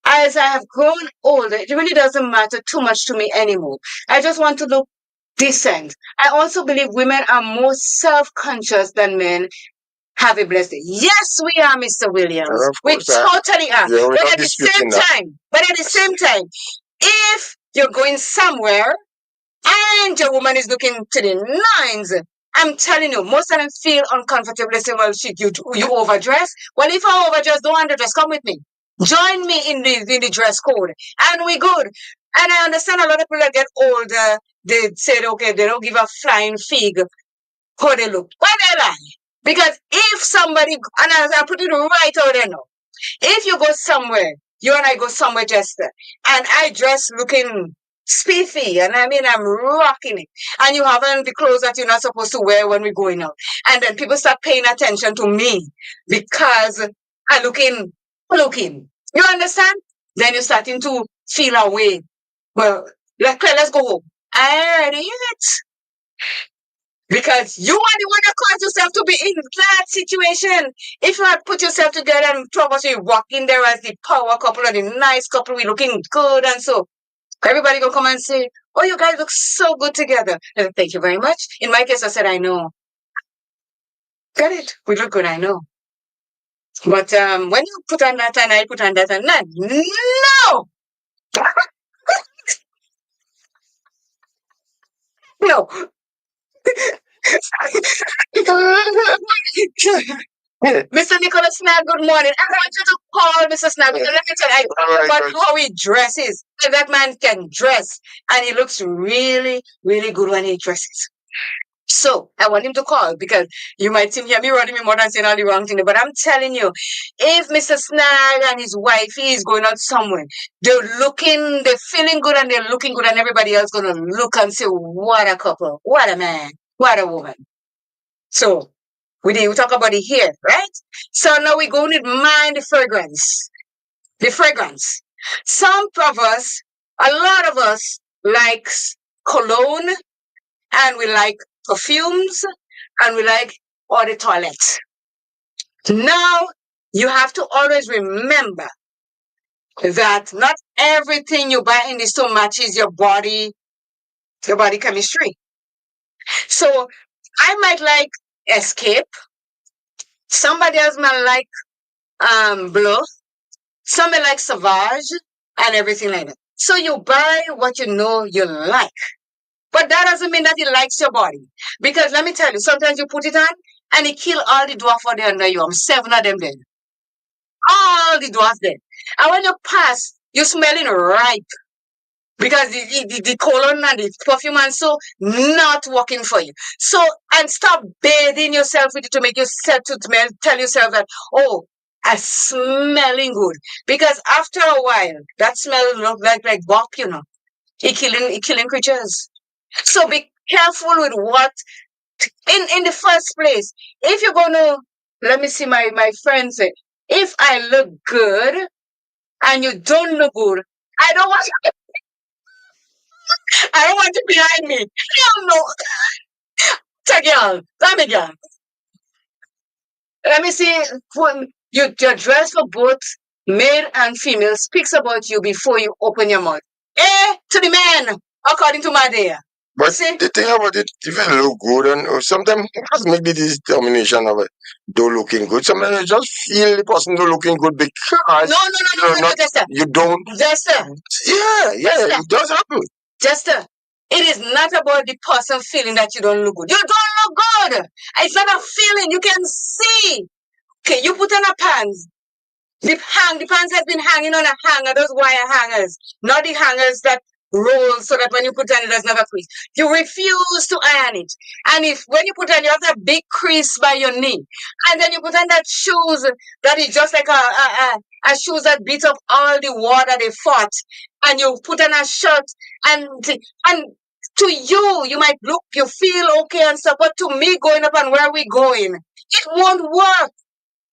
as I have grown older, it really doesn't matter too much to me anymore. I just want to look decent. I also believe women are more self-conscious than men. Have a blessed day. Yes, we are, Mr. Williams. We totally are. Yeah, But at the same time, if you're going somewhere and your woman is looking to the nines, I'm telling you, most of them feel uncomfortable. They say, well, shit, you overdress. Well, if I overdress, don't underdress. Come with me. Join me in the dress code. And we good. And I understand a lot of people that get older, they said, okay, they don't give a flying fig how they look. Why they lie? Because if somebody, and I put it right out there now, if you go somewhere, you and I go somewhere, Jester, and I dress looking spiffy, and I mean I'm rocking it, and you haven't the clothes that you're not supposed to wear when we're going out, and then people start paying attention to me because I'm looking. You understand? Then you're starting to feel away. Well, let's go home. I already it. Because you are the one that caused yourself to be in that situation. If you had put yourself together and two of us will walk in there as the power couple or the nice couple, we looking good and so. Everybody gonna come and say, oh, you guys look so good together. And thank you very much. In my case, I said, I know. Got it. We look good, I know. But when you put on that and I put on that and that, no! No. Mr. Nicholas Snag, good morning. I want you to call Mr. Snag because let me tell you about how he dresses. And that man can dress and he looks really, really good when he dresses. So I want him to call because you might hear me running me more than saying all the wrong thing. But I'm telling you, if Mr. Snag and his wife is going out somewhere, they're feeling good and they're looking good and everybody else gonna look and say, what a couple, what a man, what a woman. So we talk about it here, right? So now we're going to mind the fragrance. The fragrance. Some of us, a lot of us likes cologne and we like perfumes and we like eau de toilette. Now you have to always remember that not everything you buy in the store matches your body chemistry. So I might like Escape. Somebody else might like Bleu. Some may like Savage and everything like that. So you buy what you know you like. But that doesn't mean that it likes your body. Because let me tell you, sometimes you put it on and it kill all the dwarf out there under you. I'm 7 of them dead. All the dwarfs dead. And when you pass, you're smelling ripe. because the cologne and the perfume and so not working for you. So, and stop bathing yourself with it to make yourself tell yourself that, oh, I'm smelling good. Because after a while, that smell look like bop, It killing creatures. So be careful with what in the first place. If you're gonna let me see my friend say, if I look good and you don't look good, I don't want I don't want you behind me. Hell no. Take y'all. Let me go. Let me see. Your dress for both male and female speaks about you before you open your mouth. To the man, according to my dear. But See? the thing about it, if you look good, and sometimes it has make the determination of it, do looking good. Sometimes you just feel the person do looking good because No, Jester. you don't. Jester. Yeah, it does happen. Jester. It is not about the person feeling that you don't look good. You don't look good. It's not a feeling. You can see. Okay, you put on a pants. The pants has been hanging on a hanger, those wire hangers, not the hangers that roll so that when you put on it, there's never crease. You refuse to iron it. And if when you put on, you have that big crease by your knee. And then you put on that shoes that is just like a shoes that beat up all the water they fought. And you put on a shirt and to you, you might look, you feel okay and stuff, but to me, going up and where we going, it won't work.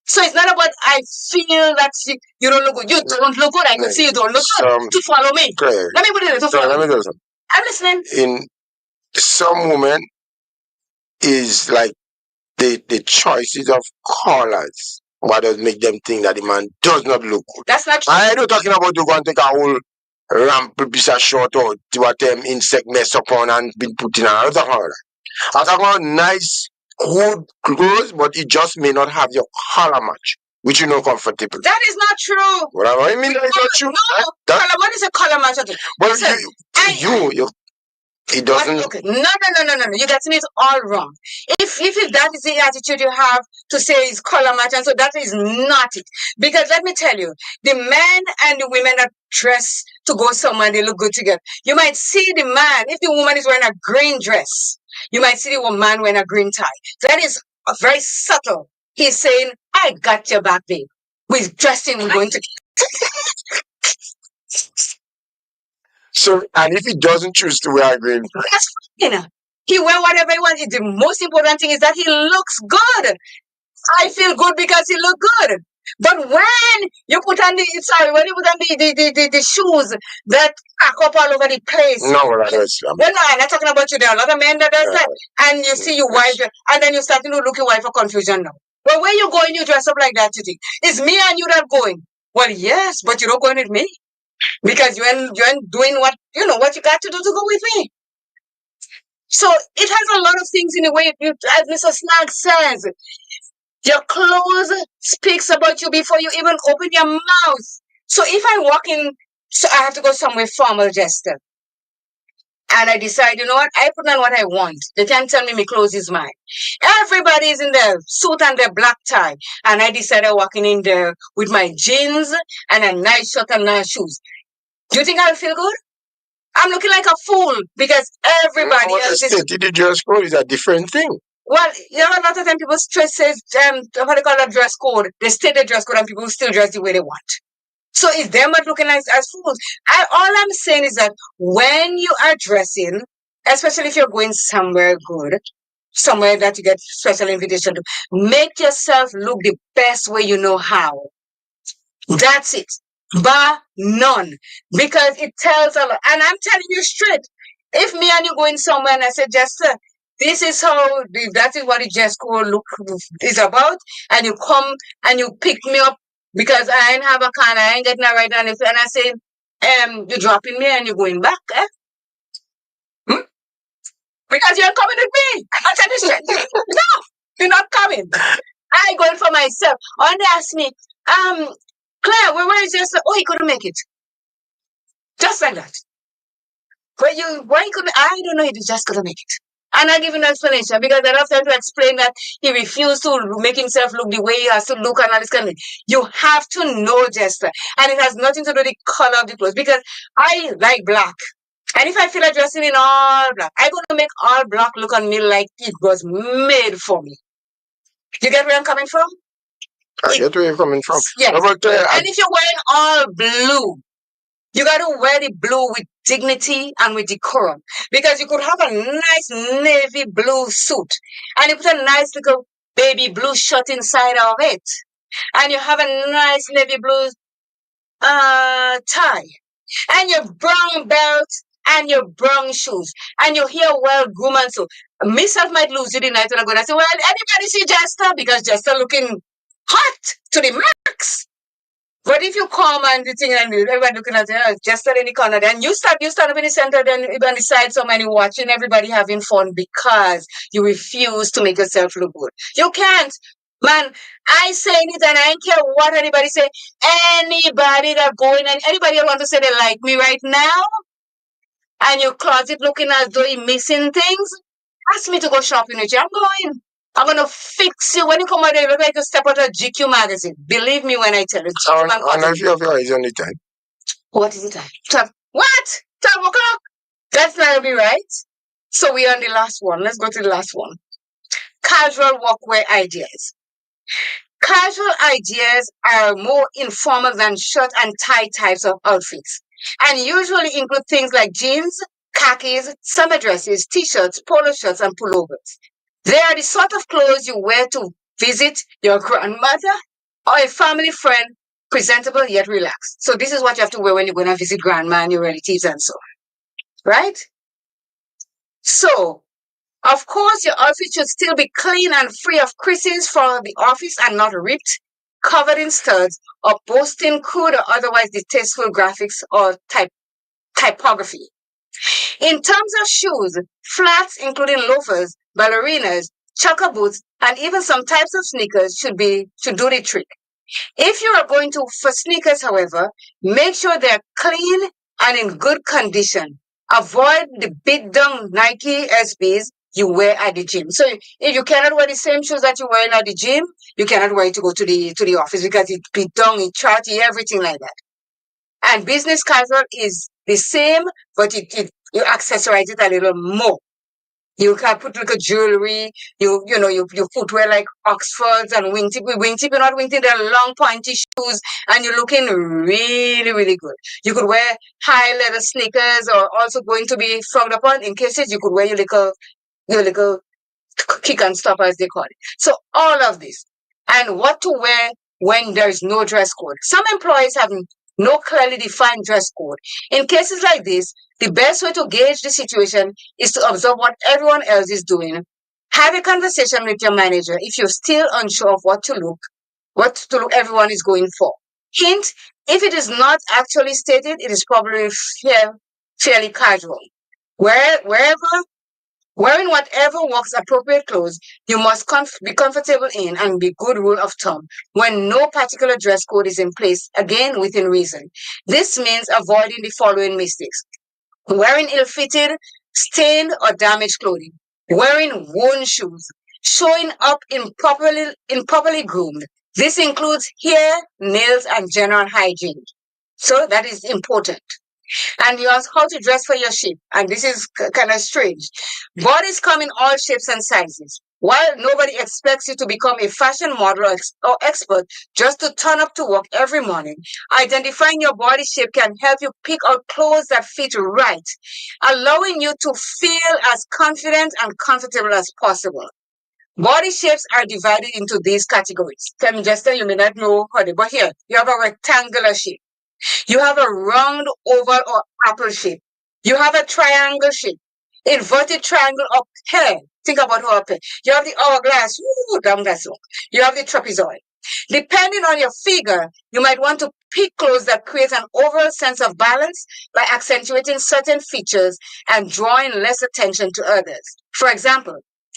So it's not about I feel that you don't look good. You don't look good. I can see you don't look good. To follow me. Claire, Let me put it to follow let me me. do something. I'm listening. In some women is like the choices of colors what does make them think that the man does not look good. That's not true. I ain't not talking about you go and take a whole ramp piece of short or what them insect mess upon and been put in. I'm talking about that. I'm talking about nice, good clothes, but it just may not have your color match, which you know comfortable. That is not true. What I mean, that is not true. No. What is a color match? Okay. But Listen, you it doesn't. Okay. No. You're getting it all wrong. If that is the attitude you have to say it's color match, and so that is not it. Because let me tell you, the men and the women that dress to go somewhere, they look good together. You might see the man, if the woman is wearing a green dress, you might see the man wearing a green tie. That is very subtle. He's saying, I got your back, babe. We're dressing and going to. So, and if he doesn't choose to wear green, that's fine. He wear whatever he wants. The most important thing is that he looks good. I feel good because he look good. But when you put on the shoes that pack up all over the place. No, I'm not talking about you. There are a lot of men that does that. And you see your wife, and then you start to look your wife for confusion now. Well, where you going, you dress up like that, you think. It's me and you that going. Well, yes, but you're not going with me. Because you ain't doing what you got to do to go with me. So it has a lot of things in the way, as Mr. Snag says. Your clothes speaks about you before you even open your mouth. So if I walk in, so I have to go somewhere formal, Jester. And I decide, you know what? I put on what I want. They can't tell me my clothes is mine. Everybody is in their suit and their black tie. And I decided walking in there with my jeans and a nice shirt and nice shoes. Do you think I'll feel good? I'm looking like a fool because everybody else is. The dress code is a different thing. Well, a lot of time people stress says, what they call a dress code. They state the dress code and people still dress the way they want. So it's them not looking as fools. All I'm saying is that when you are dressing, especially if you're going somewhere good, somewhere that you get special invitation to, make yourself look the best way you know how. That's it. Bar none. Because it tells a lot. And I'm telling you straight, if me and you going somewhere and I say, Jester, this is that is what the dress code look is about, and you come and you pick me up because I ain't have a car, I ain't getting a ride, and I say, you're dropping me and you're going back, Because you're coming with me. I tell you straight. No, you're not coming. I'm going for myself. And they ask me, Claire, where is Jester? Oh, he couldn't make it. Just like that. Why couldn't I don't know, he just couldn't make it. And I give an explanation because I don't have time to explain that he refused to make himself look the way he has to look and all this kind of thing. You have to know, Jester. And it has nothing to do with the color of the clothes because I like black. And if I feel like dressing in all black, I'm going to make all black look on me like it was made for me. You get where I'm coming from? I get where you're coming from. Yes. No, but, And if you're wearing all blue, you got to wear the blue with dignity and with decorum. Because you could have a nice navy blue suit and you put a nice little baby blue shirt inside of it. And you have a nice navy blue tie. And your brown belt and your brown shoes. And your hair well groomed and so. Myself might lose you the night when I go and I say, well, anybody see Jester? Because Jester looking hot to the max. But if you come and the thing and everybody looking at it, just at any corner, then you stand up in the center, then on the side, somebody watching, everybody having fun because you refuse to make yourself look good. You can't. Man, I saying it and I don't care what anybody say. Anybody that going and anybody that want to say they like me right now, and your closet looking as though you're missing things, ask me to go shopping with you. I'm going. I'm going to fix you. When you come out there, you look like you step out of GQ magazine. Believe me when I tell you. And if you have your eyes on the time. What is the time? What? 12 o'clock? That's not be right. So we're on the last one. Let's go to the last one. Casual workwear ideas. Casual ideas are more informal than shirt and tie types of outfits and usually include things like jeans, khakis, summer dresses, t-shirts, polo shirts, and pullovers. They are the sort of clothes you wear to visit your grandmother or a family friend, presentable yet relaxed. So this is what you have to wear when you're going to visit grandma and your relatives and so on. Right? So, of course, your outfit should still be clean and free of creases for the office and not ripped, covered in studs, or boasting crude or otherwise distasteful graphics or typography. In terms of shoes, flats including loafers, ballerinas, chukka boots, and even some types of sneakers should do the trick. If you are going for sneakers, however, make sure they're clean and in good condition. Avoid the beat down Nike SBs you wear at the gym. So if you cannot wear the same shoes that you're wearing at the gym, you cannot wear it to go to the office because it beat down, it charty, everything like that. And business casual is the same, but you accessorize it a little more. You can put like a jewelry, your footwear like Oxfords and wingtip. With wingtip, you're not wingtip, they're long pointy shoes and you're looking really, really good. You could wear high leather sneakers or also going to be frowned upon. In cases, you could wear your little kick and stop as they call it. So all of this. And what to wear when there's no dress code. Some employees have no clearly defined dress code. In cases like this, the best way to gauge the situation is to observe what everyone else is doing. Have a conversation with your manager if you're still unsure of what to look everyone is going for. Hint, if it is not actually stated, it is probably fairly casual. Wearing whatever works appropriate clothes, you must be comfortable in and be good rule of thumb when no particular dress code is in place, again within reason. This means avoiding the following mistakes. Wearing ill-fitted, stained or damaged clothing. Wearing worn shoes. Showing up improperly groomed. This includes hair, nails, and general hygiene. So that is important. And you ask how to dress for your shape. And this is kind of strange. Bodies come in all shapes and sizes. While nobody expects you to become a fashion model or expert just to turn up to work every morning, identifying your body shape can help you pick out clothes that fit right, allowing you to feel as confident and comfortable as possible. Body shapes are divided into these categories. Tell me, Jester, you may not know how they, but here, you have a rectangular shape. You have a round, oval, or apple shape. You have a triangle shape. Inverted triangle up here. Think about how up here. You have the hourglass. Down that slope. You have the trapezoid. Depending on your figure, you might want to pick clothes that create an overall sense of balance by accentuating certain features and drawing less attention to others. For example,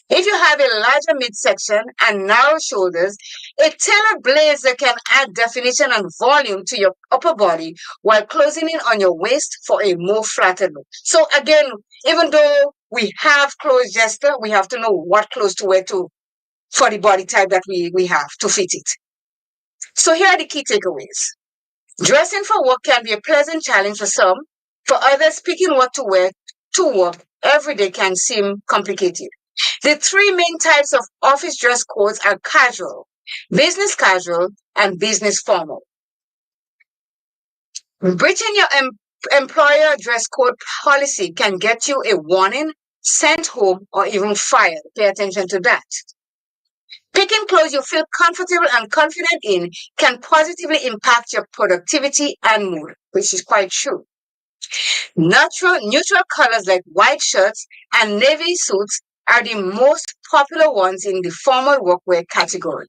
if you have a larger midsection and narrow shoulders, a tailored blazer can add definition and volume to your upper body while closing in on your waist for a more flattered look. So again, even though we have clothes, Jester. We have to know what clothes to wear for the body type that we have to fit it. So here are the key takeaways. Dressing for work can be a pleasant challenge for some. For others, picking what to wear to work every day can seem complicated. The three main types of office dress codes are casual, business casual, and business formal. Breaching your employer dress code policy can get you a warning, sent home, or even fired. Pay attention to that. Picking clothes you feel comfortable and confident in can positively impact your productivity and mood, which is quite true. Neutral colors like white shirts and navy suits are the most popular ones in the formal workwear category.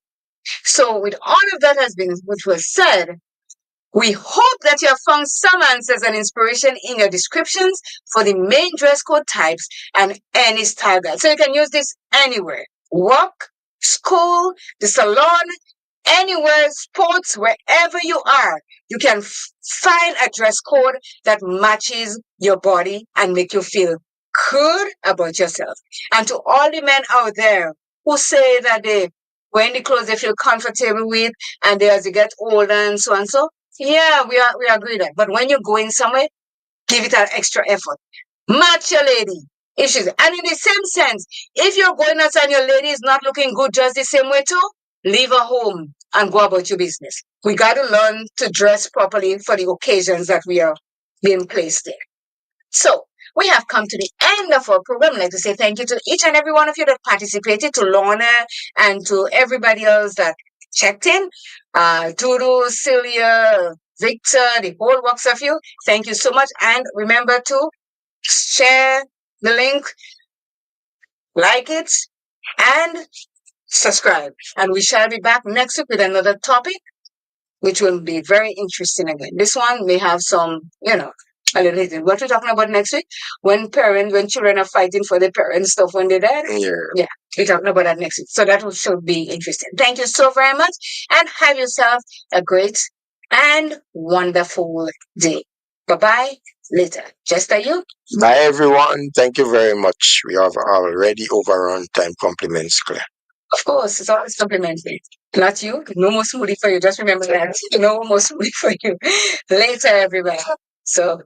So with all of that which was said, we hope that you have found some answers and inspiration in your descriptions for the main dress code types and any style guide. So you can use this anywhere. Work, school, the salon, anywhere, sports, wherever you are, you can find a dress code that matches your body and make you feel good about yourself. And to all the men out there who say that they wear the clothes they feel comfortable with, and as they get older and so, yeah, we agree that. But when you're going somewhere, give it an extra effort. Match your lady. And in the same sense, if you're going outside and your lady is not looking good just the same way too, leave her home and go about your business. We got to learn to dress properly for the occasions that we are being placed there. So we have come to the end of our program. I'd like to say thank you to each and every one of you that participated, to Lorna and to everybody else that checked in. Tudu, Celia, Victor, the whole works of you. Thank you so much. And remember to share the link, like it, and subscribe. And we shall be back next week with another topic, which will be very interesting again. This one may have some, a little bit. What we're talking about next week, when children are fighting for their parents' stuff when they're dead. Yeah, we're talking about that next week. So that should be interesting. Thank you so very much, and have yourself a great and wonderful day. Bye-bye. Later. Just you. Bye, everyone. Thank you very much. We have already overrun time. Compliments, Claire. Of course, it's always complimentary. Not you. No more smoothie for you. Just remember that. No more smoothie for you. Later, everybody. So